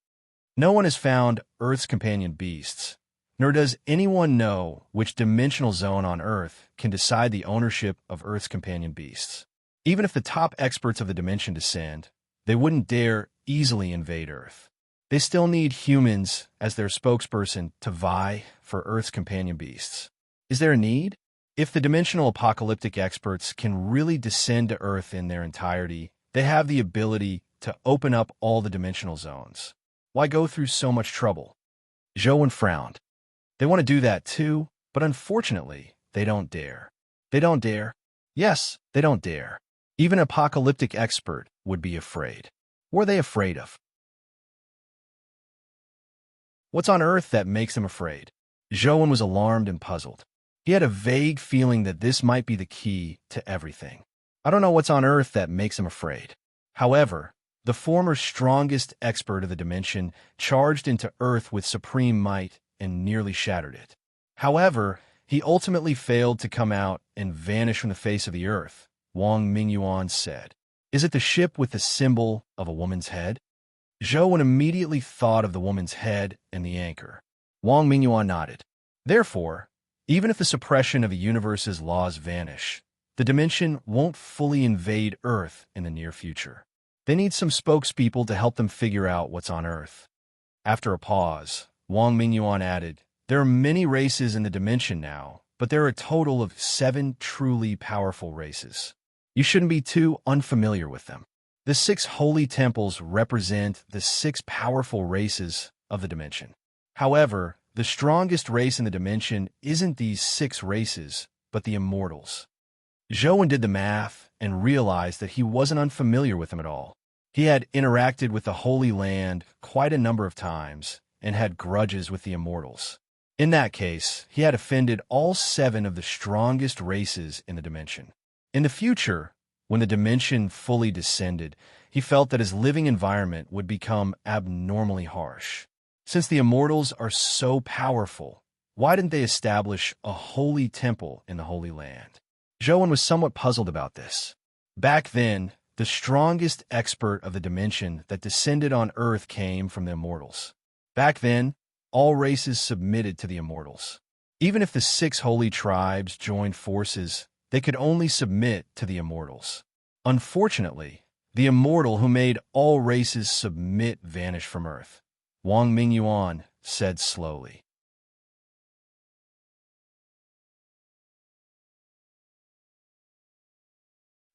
No one has found Earth's companion beasts, nor does anyone know which dimensional zone on Earth can decide the ownership of Earth's companion beasts. Even if the top experts of the dimension descend, They wouldn't dare easily invade Earth. They still need humans as their spokesperson to vie for Earth's companion beasts. Is there a need? If the dimensional apocalyptic experts can really descend to Earth in their entirety, they have the ability to open up all the dimensional zones. Why go through so much trouble? Zhou frowned. They want to do that too, but unfortunately, they don't dare. They don't dare? Yes, they don't dare. Even an apocalyptic expert would be afraid. What are they afraid of? What's on Earth that makes them afraid? Zhou was alarmed and puzzled. He had a vague feeling that this might be the key to everything. I don't know what's on Earth that makes him afraid. However, the former strongest expert of the dimension charged into Earth with supreme might and nearly shattered it. However, he ultimately failed to come out and vanish from the face of the Earth, Wang Mingyuan said. Is it the ship with the symbol of a woman's head? Zhou immediately thought of the woman's head and the anchor. Wang Mingyuan nodded. Therefore, even if the suppression of the universe's laws vanish, the dimension won't fully invade Earth in the near future. They need some spokespeople to help them figure out what's on Earth. After a pause, Wang Mingyuan added, there are many races in the dimension now, but there are a total of 7 truly powerful races. You shouldn't be too unfamiliar with them. The 6 holy temples represent the 6 powerful races of the dimension. However, the strongest race in the dimension isn't these 6 races, but the immortals. Zhou did the math and realized that he wasn't unfamiliar with them at all. He had interacted with the Holy Land quite a number of times and had grudges with the immortals. In that case, he had offended all 7 of the strongest races in the dimension. In the future, when the dimension fully descended, he felt that his living environment would become abnormally harsh. Since the immortals are so powerful, why didn't they establish a holy temple in the Holy Land? Zhou was somewhat puzzled about this. Back then, the strongest expert of the dimension that descended on Earth came from the immortals. Back then, all races submitted to the immortals. Even if the 6 holy tribes joined forces, they could only submit to the immortals. Unfortunately, the immortal who made all races submit vanished from Earth. Wang Mingyuan said slowly.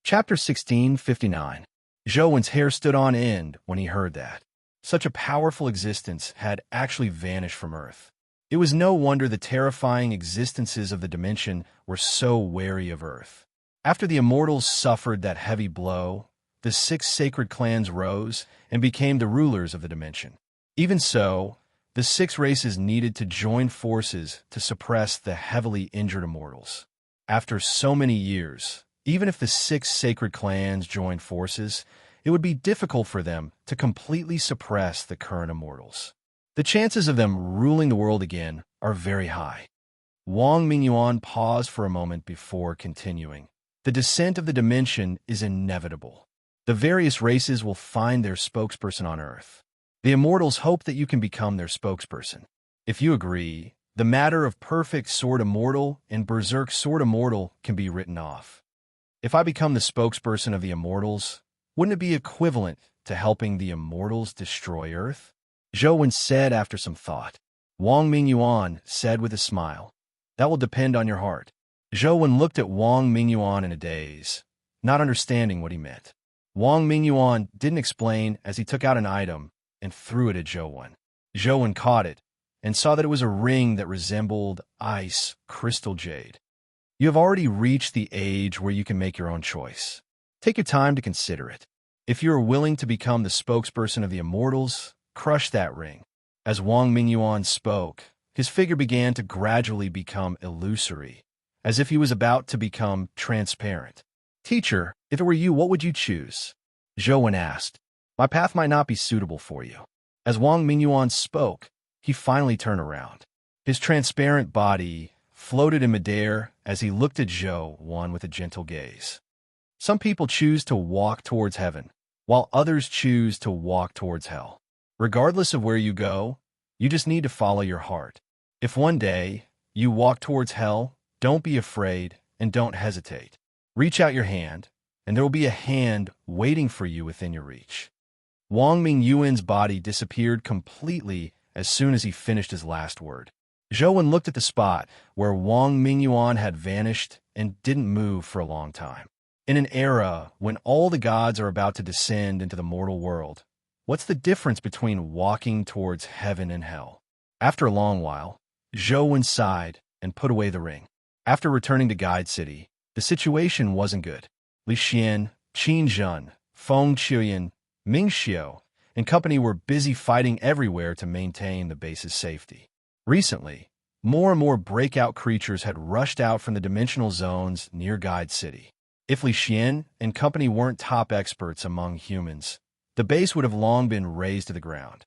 Chapter 1659. Zhou's hair stood on end when he heard that. Such a powerful existence had actually vanished from Earth. It was no wonder the terrifying existences of the dimension were so wary of Earth. After the immortals suffered that heavy blow, the 6 sacred clans rose and became the rulers of the dimension. Even so, the 6 races needed to join forces to suppress the heavily injured immortals. After so many years, even if the 6 sacred clans joined forces, it would be difficult for them to completely suppress the current immortals. The chances of them ruling the world again are very high. Wang Mingyuan paused for a moment before continuing. The descent of the dimension is inevitable. The various races will find their spokesperson on Earth. The immortals hope that you can become their spokesperson. If you agree, the matter of perfect sword immortal and berserk sword immortal can be written off. If I become the spokesperson of the immortals, wouldn't it be equivalent to helping the immortals destroy Earth? Zhou said after some thought. Wang Mingyuan said with a smile, that will depend on your heart. Zhou looked at Wang Mingyuan in a daze, not understanding what he meant. Wang Mingyuan didn't explain as he took out an item and threw it at Zhou. Zhou caught it and saw that it was a ring that resembled ice crystal jade. You have already reached the age where you can make your own choice. Take your time to consider it. If you are willing to become the spokesperson of the immortals, crush that ring. As Wang Mingyuan spoke, his figure began to gradually become illusory, as if he was about to become transparent. Teacher, if it were you, what would you choose? Zhou asked. My path might not be suitable for you. As Wang Mingyuan spoke, he finally turned around. His transparent body floated in midair as he looked at Zhou with a gentle gaze. Some people choose to walk towards heaven, while others choose to walk towards hell. Regardless of where you go, you just need to follow your heart. If one day you walk towards hell, don't be afraid and don't hesitate. Reach out your hand, and there will be a hand waiting for you within your reach. Wang Mingyuan's body disappeared completely as soon as he finished his last word. Zhou Wen looked at the spot where Wang Mingyuan had vanished and didn't move for a long time. In an era when all the gods are about to descend into the mortal world, what's the difference between walking towards heaven and hell? After a long while, Zhou Wen sighed and put away the ring. After returning to Guide City, the situation wasn't good. Li Xian, Qin Zhen, Feng Qiuyan, Ming Xiu, and company were busy fighting everywhere to maintain the base's safety. Recently, more and more breakout creatures had rushed out from the dimensional zones near Guide City. If Li Xian and company weren't top experts among humans, the base would have long been razed to the ground.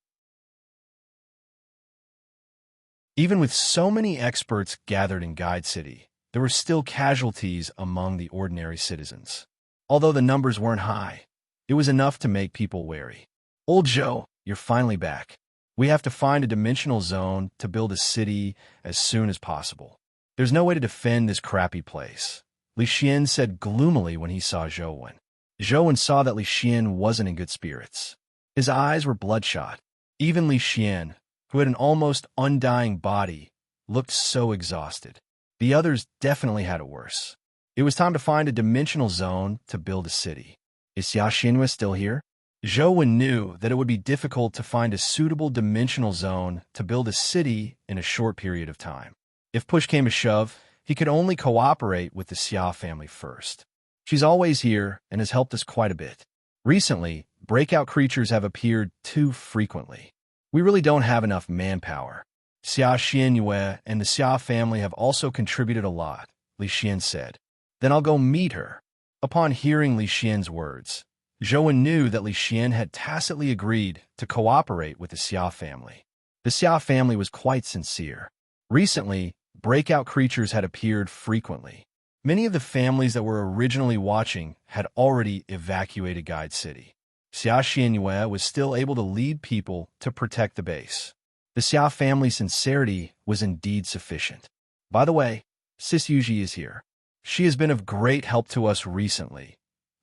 Even with so many experts gathered in Guide City, there were still casualties among the ordinary citizens. Although the numbers weren't high, it was enough to make people wary. Old Zhou, you're finally back. We have to find a dimensional zone to build a city as soon as possible. There's no way to defend this crappy place, Li Xian said gloomily when he saw Zhou Wen. Zhou Wen saw that Li Xian wasn't in good spirits. His eyes were bloodshot. Even Li Xian, who had an almost undying body, looked so exhausted. The others definitely had it worse. It was time to find a dimensional zone to build a city. Is Xia Xinhua still here? Zhou Wen knew that it would be difficult to find a suitable dimensional zone to build a city in a short period of time. If push came to shove, he could only cooperate with the Xia family first. She's always here and has helped us quite a bit. Recently, breakout creatures have appeared too frequently. We really don't have enough manpower. Xia Xinhua and the Xia family have also contributed a lot, Li Xian said. Then I'll go meet her. Upon hearing Li Xian's words, Zhou Wen knew that Li Xian had tacitly agreed to cooperate with the Xia family. The Xia family was quite sincere. Recently, breakout creatures had appeared frequently. Many of the families that were originally watching had already evacuated Guide City. Xia Xinhua was still able to lead people to protect the base. The Xia family's sincerity was indeed sufficient. By the way, Sis Yuji is here. She has been of great help to us recently,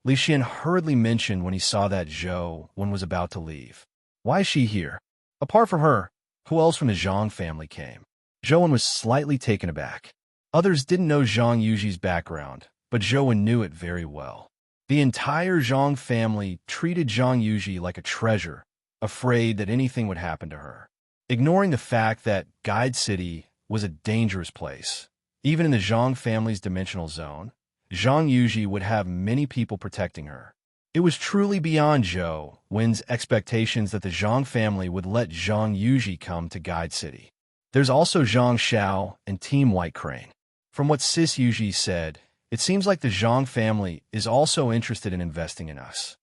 Li Xian hurriedly mentioned when he saw that Zhou Wen was about to leave. Why is she here? Apart from her, who else from the Zhang family came? Zhou Wen was slightly taken aback. Others didn't know Zhang Yuji's background, but Zhou Wen knew it very well. The entire Zhang family treated Zhang Yuji like a treasure, afraid that anything would happen to her. Ignoring the fact that Guide City was a dangerous place, even in the Zhang family's dimensional zone, Zhang Yuji would have many people protecting her. It was truly beyond Zhou Wen's expectations that the Zhang family would let Zhang Yuji come to Guide City. There's also Zhang Xiao and Team White Crane. From what Sis Yuji said, it seems like the Zhang family is also interested in investing in us.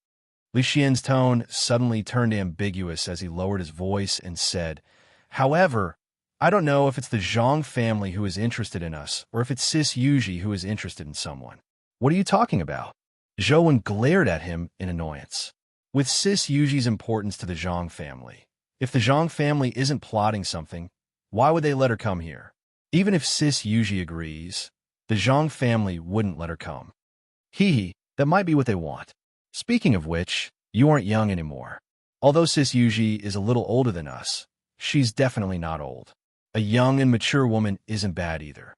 Li Xian's tone suddenly turned ambiguous as he lowered his voice and said, However, I don't know if it's the Zhang family who is interested in us or if it's Sis Yuji who is interested in someone. What are you talking about? Zhou Wen glared at him in annoyance. With Sis Yuji's importance to the Zhang family, if the Zhang family isn't plotting something, why would they let her come here? Even if Sis Yuji agrees, the Zhang family wouldn't let her come. That might be what they want. Speaking of which, you aren't young anymore. Although Sis Yuji is a little older than us, she's definitely not old. A young and mature woman isn't bad either.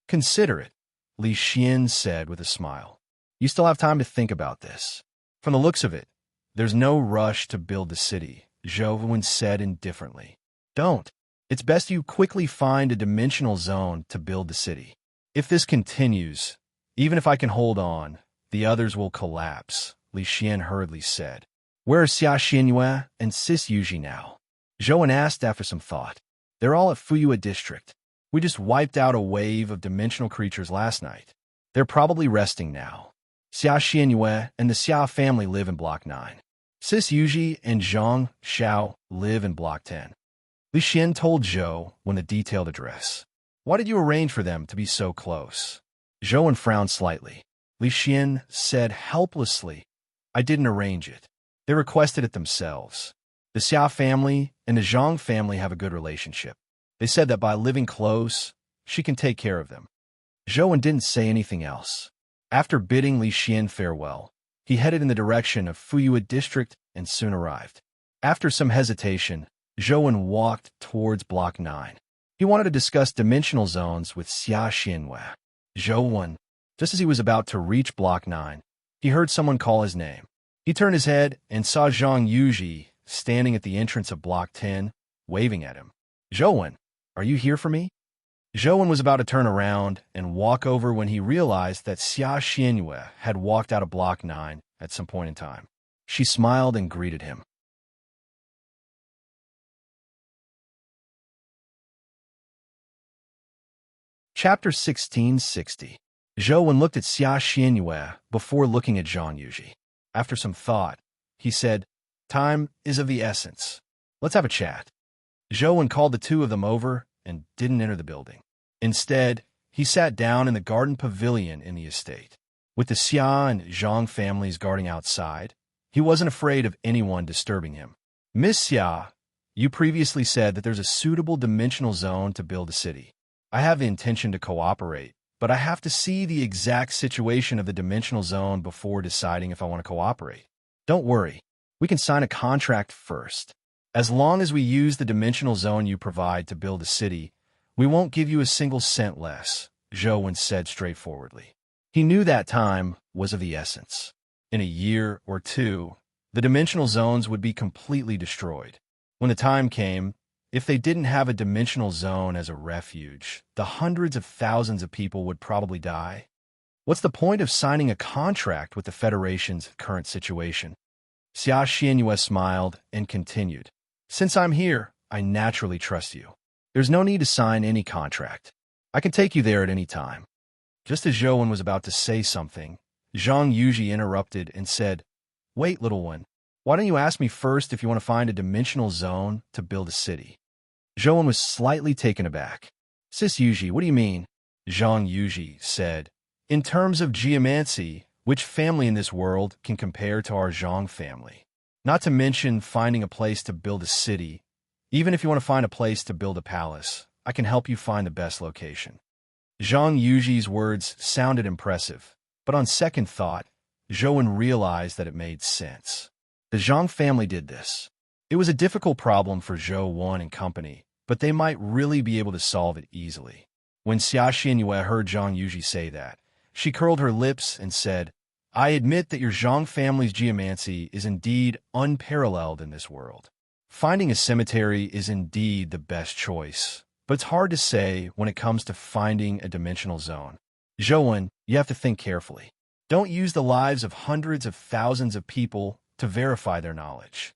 Consider it, Li Xian said with a smile. You still have time to think about this. From the looks of it, there's no rush to build the city, Zhou Wen said indifferently. Don't. It's best you quickly find a dimensional zone to build the city. If this continues, even if I can hold on, the others will collapse, Li Xian hurriedly said. Where are Xia Xinhua and Sis Yuji now? Zhou Wen asked after some thought. They're all at Fuyue District. We just wiped out a wave of dimensional creatures last night. They're probably resting now. Xia Xinhua and the Xia family live in Block 9. Sis Yuji and Zhang Xiao live in Block 10. Li Xian told Zhou Wen the detailed address. Why did you arrange for them to be so close? Zhou Wen frowned slightly. Li Xian said helplessly, I didn't arrange it. They requested it themselves. The Xia family and the Zhang family have a good relationship. They said that by living close, she can take care of them. Zhou Wen didn't say anything else. After bidding Li Xian farewell, He headed in the direction of Fuyue District and soon arrived. After some hesitation, Zhou walked towards Block 9. He wanted to discuss dimensional zones with Xia Xianwei. Zhou, just as he was about to reach Block 9, he heard someone call his name. He turned his head and saw Zhang Yuji standing at the entrance of Block 10, waving at him. Zhou, are you here for me? Zhou was about to turn around and walk over when he realized that Xia Xianwei had walked out of Block 9 at some point in time. She smiled and greeted him. Chapter 1660. Zhou looked at Xia Xianwei before looking at Zhang Yuji. After some thought, he said, "Time is of the essence. Let's have a chat." Zhou called the two of them over and didn't enter the building. Instead, he sat down in the garden pavilion in the estate. With the Xia and Zhang families guarding outside, he wasn't afraid of anyone disturbing him. "Miss Xia, you previously said that there's a suitable dimensional zone to build a city. I have the intention to cooperate, but I have to see the exact situation of the dimensional zone before deciding if I want to cooperate. Don't worry, we can sign a contract first. As long as we use the dimensional zone you provide to build a city, we won't give you a single cent less," Zhou said straightforwardly. He knew that time was of the essence. In a year or two, the dimensional zones would be completely destroyed. When the time came, if they didn't have a dimensional zone as a refuge, the hundreds of thousands of people would probably die. What's the point of signing a contract with the Federation's current situation? Xia Xianwei smiled and continued. "Since I'm here, I naturally trust you. There's no need to sign any contract. I can take you there at any time." Just as Zhou was about to say something, Zhang Yuji interrupted and said, "Wait, little one. Why don't you ask me first if you want to find a dimensional zone to build a city?" Zhou was slightly taken aback. "Sis Yuji, what do you mean?" Zhang Yuji said, "In terms of geomancy, which family in this world can compare to our Zhang family? Not to mention finding a place to build a city. Even if you want to find a place to build a palace, I can help you find the best location." Zhang Yuji's words sounded impressive, but on second thought, Zhou realized that it made sense. The Zhang family did this. It was a difficult problem for Zhou and company, but they might really be able to solve it easily. When Xia Xianwei heard Zhang Yuji say that, she curled her lips and said, "I admit that your Zhang family's geomancy is indeed unparalleled in this world. Finding a cemetery is indeed the best choice, but it's hard to say when it comes to finding a dimensional zone. Zhou, you have to think carefully. Don't use the lives of hundreds of thousands of people to verify their knowledge."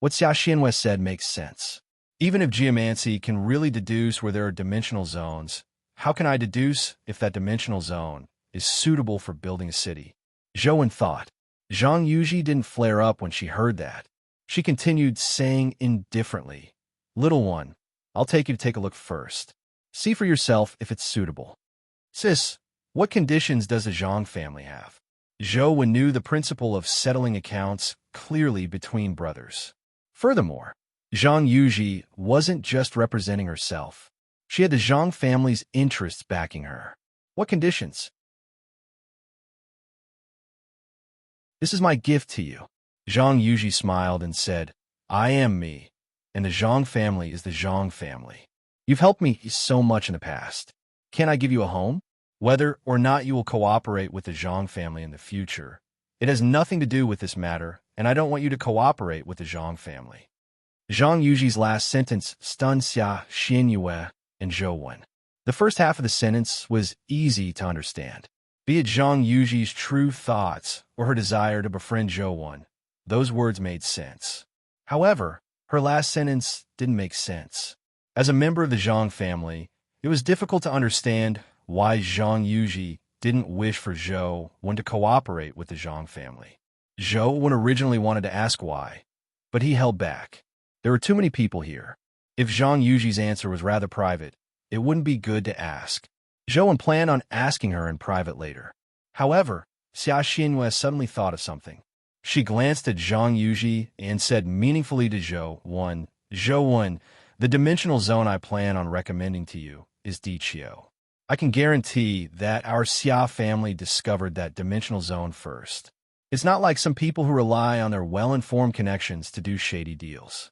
What Xia Xianwei said makes sense. Even if geomancy can really deduce where there are dimensional zones, how can I deduce if that dimensional zone is suitable for building a city? Zhou thought. Zhang Yuji didn't flare up when she heard that. She continued saying indifferently, "Little one, I'll take you to take a look first. See for yourself if it's suitable." "Sis, what conditions does the Zhang family have?" Zhou knew the principle of settling accounts clearly between brothers. Furthermore, Zhang Yuji wasn't just representing herself. She had the Zhang family's interests backing her. "What conditions?" "This is my gift to you." Zhang Yuji smiled and said, "I am me, and the Zhang family is the Zhang family. You've helped me so much in the past. Can I give you a home? Whether or not you will cooperate with the Zhang family in the future, it has nothing to do with this matter, and I don't want you to cooperate with the Zhang family." Zhang Yuji's last sentence stunned Xia Xianwei and Zhou. The first half of the sentence was easy to understand. Be it Zhang Yuji's true thoughts or her desire to befriend Zhou, those words made sense. However, her last sentence didn't make sense. As a member of the Zhang family, it was difficult to understand why Zhang Yuji didn't wish for Zhou to cooperate with the Zhang family. Zhou originally wanted to ask why, but he held back. There were too many people here. If Zhang Yuji's answer was rather private, it wouldn't be good to ask. Zhou planned on asking her in private later. However, Xia Xianwei suddenly thought of something. She glanced at Zhang Yuji and said meaningfully to Zhou, Zhou, the dimensional zone I plan on recommending to you is Dichio. I can guarantee that our Xia family discovered that dimensional zone first. It's not like some people who rely on their well-informed connections to do shady deals.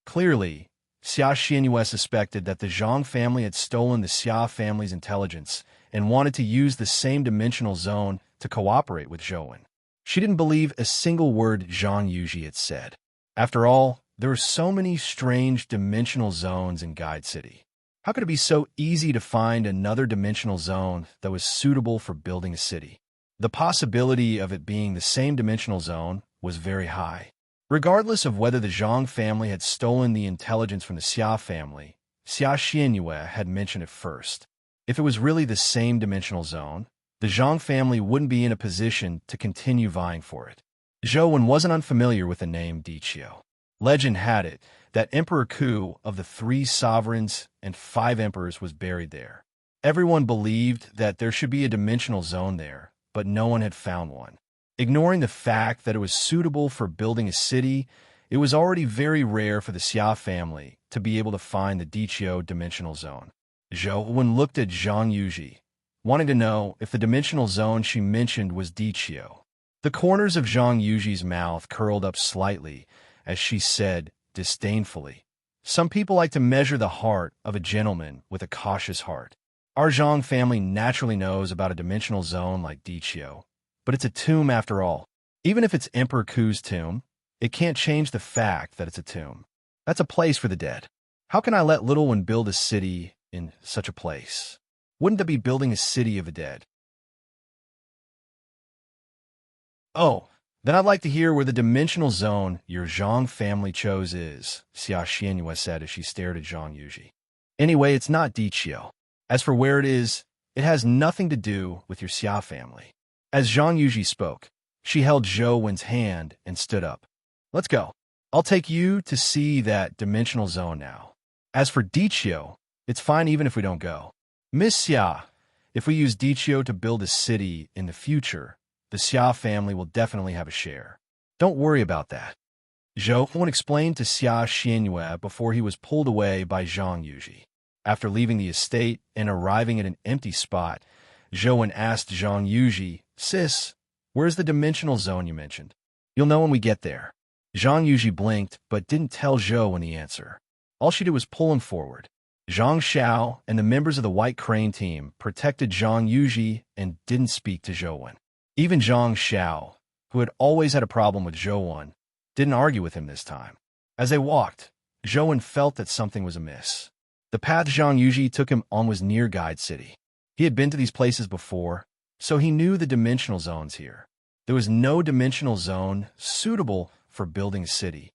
Clearly, Xia Xianyue suspected that the Zhang family had stolen the Xia family's intelligence and wanted to use the same dimensional zone to cooperate with Zhou. She didn't believe a single word Zhang Yuji had said. After all, there were so many strange dimensional zones in Guide City. How could it be so easy to find another dimensional zone that was suitable for building a city? The possibility of it being the same dimensional zone was very high. Regardless of whether the Zhang family had stolen the intelligence from the Xia family, Xia Xianyue had mentioned it first. If it was really the same dimensional zone, the Zhang family wouldn't be in a position to continue vying for it. Zhou wasn't unfamiliar with the name Diqiu. Legend had it that Emperor Ku of the 3 sovereigns and 5 emperors was buried there. Everyone believed that there should be a dimensional zone there, but no one had found one. Ignoring the fact that it was suitable for building a city, it was already very rare for the Xia family to be able to find the Diqiu dimensional zone. Zhou looked at Zhang Yuji, wanting to know if the dimensional zone she mentioned was Diqiu. The corners of Zhang Yuji's mouth curled up slightly as she said disdainfully, "Some people like to measure the heart of a gentleman with a cautious heart. Our Zhang family naturally knows about a dimensional zone like Diqiu, but it's a tomb after all. Even if it's Emperor Ku's tomb, it can't change the fact that it's a tomb. That's a place for the dead. How can I let little one build a city in such a place? Wouldn't that be building a city of the dead?" "Oh, then I'd like to hear where the dimensional zone your Zhang family chose is," Xia Xianyue said as she stared at Zhang Yuji. "Anyway, it's not Diqiu. As for where it is, it has nothing to do with your Xia family." As Zhang Yuji spoke, she held Zhou Wen's hand and stood up. "Let's go. I'll take you to see that dimensional zone now. As for Diqiu, it's fine even if we don't go. Miss Xia, if we use Diqiu to build a city in the future, the Xia family will definitely have a share. Don't worry about that." Zhou explained to Xia Xianyue before he was pulled away by Zhang Yuji. After leaving the estate and arriving at an empty spot, Zhou asked Zhang Yuji, "Sis, where's the dimensional zone you mentioned?" "You'll know when we get there." Zhang Yuji blinked but didn't tell Zhou the answer. All she did was pull him forward. Zhang Xiao and the members of the White Crane team protected Zhang Yuji and didn't speak to Zhou. Even Zhang Xiao, who had always had a problem with Zhou, didn't argue with him this time. As they walked, Zhou felt that something was amiss. The path Zhang Yuji took him on was near Guide City. He had been to these places before, so he knew the dimensional zones here. There was no dimensional zone suitable for building a city.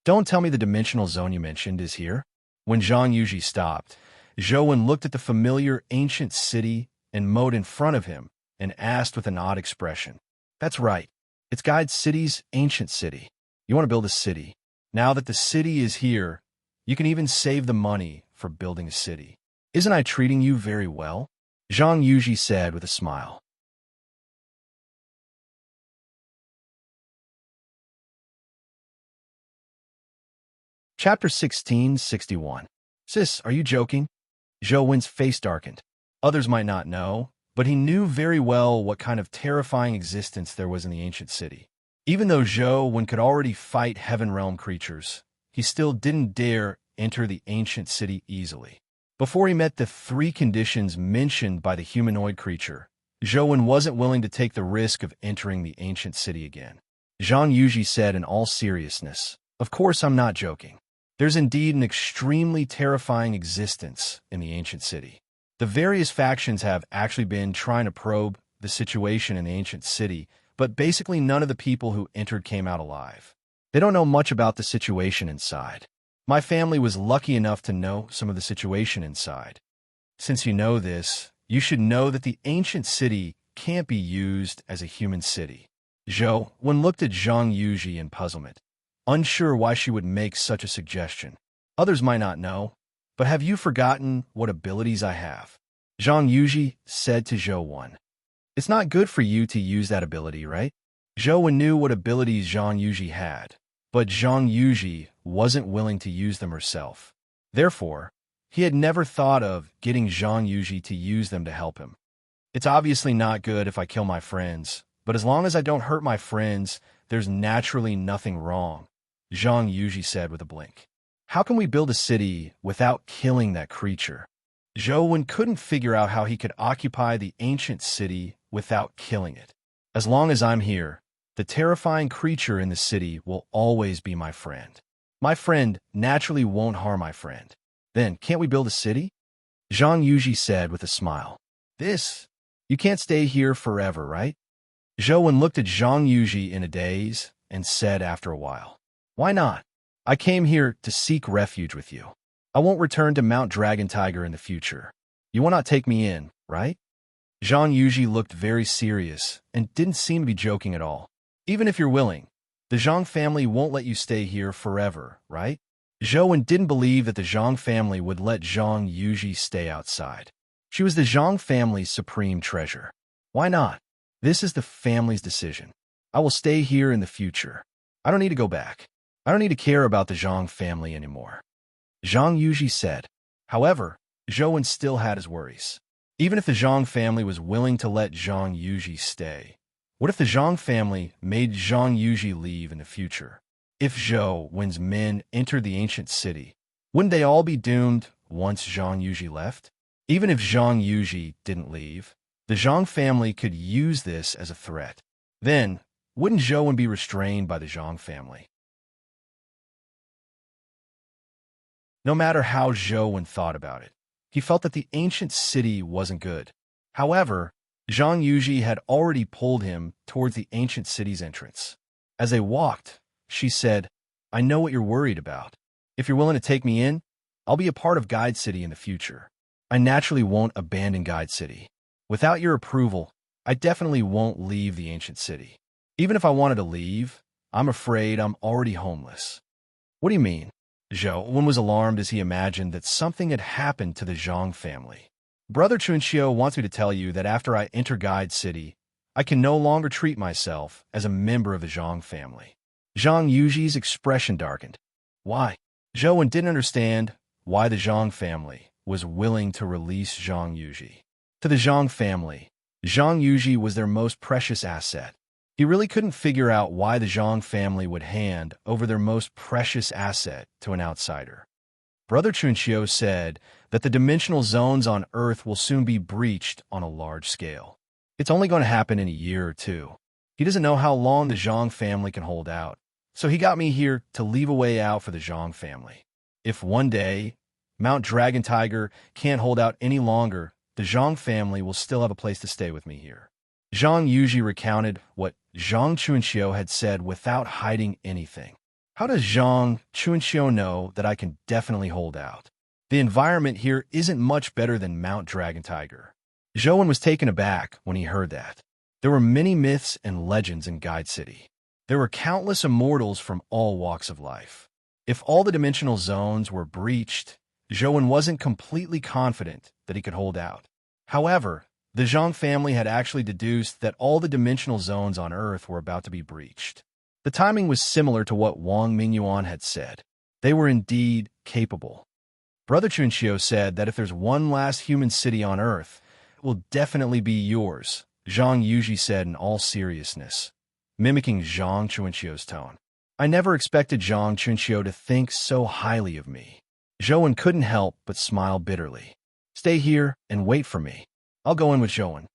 "Don't tell me the dimensional zone you mentioned is here?" When Zhang Yuji stopped, Zhou looked at the familiar ancient city and moat in front of him and asked with an odd expression, "That's right. It's Guide City's ancient city. You want to build a city. Now that the city is here, you can even save the money for building a city. Isn't I treating you very well?" Zhang Yuji said with a smile. Chapter 1661. "Sis, are you joking?" Zhou Wen's face darkened. Others might not know, but he knew very well what kind of terrifying existence there was in the ancient city. Even though Zhou Wen could already fight Heaven Realm creatures, he still didn't dare enter the ancient city easily. Before he met the 3 conditions mentioned by the humanoid creature, Zhou Wen wasn't willing to take the risk of entering the ancient city again. Zhang Yuji said in all seriousness, "Of course I'm not joking. There's indeed an extremely terrifying existence in the ancient city. The various factions have actually been trying to probe the situation in the ancient city, but basically none of the people who entered came out alive. They don't know much about the situation inside. My family was lucky enough to know some of the situation inside. Since you know this, you should know that the ancient city can't be used as a human city." Zhou Wen looked at Zhang Yuji in puzzlement, unsure why she would make such a suggestion. "Others might not know, but have you forgotten what abilities I have?" Zhang Yuji said to Zhou Wen. "It's not good for you to use that ability, right?" Zhou Wen knew what abilities Zhang Yuji had, but Zhang Yuji wasn't willing to use them herself. Therefore, he had never thought of getting Zhang Yuji to use them to help him. "It's obviously not good if I kill my friends, But as long as I don't hurt my friends, there's naturally nothing wrong, Zhang Yuji said with a blink. How can we build a city without killing that creature? Zhou Wen couldn't figure out how he could occupy the ancient city without killing it. As long as I'm here, the terrifying creature in the city will always be my friend. My friend naturally won't harm my friend. Then, can't we build a city? Zhang Yuji said with a smile. You can't stay here forever, right? Zhou Wen looked at Zhang Yuji in a daze and said after a while, Why not? I came here to seek refuge with you. I won't return to Mount Dragon Tiger in the future. You will not take me in, right? Zhang Yuji looked very serious and didn't seem to be joking at all. Even if you're willing, the Zhang family won't let you stay here forever, right? Zhou Wen didn't believe that the Zhang family would let Zhang Yuji stay outside. She was the Zhang family's supreme treasure. Why not? This is the family's decision. I will stay here in the future. I don't need to go back. I don't need to care about the Zhang family anymore. Zhang Yuji said. However, Zhou Wen still had his worries. Even if the Zhang family was willing to let Zhang Yuji stay, what if the Zhang family made Zhang Yuji leave in the future? If Zhou Wen's men entered the ancient city, wouldn't they all be doomed once Zhang Yuji left? Even if Zhang Yuji didn't leave, the Zhang family could use this as a threat. Then, wouldn't Zhou Wen be restrained by the Zhang family? No matter how Zhou Wen thought about it, he felt that the ancient city wasn't good. However, Zhang Yuji had already pulled him towards the ancient city's entrance. As they walked, she said, I know what you're worried about. If you're willing to take me in, I'll be a part of Guide City in the future. I naturally won't abandon Guide City. Without your approval, I definitely won't leave the ancient city. Even if I wanted to leave, I'm afraid I'm already homeless. What do you mean? Zhou Wen was alarmed as he imagined that something had happened to the Zhang family. Brother Chunqiu wants me to tell you that after I enter Guide City, I can no longer treat myself as a member of the Zhang family. Zhang Yuji's expression darkened. Why? Zhou Wen didn't understand why the Zhang family was willing to release Zhang Yuji. To the Zhang family, Zhang Yuji was their most precious asset. He really couldn't figure out why the Zhang family would hand over their most precious asset to an outsider. Brother Chunqiu said that the dimensional zones on Earth will soon be breached on a large scale. It's only going to happen in a year or two. He doesn't know how long the Zhang family can hold out, so he got me here to leave a way out for the Zhang family. If one day Mount Dragon Tiger can't hold out any longer, the Zhang family will still have a place to stay with me here. Zhang Yuji recounted what Zhang Chunqiu had said without hiding anything. How does Zhang Chunqiu know that I can definitely hold out? The environment here isn't much better than Mount Dragon Tiger. Zhou Wen was taken aback when he heard that. There were many myths and legends in Guide City. There were countless immortals from all walks of life. If all the dimensional zones were breached, Zhou Wen wasn't completely confident that he could hold out. However, the Zhang family had actually deduced that all the dimensional zones on Earth were about to be breached. The timing was similar to what Wang Mingyuan had said. They were indeed capable. Brother Chunqiu said that if there's one last human city on Earth, it will definitely be yours, Zhang Yuji said in all seriousness, mimicking Zhang Chunqiu's tone. I never expected Zhang Chunqiu to think so highly of me. Zhou Wen couldn't help but smile bitterly. Stay here and wait for me. I'll go in with Zhou Wen.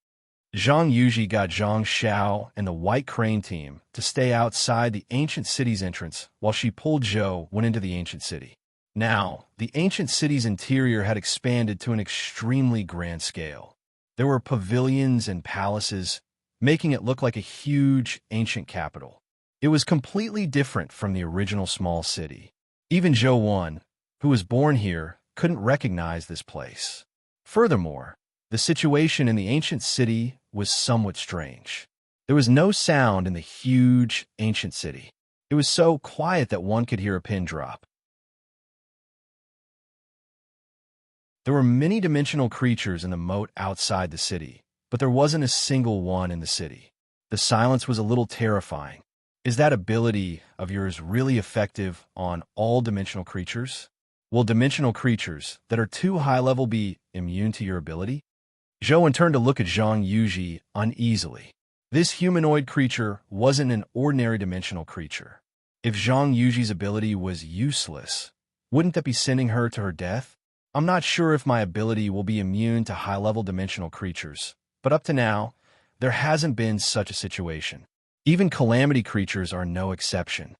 Zhang Yuji got Zhang Xiao and the White Crane team to stay outside the ancient city's entrance while she pulled Zhou Wen into the ancient city. Now, the ancient city's interior had expanded to an extremely grand scale. There were pavilions and palaces, making it look like a huge ancient capital. It was completely different from the original small city. Even Zhou Wen, who was born here, couldn't recognize this place. Furthermore, the situation in the ancient city was somewhat strange. There was no sound in the huge ancient city. It was so quiet that one could hear a pin drop. There were many dimensional creatures in the moat outside the city, but there wasn't a single one in the city. The silence was a little terrifying. Is that ability of yours really effective on all dimensional creatures? Will dimensional creatures that are too high-level be immune to your ability? Zhou Wen turned to look at Zhang Yuji uneasily. This humanoid creature wasn't an ordinary dimensional creature. If Zhang Yuji's ability was useless, wouldn't that be sending her to her death? I'm not sure if my ability will be immune to high-level dimensional creatures, but up to now, there hasn't been such a situation. Even calamity creatures are no exception.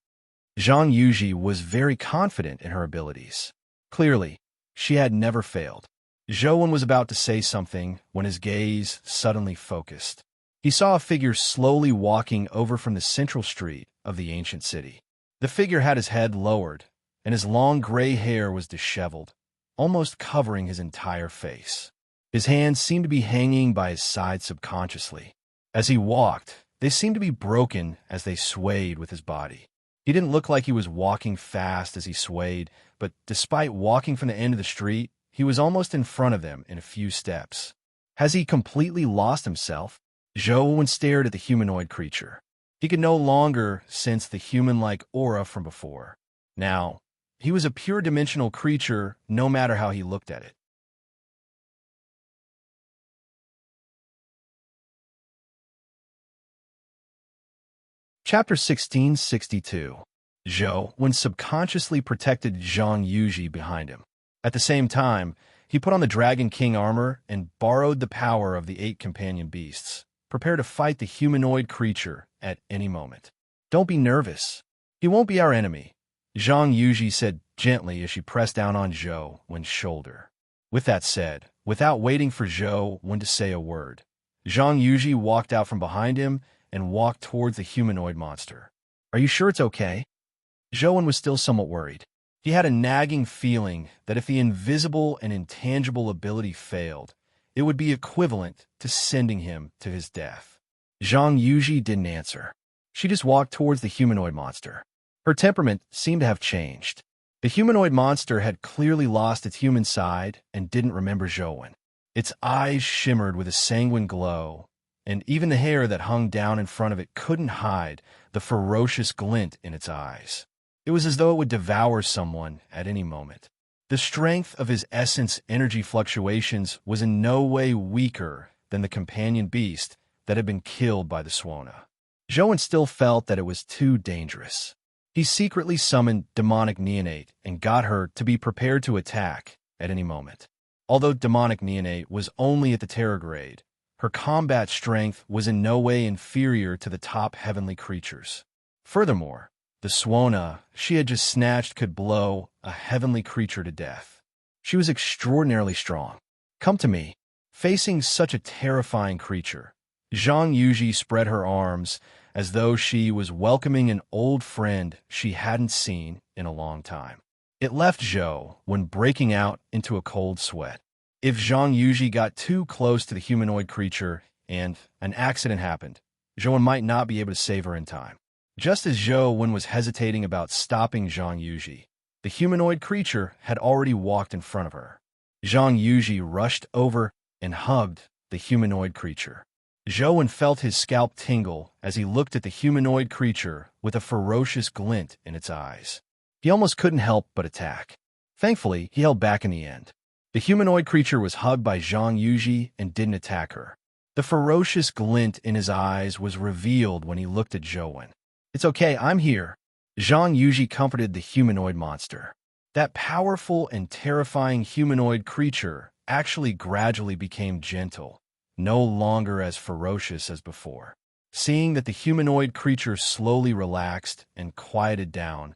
Zhang Yuji was very confident in her abilities. Clearly, she had never failed. Zhou was about to say something when his gaze suddenly focused. He saw a figure slowly walking over from the central street of the ancient city. The figure had his head lowered, and his long gray hair was disheveled, almost covering his entire face. His hands seemed to be hanging by his side subconsciously. As he walked, they seemed to be broken as they swayed with his body. He didn't look like he was walking fast as he swayed, but despite walking from the end of the street, he was almost in front of them in a few steps. Has he completely lost himself? Zhou stared at the humanoid creature. He could no longer sense the human-like aura from before. Now, he was a pure dimensional creature no matter how he looked at it. Chapter 1662. Zhou subconsciously protected Zhang Yuji behind him. At the same time, he put on the Dragon King armor and borrowed the power of the 8 companion beasts, prepared to fight the humanoid creature at any moment. Don't be nervous. He won't be our enemy, Zhang Yuji said gently as she pressed down on Zhou's shoulder. With that said, without waiting for Zhou to say a word, Zhang Yuji walked out from behind him and walked towards the humanoid monster. Are you sure it's okay? Zhou was still somewhat worried. He had a nagging feeling that if the invisible and intangible ability failed, it would be equivalent to sending him to his death. Zhang Yuji didn't answer. She just walked towards the humanoid monster. Her temperament seemed to have changed. The humanoid monster had clearly lost its human side and didn't remember Zhou. Its eyes shimmered with a sanguine glow, and even the hair that hung down in front of it couldn't hide the ferocious glint in its eyes. It was as though it would devour someone at any moment. The strength of his essence energy fluctuations was in no way weaker than the companion beast that had been killed by the Suona. Zhou still felt that it was too dangerous. He secretly summoned demonic neonate and got her to be prepared to attack at any moment. Although demonic neonate was only at the terror grade, her combat strength was in no way inferior to the top heavenly creatures. Furthermore, the Suona she had just snatched could blow a heavenly creature to death. She was extraordinarily strong. Come to me. Facing such a terrifying creature, Zhang Yuji spread her arms as though she was welcoming an old friend she hadn't seen in a long time. It left Zhou breaking out into a cold sweat. If Zhang Yuji got too close to the humanoid creature and an accident happened, Zhou might not be able to save her in time. Just as Zhou was hesitating about stopping Zhang Yuji, the humanoid creature had already walked in front of her. Zhang Yuji rushed over and hugged the humanoid creature. Zhou felt his scalp tingle as he looked at the humanoid creature with a ferocious glint in its eyes. He almost couldn't help but attack. Thankfully, he held back in the end. The humanoid creature was hugged by Zhang Yuji and didn't attack her. The ferocious glint in his eyes was revealed when he looked at Zhou. It's okay, I'm here. Zhang Yuji comforted the humanoid monster. That powerful and terrifying humanoid creature actually gradually became gentle, no longer as ferocious as before. Seeing that the humanoid creature slowly relaxed and quieted down,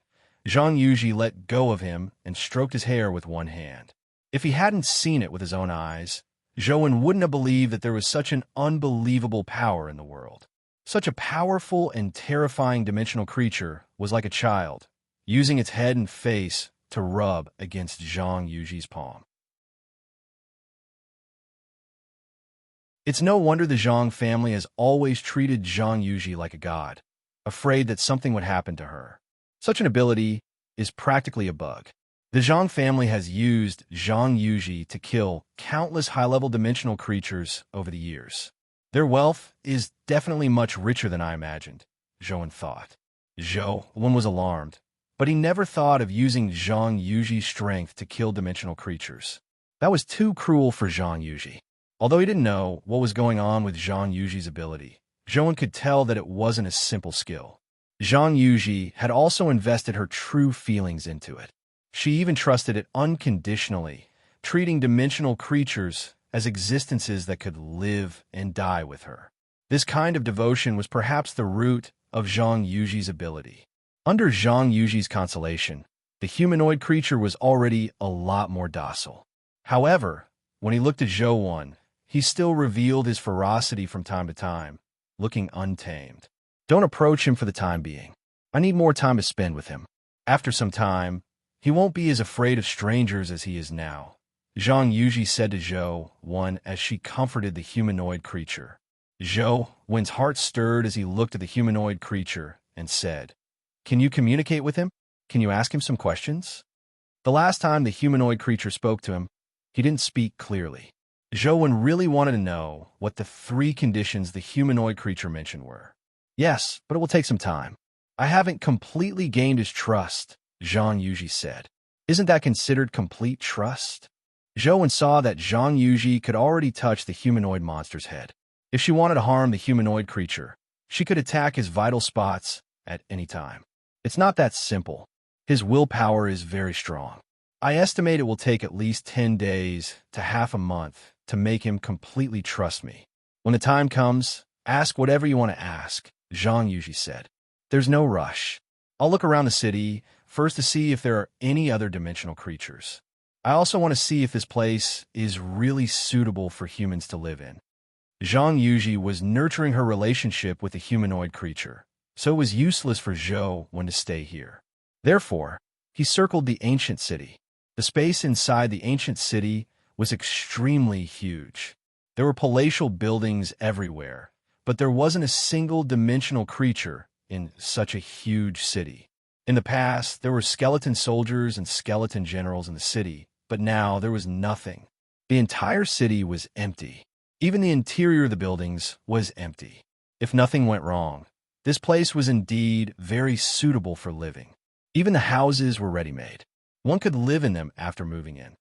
Zhang Yuji let go of him and stroked his hair with one hand. If he hadn't seen it with his own eyes, Zhou wouldn't have believed that there was such an unbelievable power in the world. Such a powerful and terrifying dimensional creature was like a child, using its head and face to rub against Zhang Yuji's palm. It's no wonder the Zhang family has always treated Zhang Yuji like a god, afraid that something would happen to her. Such an ability is practically a bug. The Zhang family has used Zhang Yuji to kill countless high-level dimensional creatures over the years. Their wealth is definitely much richer than I imagined, Zhou thought. Zhou was alarmed, but he never thought of using Zhang Yuji's strength to kill dimensional creatures. That was too cruel for Zhang Yuji. Although he didn't know what was going on with Zhang Yuji's ability, Zhou could tell that it wasn't a simple skill. Zhang Yuji had also invested her true feelings into it. She even trusted it unconditionally, treating dimensional creatures as existences that could live and die with her. This kind of devotion was perhaps the root of Zhang Yuji's ability. Under Zhang Yuji's consolation, the humanoid creature was already a lot more docile. However, when he looked at Zhou, he still revealed his ferocity from time to time, looking untamed. Don't approach him for the time being. I need more time to spend with him. After some time, he won't be as afraid of strangers as he is now, Zhang Yuji said to Zhou as she comforted the humanoid creature. Zhou's heart stirred as he looked at the humanoid creature and said, "Can you communicate with him? Can you ask him some questions?" The last time the humanoid creature spoke to him, he didn't speak clearly. Zhou really wanted to know what the 3 conditions the humanoid creature mentioned were. "Yes, but it will take some time. I haven't completely gained his trust," Zhang Yuji said. "Isn't that considered complete trust?" Zhou saw that Zhang Yuji could already touch the humanoid monster's head. If she wanted to harm the humanoid creature, she could attack his vital spots at any time. It's not that simple. His willpower is very strong. I estimate it will take at least 10 days to half a month to make him completely trust me. When the time comes, ask whatever you want to ask, Zhang Yuji said. There's no rush. I'll look around the city first to see if there are any other dimensional creatures. I also want to see if this place is really suitable for humans to live in. Zhang Yuji was nurturing her relationship with the humanoid creature, so it was useless for Zhou to stay here. Therefore, he circled the ancient city. The space inside the ancient city was extremely huge. There were palatial buildings everywhere, but there wasn't a single dimensional creature in such a huge city. In the past, there were skeleton soldiers and skeleton generals in the city, but now there was nothing. The entire city was empty. Even the interior of the buildings was empty. If nothing went wrong, this place was indeed very suitable for living. Even the houses were ready-made. One could live in them after moving in.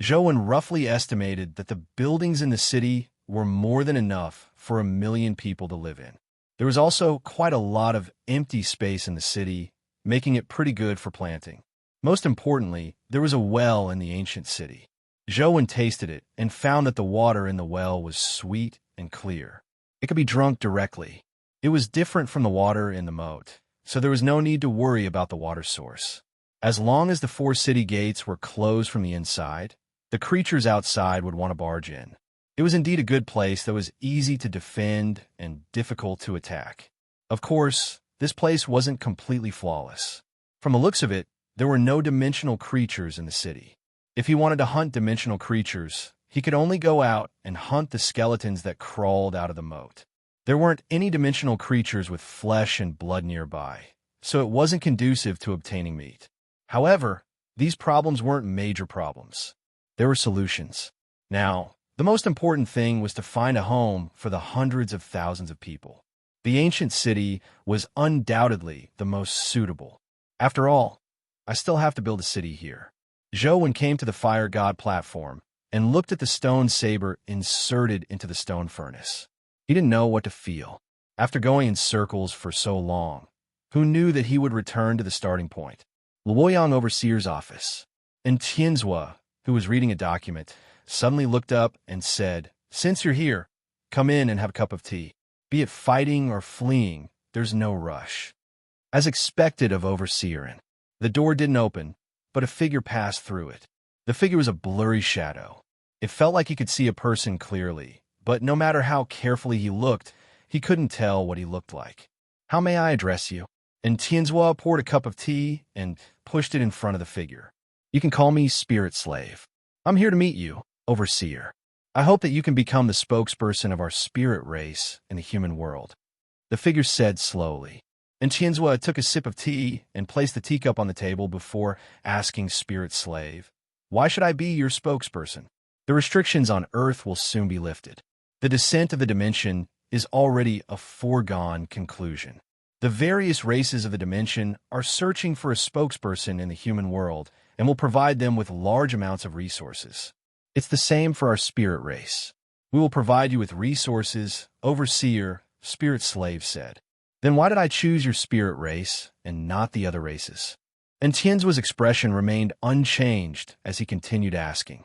Zhou roughly estimated that the buildings in the city were more than enough for 1 million people to live in. There was also quite a lot of empty space in the city, making it pretty good for planting. Most importantly, there was a well in the ancient city. Zhou tasted it and found that the water in the well was sweet and clear. It could be drunk directly. It was different from the water in the moat, so there was no need to worry about the water source. As long as the 4 city gates were closed from the inside, the creatures outside would want to barge in. It was indeed a good place that was easy to defend and difficult to attack. Of course, this place wasn't completely flawless. From the looks of it, there were no dimensional creatures in the city. If he wanted to hunt dimensional creatures, he could only go out and hunt the skeletons that crawled out of the moat. There weren't any dimensional creatures with flesh and blood nearby, so it wasn't conducive to obtaining meat. However, these problems weren't major problems. There were solutions. Now, the most important thing was to find a home for the hundreds of thousands of people. The ancient city was undoubtedly the most suitable. After all, I still have to build a city here. Zhou came to the fire god platform and looked at the stone saber inserted into the stone furnace. He didn't know what to feel. After going in circles for so long, who knew that he would return to the starting point? Luoyang Overseer's office. And Tianzhua, who was reading a document, suddenly looked up and said, "Since you're here, come in and have a cup of tea. Be it fighting or fleeing, there's no rush." As expected of Overseer, the door didn't open, but a figure passed through it. The figure was a blurry shadow. It felt like he could see a person clearly, but no matter how carefully he looked, he couldn't tell what he looked like. "How may I address you?" And Tianzhua poured a cup of tea and pushed it in front of the figure. "You can call me Spirit Slave. I'm here to meet you, Overseer. I hope that you can become the spokesperson of our spirit race in the human world," the figure said slowly. And Tianzhua took a sip of tea and placed the teacup on the table before asking Spirit Slave, "Why should I be your spokesperson? The restrictions on Earth will soon be lifted. The descent of the dimension is already a foregone conclusion. The various races of the dimension are searching for a spokesperson in the human world and will provide them with large amounts of resources. It's the same for our spirit race. We will provide you with resources, overseer, spirit slave said. Then why did I choose your spirit race and not the other races? And Tianzuo's expression remained unchanged as he continued asking.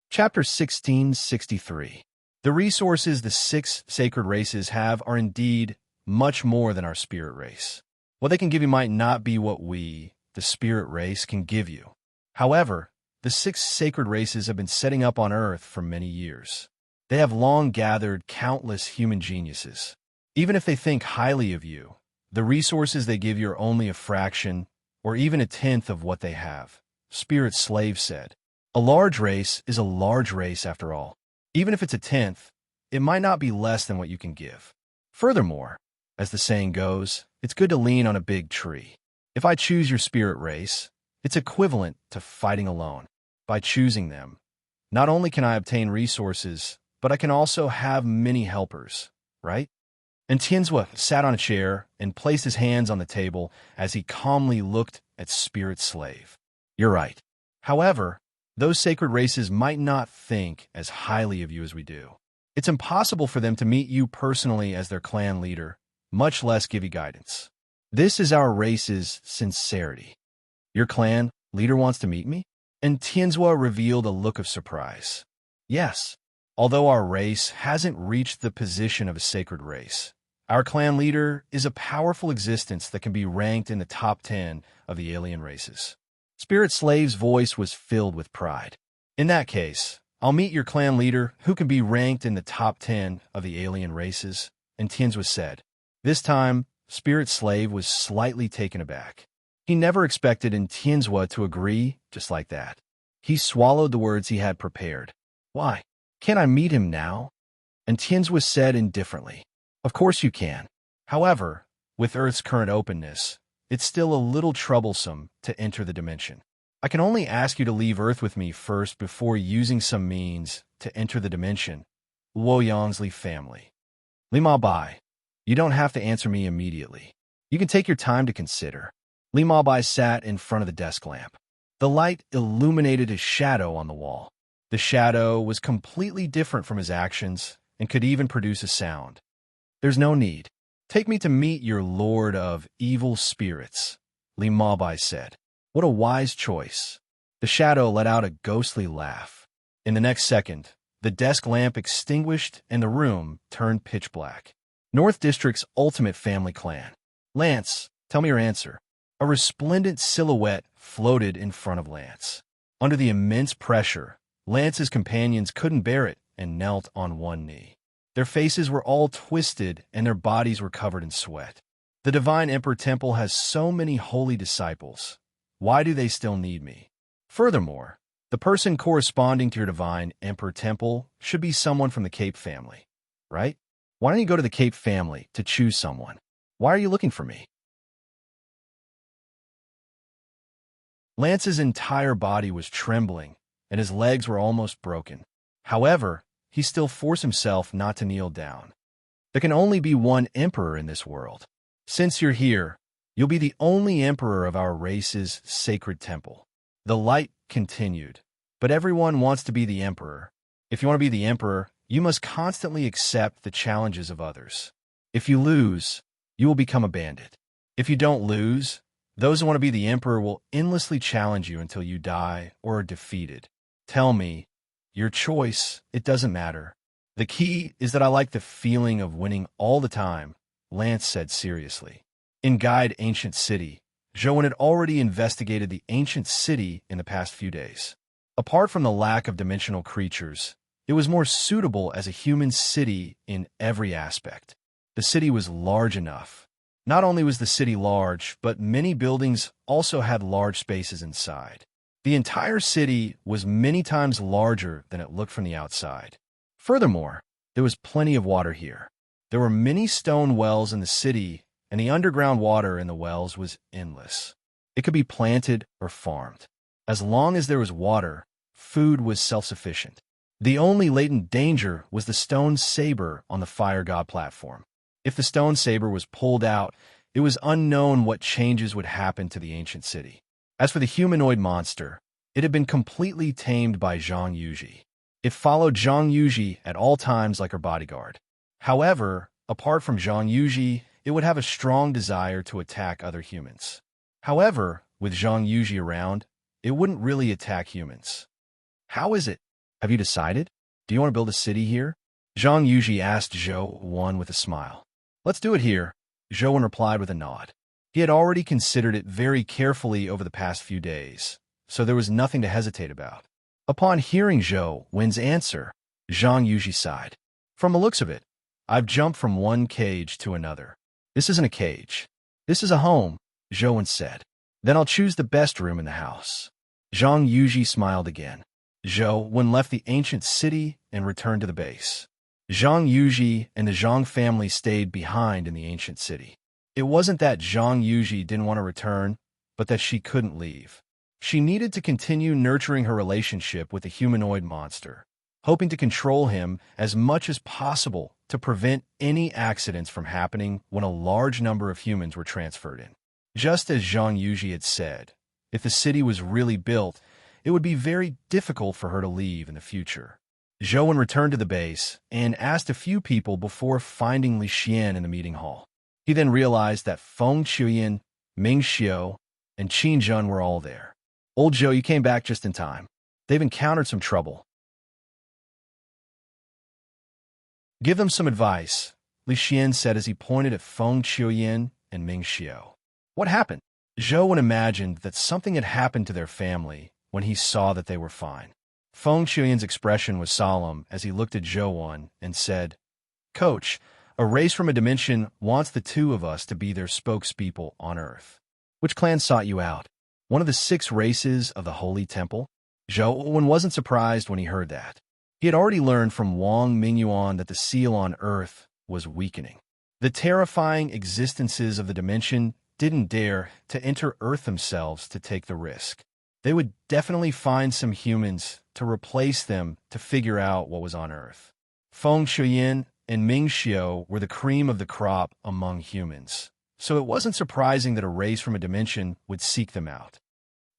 Chapter 1663. The resources the 6 sacred races have are indeed much more than our spirit race. What they can give you might not be what we, the spirit race, can give you. However, the 6 sacred races have been setting up on Earth for many years. They have long gathered countless human geniuses. Even if they think highly of you, the resources they give you are only a fraction or even a tenth of what they have, Spirit Slave said. A large race is a large race after all. Even if it's a tenth, it might not be less than what you can give. Furthermore, as the saying goes, it's good to lean on a big tree. If I choose your spirit race, it's equivalent to fighting alone. By choosing them, not only can I obtain resources, but I can also have many helpers, right? And Tianzuo sat on a chair and placed his hands on the table as he calmly looked at Spirit Slave. You're right. However, those sacred races might not think as highly of you as we do. It's impossible for them to meet you personally as their clan leader, much less give you guidance. This is our race's sincerity. Your clan leader wants to meet me? And Tianzuo revealed a look of surprise. Yes, although our race hasn't reached the position of a sacred race, our clan leader is a powerful existence that can be ranked in the top 10 of the alien races. Spirit Slave's voice was filled with pride. In that case, I'll meet your clan leader who can be ranked in the top 10 of the alien races, and Tianzuo said. This time, Spirit Slave was slightly taken aback. He never expected Tianzuo to agree just like that. He swallowed the words he had prepared. Why? Can't I meet him now? And Tianzuo said indifferently. Of course you can. However, with Earth's current openness, it's still a little troublesome to enter the dimension. I can only ask you to leave Earth with me first before using some means to enter the dimension. Luo Yang's family. Lima Bai, you don't have to answer me immediately. You can take your time to consider. Lima Bai sat in front of the desk lamp. The light illuminated his shadow on the wall. The shadow was completely different from his actions and could even produce a sound. There's no need. Take me to meet your Lord of Evil Spirits, Lima Bai said. What a wise choice. The shadow let out a ghostly laugh. In the next second, the desk lamp extinguished and the room turned pitch black. North District's ultimate family clan. Lance, tell me your answer. A resplendent silhouette floated in front of Lance. Under the immense pressure, Lance's companions couldn't bear it and knelt on one knee. Their faces were all twisted and their bodies were covered in sweat. The Divine Emperor Temple has so many holy disciples. Why do they still need me? Furthermore, the person corresponding to your Divine Emperor Temple should be someone from the Cape family, right? Why don't you go to the Cape family to choose someone? Why are you looking for me? Lance's entire body was trembling, and his legs were almost broken. However, he still forced himself not to kneel down. There can only be one emperor in this world. Since you're here, you'll be the only emperor of our race's sacred temple. The light continued. But everyone wants to be the emperor. If you want to be the emperor, you must constantly accept the challenges of others. If you lose, you will become a bandit. If you don't lose, those who want to be the emperor will endlessly challenge you until you die or are defeated. Tell me, your choice, it doesn't matter. The key is that I like the feeling of winning all the time, Lance said seriously. In Guide Ancient City, Zhou had already investigated the ancient city in the past few days. Apart from the lack of dimensional creatures, it was more suitable as a human city in every aspect. The city was large enough. Not only was the city large, but many buildings also had large spaces inside. The entire city was many times larger than it looked from the outside. Furthermore, there was plenty of water here. There were many stone wells in the city, and the underground water in the wells was endless. It could be planted or farmed. As long as there was water, food was self-sufficient. The only latent danger was the stone saber on the fire god platform. If the stone saber was pulled out, It was unknown what changes would happen to the ancient city. As for the humanoid monster, it had been completely tamed by Zhang Yuji. It followed Zhang Yuji at all times like her bodyguard. However, apart from Zhang Yuji, it would have a strong desire to attack other humans. However, with Zhang Yuji around, it wouldn't really attack humans. How is it? Have you decided? Do you want to build a city here? Zhang Yuji asked Zhou Wen with a smile. Let's do it here, Zhou Wen replied with a nod. He had already considered it very carefully over the past few days, so there was nothing to hesitate about. Upon hearing Zhou Wen's answer, Zhang Yuji sighed. From the looks of it, I've jumped from one cage to another. This isn't a cage. This is a home, Zhou Wen said. Then I'll choose the best room in the house. Zhang Yuji smiled again. Zhou Wen left the ancient city and returned to the base. Zhang Yuji and the Zhang family stayed behind in the ancient city. It wasn't that Zhang Yuji didn't want to return, but that she couldn't leave. She needed to continue nurturing her relationship with the humanoid monster, hoping to control him as much as possible to prevent any accidents from happening when a large number of humans were transferred in. Just as Zhang Yuji had said, if the city was really built, it would be very difficult for her to leave in the future. Zhou Wen returned to the base and asked a few people before finding Li Xian in the meeting hall. He then realized that Feng Qiuyan, Ming Xiu, and Qin Zhen were all there. Old Zhou, you came back just in time. They've encountered some trouble. Give them some advice, Li Xian said as he pointed at Feng Qiuyan and Ming Xiu. What happened? Zhou Wen imagined that something had happened to their family when he saw that they were fine. Feng Qiuyan's expression was solemn as he looked at Zhou Wen and said, Coach, a race from a dimension wants the two of us to be their spokespeople on Earth. Which clan sought you out? One of the 6 races of the Holy Temple? Zhou Wen wasn't surprised when he heard that. He had already learned from Wang Mingyuan that the seal on Earth was weakening. The terrifying existences of the dimension didn't dare to enter Earth themselves to take the risk. They would definitely find some humans to replace them to figure out what was on Earth. Feng Qiuyan and Ming Xiu were the cream of the crop among humans, so it wasn't surprising that a race from a dimension would seek them out.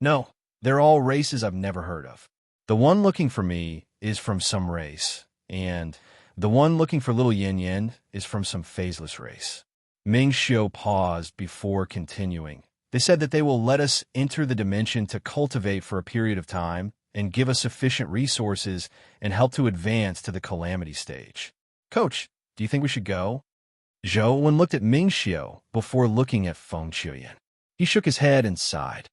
No, they're all races I've never heard of. The one looking for me is from some race, and the one looking for little Yin Yin is from some phaseless race. Ming Xiu paused before continuing. They said that they will let us enter the dimension to cultivate for a period of time and give us sufficient resources and help to advance to the calamity stage. Coach, do you think we should go? Zhou Wen looked at Ming Xiu before looking at Feng Qiuyan. He shook his head and sighed.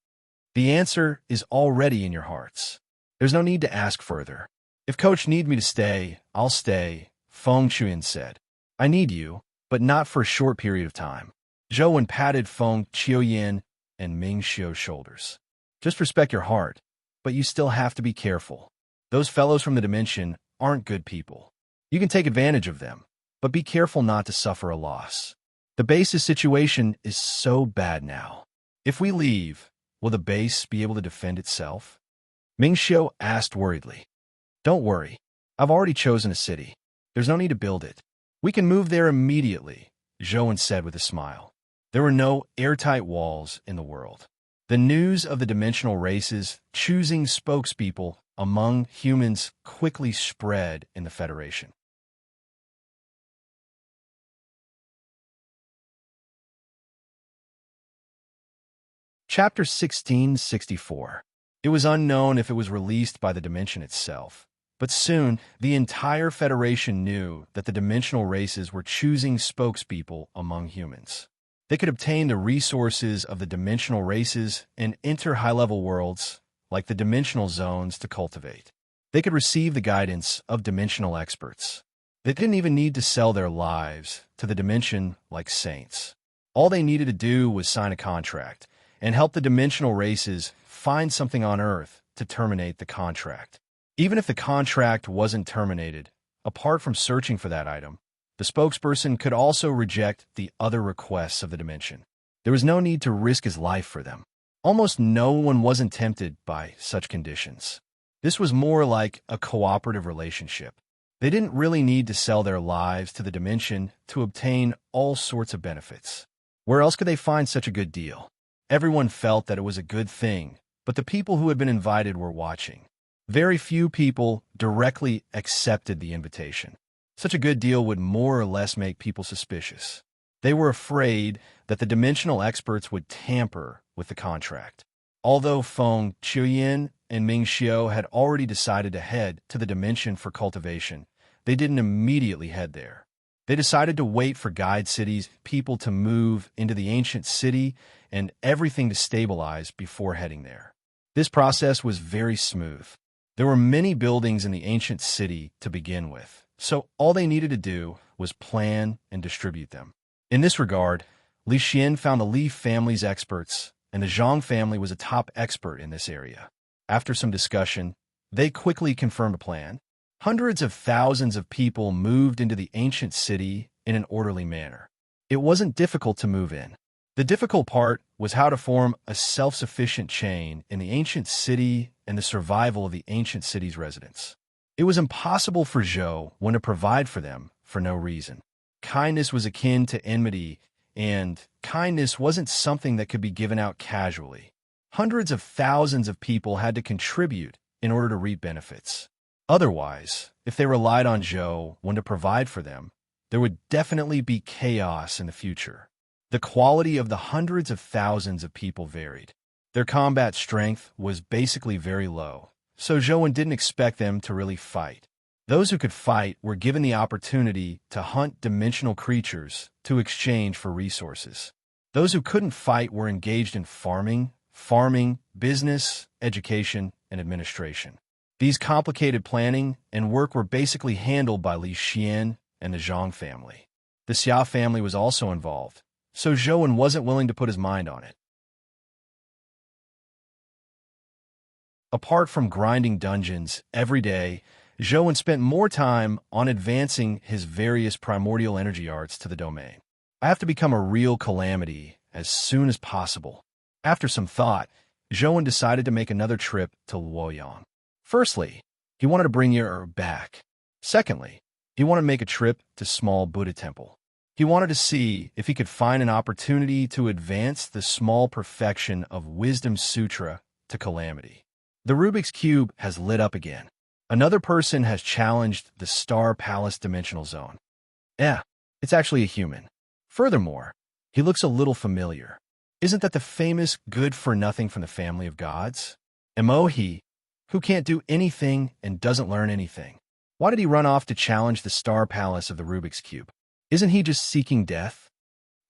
The answer is already in your hearts. There's no need to ask further. If Coach needs me to stay, I'll stay, Feng Qiuyan said. I need you, but not for a short period of time. Zhou Wen patted Feng Qiuyan and Ming Xiu's shoulders. Just respect your heart, but you still have to be careful. Those fellows from the dimension aren't good people. You can take advantage of them, but be careful not to suffer a loss. The base's situation is so bad now. If we leave, will the base be able to defend itself? Ming Xiu asked worriedly. Don't worry. I've already chosen a city. There's no need to build it. We can move there immediately, Zhou Wen said with a smile. There were no airtight walls in the world. The news of the dimensional races choosing spokespeople among humans quickly spread in the Federation. Chapter 1664. It was unknown if it was released by the dimension itself, but soon the entire Federation knew that the dimensional races were choosing spokespeople among humans. They could obtain the resources of the dimensional races and enter high-level worlds, like the dimensional zones, to cultivate. They could receive the guidance of dimensional experts. They didn't even need to sell their lives to the dimension like saints. All they needed to do was sign a contract and help the dimensional races find something on Earth to terminate the contract. Even if the contract wasn't terminated, apart from searching for that item, the spokesperson could also reject the other requests of the dimension. There was no need to risk his life for them. Almost no one wasn't tempted by such conditions. This was more like a cooperative relationship. They didn't really need to sell their lives to the dimension to obtain all sorts of benefits. Where else could they find such a good deal? Everyone felt that it was a good thing, but the people who had been invited were watching. Very few people directly accepted the invitation. Such a good deal would more or less make people suspicious. They were afraid that the dimensional experts would tamper with the contract. Although Feng Chuyin and Ming Xiu had already decided to head to the dimension for cultivation, they didn't immediately head there. They decided to wait for Guide City's people to move into the ancient city and everything to stabilize before heading there. This process was very smooth. There were many buildings in the ancient city to begin with, so all they needed to do was plan and distribute them. In this regard, Li Xian found the Li family's experts, and the Zhang family was a top expert in this area. After some discussion, they quickly confirmed a plan. Hundreds of thousands of people moved into the ancient city in an orderly manner. It wasn't difficult to move in. The difficult part was how to form a self-sufficient chain in the ancient city and the survival of the ancient city's residents. It was impossible for Zhou to provide for them for no reason. Kindness was akin to enmity, and kindness wasn't something that could be given out casually. Hundreds of thousands of people had to contribute in order to reap benefits. Otherwise, if they relied on Zhou to provide for them, there would definitely be chaos in the future. The quality of the hundreds of thousands of people varied. Their combat strength was basically very low, so Zhou didn't expect them to really fight. Those who could fight were given the opportunity to hunt dimensional creatures to exchange for resources. Those who couldn't fight were engaged in farming, business, education, and administration. These complicated planning and work were basically handled by Li Xian and the Zhang family. The Xia family was also involved, so Zhou wasn't willing to put his mind on it. Apart from grinding dungeons every day, Zhou spent more time on advancing his various primordial energy arts to the domain. I have to become a real calamity as soon as possible. After some thought, Zhou decided to make another trip to Luoyang. Firstly, he wanted to bring Yer back. Secondly, he wanted to make a trip to Small Buddha Temple. He wanted to see if he could find an opportunity to advance the small perfection of Wisdom Sutra to calamity. The Rubik's Cube has lit up again. Another person has challenged the Star Palace Dimensional Zone. It's actually a human. Furthermore, he looks a little familiar. Isn't that the famous good-for-nothing from the family of gods? Emohi, who can't do anything and doesn't learn anything. Why did he run off to challenge the Star Palace of the Rubik's Cube? Isn't he just seeking death?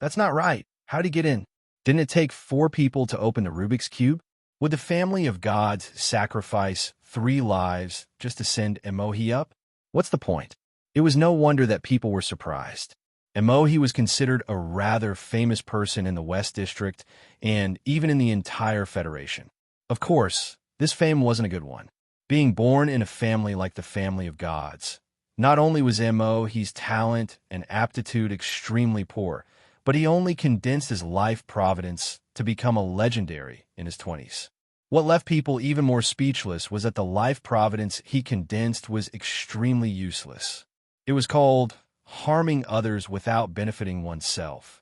That's not right. How'd he get in? Didn't it take 4 people to open the Rubik's Cube? Would the family of gods sacrifice 3 lives just to send Emohi up? What's the point? It was no wonder that people were surprised. Emohi was considered a rather famous person in the West District and even in the entire Federation. Of course, this fame wasn't a good one. Being born in a family like the family of gods, not only was Emohi's talent and aptitude extremely poor, but he only condensed his life providence to become a legendary in his 20s. What left people even more speechless was that the life providence he condensed was extremely useless. It was called harming others without benefiting oneself.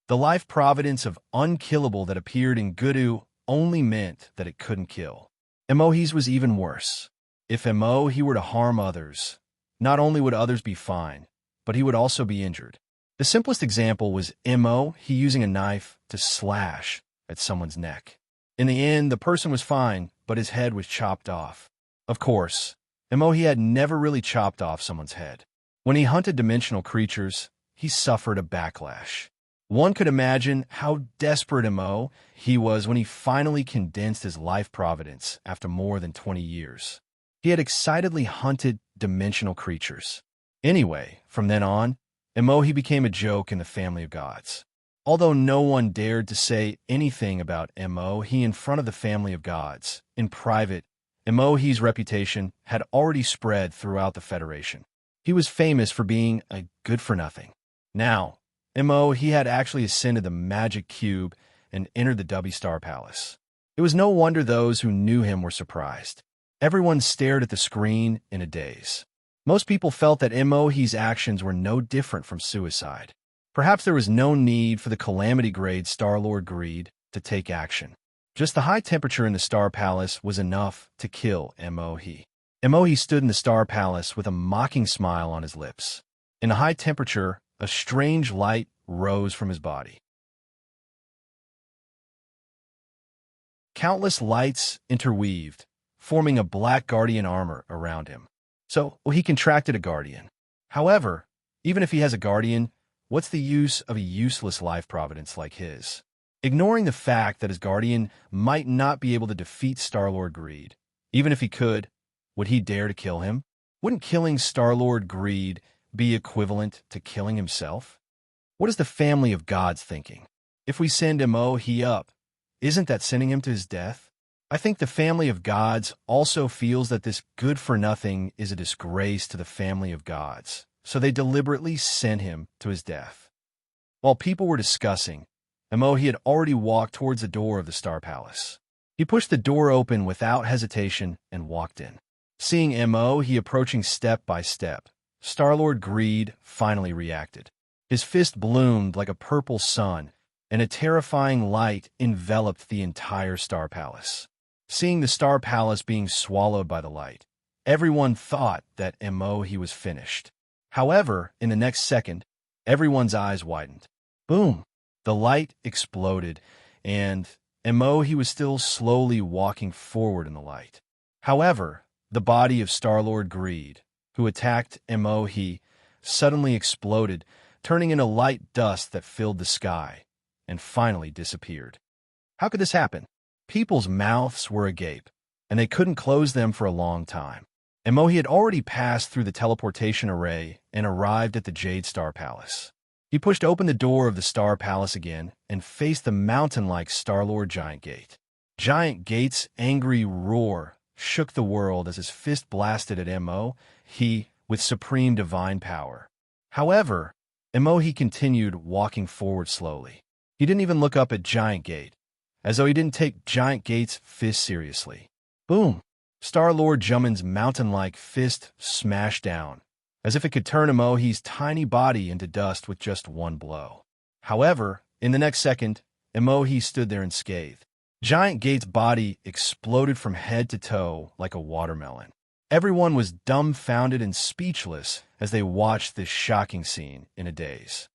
The life providence of unkillable that appeared in Gudu only meant that it couldn't kill. Emohi's was even worse. If Emohi were to harm others, not only would others be fine, but he would also be injured. The simplest example was Emohi using a knife to slash at someone's neck. In the end, the person was fine, but his head was chopped off. Of course, Emohi had never really chopped off someone's head. When he hunted dimensional creatures, he suffered a backlash. One could imagine how desperate Emohi was when he finally condensed his life providence after more than 20 years. He had excitedly hunted dimensional creatures. Anyway, from then on, Emohi became a joke in the family of gods. Although no one dared to say anything about Emohi in front of the family of gods, in private, Emohi's reputation had already spread throughout the Federation. He was famous for being a good-for-nothing. Now, Emohi had actually ascended the magic cube and entered the Dubby Star Palace. It was no wonder those who knew him were surprised. Everyone stared at the screen in a daze. Most people felt that Emohi's actions were no different from suicide. Perhaps there was no need for the calamity-grade Star-Lord greed to take action. Just the high temperature in the Star Palace was enough to kill Emohi. Emohi stood in the Star Palace with a mocking smile on his lips. In the high temperature, a strange light rose from his body. Countless lights interweaved, forming a black guardian armor around him. So, he contracted a guardian. However, even if he has a guardian, what's the use of a useless life providence like his? Ignoring the fact that his guardian might not be able to defeat Star-Lord Greed, even if he could, would he dare to kill him? Wouldn't killing Star-Lord Greed be equivalent to killing himself? What is the family of gods thinking? If we send Emohi up, isn't that sending him to his death? I think the family of gods also feels that this good-for-nothing is a disgrace to the family of gods, so they deliberately sent him to his death. While people were discussing, Emohi had already walked towards the door of the Star Palace. He pushed the door open without hesitation and walked in. Seeing Emohi approaching step by step, Star-Lord Greed finally reacted. His fist bloomed like a purple sun, and a terrifying light enveloped the entire Star Palace. Seeing the Star Palace being swallowed by the light, everyone thought that Emohi was finished. However, in the next second, everyone's eyes widened. Boom! The light exploded, and Emohi was still slowly walking forward in the light. However, the body of Star-Lord Greed, who attacked Emohi, suddenly exploded, turning into light dust that filled the sky, and finally disappeared. How could this happen? People's mouths were agape, and they couldn't close them for a long time. Emohi had already passed through the teleportation array and arrived at the Jade Star Palace. He pushed open the door of the Star Palace again and faced the mountain-like Star-Lord Giant Gate. Giant Gate's angry roar shook the world as his fist blasted at Emohi with supreme divine power. However, Emohi continued walking forward slowly. He didn't even look up at Giant Gate, as though he didn't take Giant Gate's fist seriously. Boom! Star-Lord Jummon's mountain-like fist smashed down, as if it could turn Emohi's tiny body into dust with just one blow. However, in the next second, Emohi stood there unscathed. Giant Gate's body exploded from head to toe like a watermelon. Everyone was dumbfounded and speechless as they watched this shocking scene in a daze.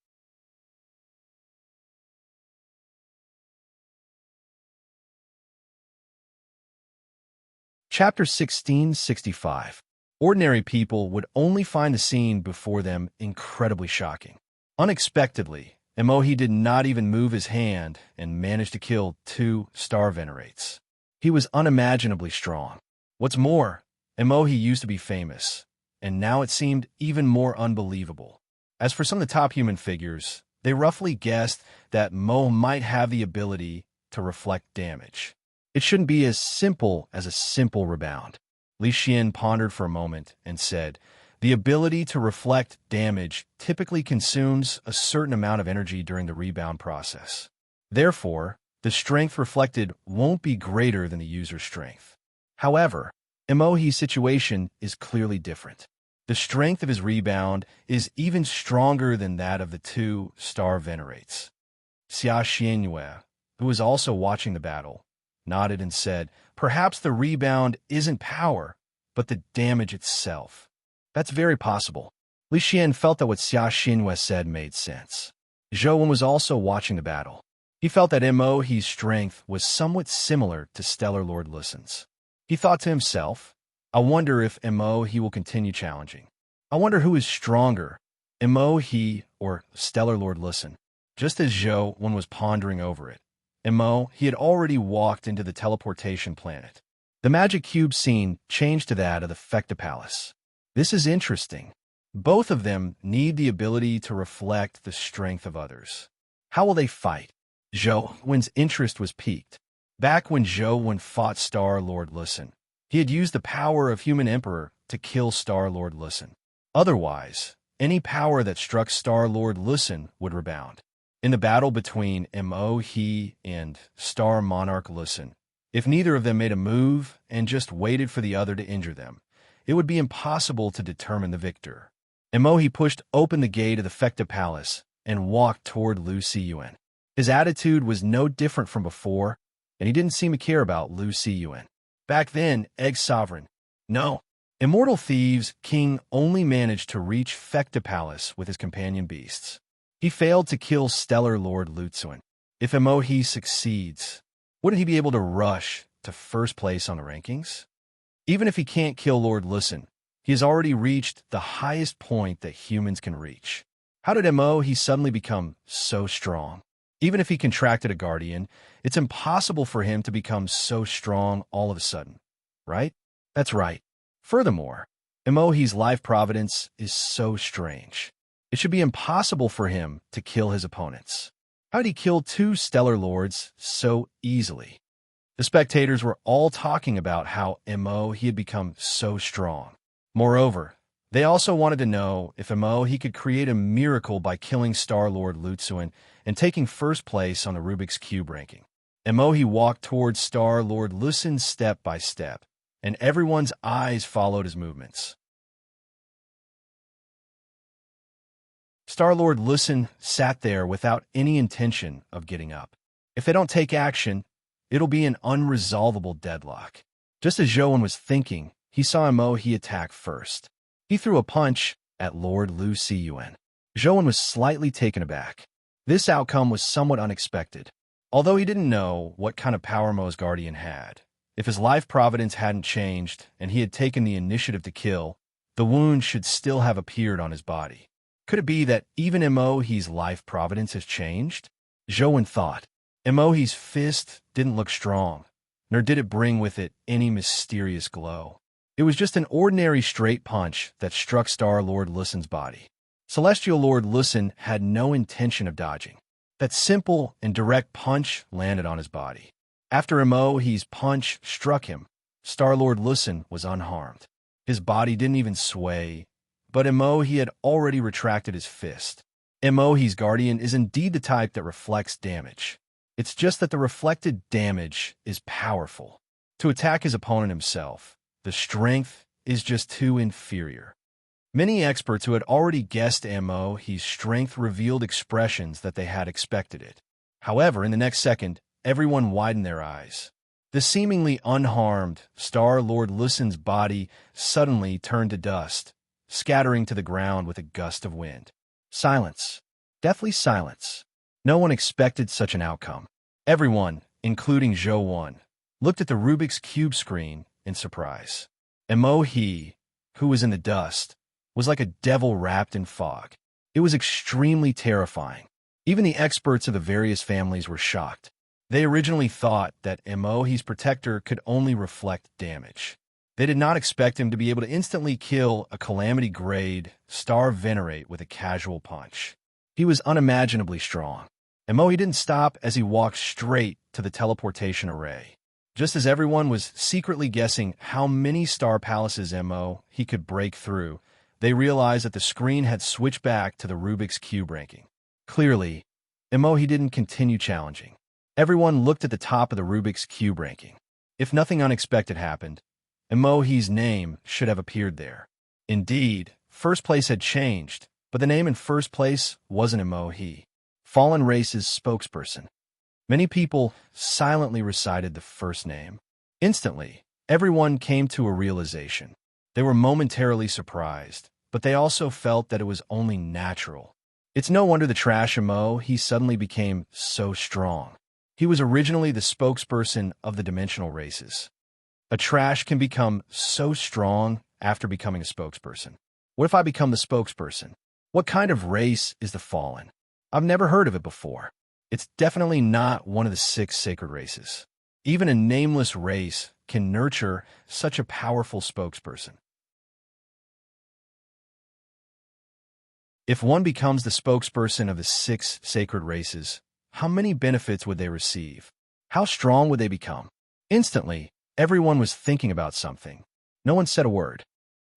Chapter 1665. Ordinary people would only find the scene before them incredibly shocking. Unexpectedly, Emohi did not even move his hand and managed to kill 2 star venerates. He was unimaginably strong. What's more, Emohi used to be famous, and now it seemed even more unbelievable. As for some of the top human figures, they roughly guessed that Mo might have the ability to reflect damage. It shouldn't be as simple as a simple rebound. Li Xian pondered for a moment and said, the ability to reflect damage typically consumes a certain amount of energy during the rebound process. Therefore, the strength reflected won't be greater than the user's strength. However, Emohi's situation is clearly different. The strength of his rebound is even stronger than that of the 2 star venerates. Xia Xianyue, who was also watching the battle, nodded and said, perhaps the rebound isn't power, but the damage itself. That's very possible. Li Xian felt that what Xia Xianyue said made sense. Zhou Wen was also watching the battle. He felt that Emohi's strength was somewhat similar to Stellar Lord Listen's. He thought to himself, I wonder if Emohi will continue challenging. I wonder who is stronger, Emohi or Stellar Lord Listen. Just as Zhou Wen was pondering over it, he had already walked into the teleportation planet. The magic cube scene changed to that of the Fecta Palace. This is interesting. Both of them need the ability to reflect the strength of others. How will they fight? Zhou Wen's interest was piqued. Back when Zhou Wen fought Star Lord Listen, he had used the power of Human Emperor to kill Star Lord Listen. Otherwise, any power that struck Star Lord Listen would rebound. In the battle between Emohi and Star Monarch Listen, if neither of them made a move and just waited for the other to injure them, it would be impossible to determine the victor. Emohi pushed open the gate of the Fecta Palace and walked toward Lu Siyuan. His attitude was no different from before, and he didn't seem to care about Lu Siyuan. Back then, Egg Sovereign. No. Immortal Thieves King only managed to reach Fekta Palace with his companion beasts. He failed to kill Stellar Lord Lutsuan. If Emohi succeeds, wouldn't he be able to rush to first place on the rankings? Even if he can't kill Lord Lusen, he has already reached the highest point that humans can reach. How did Emohi suddenly become so strong? Even if he contracted a guardian, it's impossible for him to become so strong all of a sudden, right? That's right. Furthermore, Emohi's life providence is so strange. It should be impossible for him to kill his opponents. How did he kill 2 Stellar Lords so easily? The spectators were all talking about how Emohi had become so strong. Moreover, they also wanted to know if Emohi could create a miracle by killing Star-Lord Lutsuan and taking first place on the Rubik's Cube ranking. Emohi walked towards Star-Lord Lusen step by step, and everyone's eyes followed his movements. Star-Lord Lusen sat there without any intention of getting up. If they don't take action, it'll be an unresolvable deadlock. Just as Zhouwen was thinking, he saw Emohi attack first. He threw a punch at Lord Lu Siyuan. Zhouwen was slightly taken aback. This outcome was somewhat unexpected. Although he didn't know what kind of power Mo's guardian had, if his life providence hadn't changed and he had taken the initiative to kill, the wound should still have appeared on his body. Could it be that even Emohi's life providence has changed? Zhouwen thought. Emohi's fist didn't look strong, nor did it bring with it any mysterious glow. It was just an ordinary straight punch that struck Star-Lord Lusen's body. Celestial Lord Lusen had no intention of dodging. That simple and direct punch landed on his body. After Emohi's punch struck him, Star-Lord Lusen was unharmed. His body didn't even sway, but Emohi had already retracted his fist. Emohi's guardian is indeed the type that reflects damage. It's just that the reflected damage is powerful. To attack his opponent himself, the strength is just too inferior. Many experts who had already guessed Emohi's strength revealed expressions that they had expected it. However, in the next second, everyone widened their eyes. The seemingly unharmed Star-Lord Lusen's body suddenly turned to dust, scattering to the ground with a gust of wind. Silence. Deathly silence. No one expected such an outcome. Everyone, including Zhouwen, looked at the Rubik's Cube screen in surprise. Emohi, who was in the dust, was like a devil wrapped in fog. It was extremely terrifying. Even the experts of the various families were shocked. They originally thought that Emohi's protector could only reflect damage. They did not expect him to be able to instantly kill a calamity-grade Star Venerate with a casual punch. He was unimaginably strong. Emohi didn't stop as he walked straight to the teleportation array. Just as everyone was secretly guessing how many star palaces Emohi could break through, they realized that the screen had switched back to the Rubik's Cube ranking. Clearly, Emohi didn't continue challenging. Everyone looked at the top of the Rubik's Cube ranking. If nothing unexpected happened, Emohi's name should have appeared there. Indeed, first place had changed, but the name in first place wasn't Emohi. Fallen Race's spokesperson. Many people silently recited the first name. Instantly, everyone came to a realization. They were momentarily surprised, but they also felt that it was only natural. It's no wonder the trash Emohi suddenly became so strong. He was originally the spokesperson of the dimensional races. A trash can become so strong after becoming a spokesperson. What if I become the spokesperson? What kind of race is the Fallen? I've never heard of it before. It's definitely not one of the 6 sacred races. Even a nameless race can nurture such a powerful spokesperson. If one becomes the spokesperson of the 6 sacred races, how many benefits would they receive? How strong would they become? Instantly, everyone was thinking about something. No one said a word.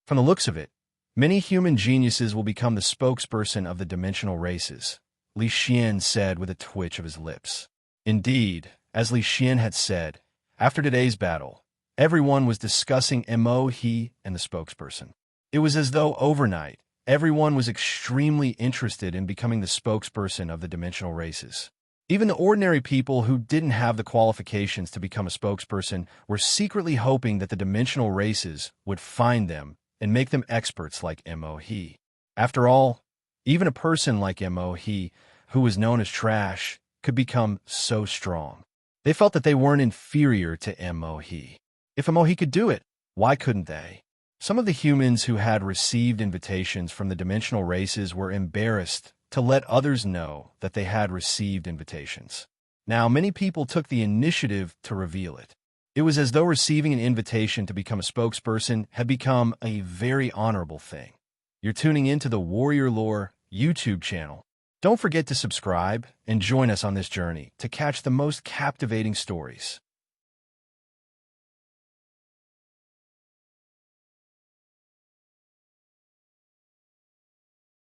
From the looks of it, many human geniuses will become the spokesperson of the dimensional races, Li Xian said with a twitch of his lips. Indeed, as Li Xian had said, after today's battle, everyone was discussing Emohi and the spokesperson. It was as though overnight, everyone was extremely interested in becoming the spokesperson of the dimensional races. Even the ordinary people who didn't have the qualifications to become a spokesperson were secretly hoping that the dimensional races would find them and make them experts like Mo-he. After all, even a person like Mo-he, who was known as trash, could become so strong. They felt that they weren't inferior to Mo-he. If Mo-he could do it, why couldn't they? Some of the humans who had received invitations from the dimensional races were embarrassed to let others know that they had received invitations. Now, many people took the initiative to reveal it. It was as though receiving an invitation to become a spokesperson had become a very honorable thing. You're tuning into the Warrior Lore YouTube channel. Don't forget to subscribe and join us on this journey to catch the most captivating stories.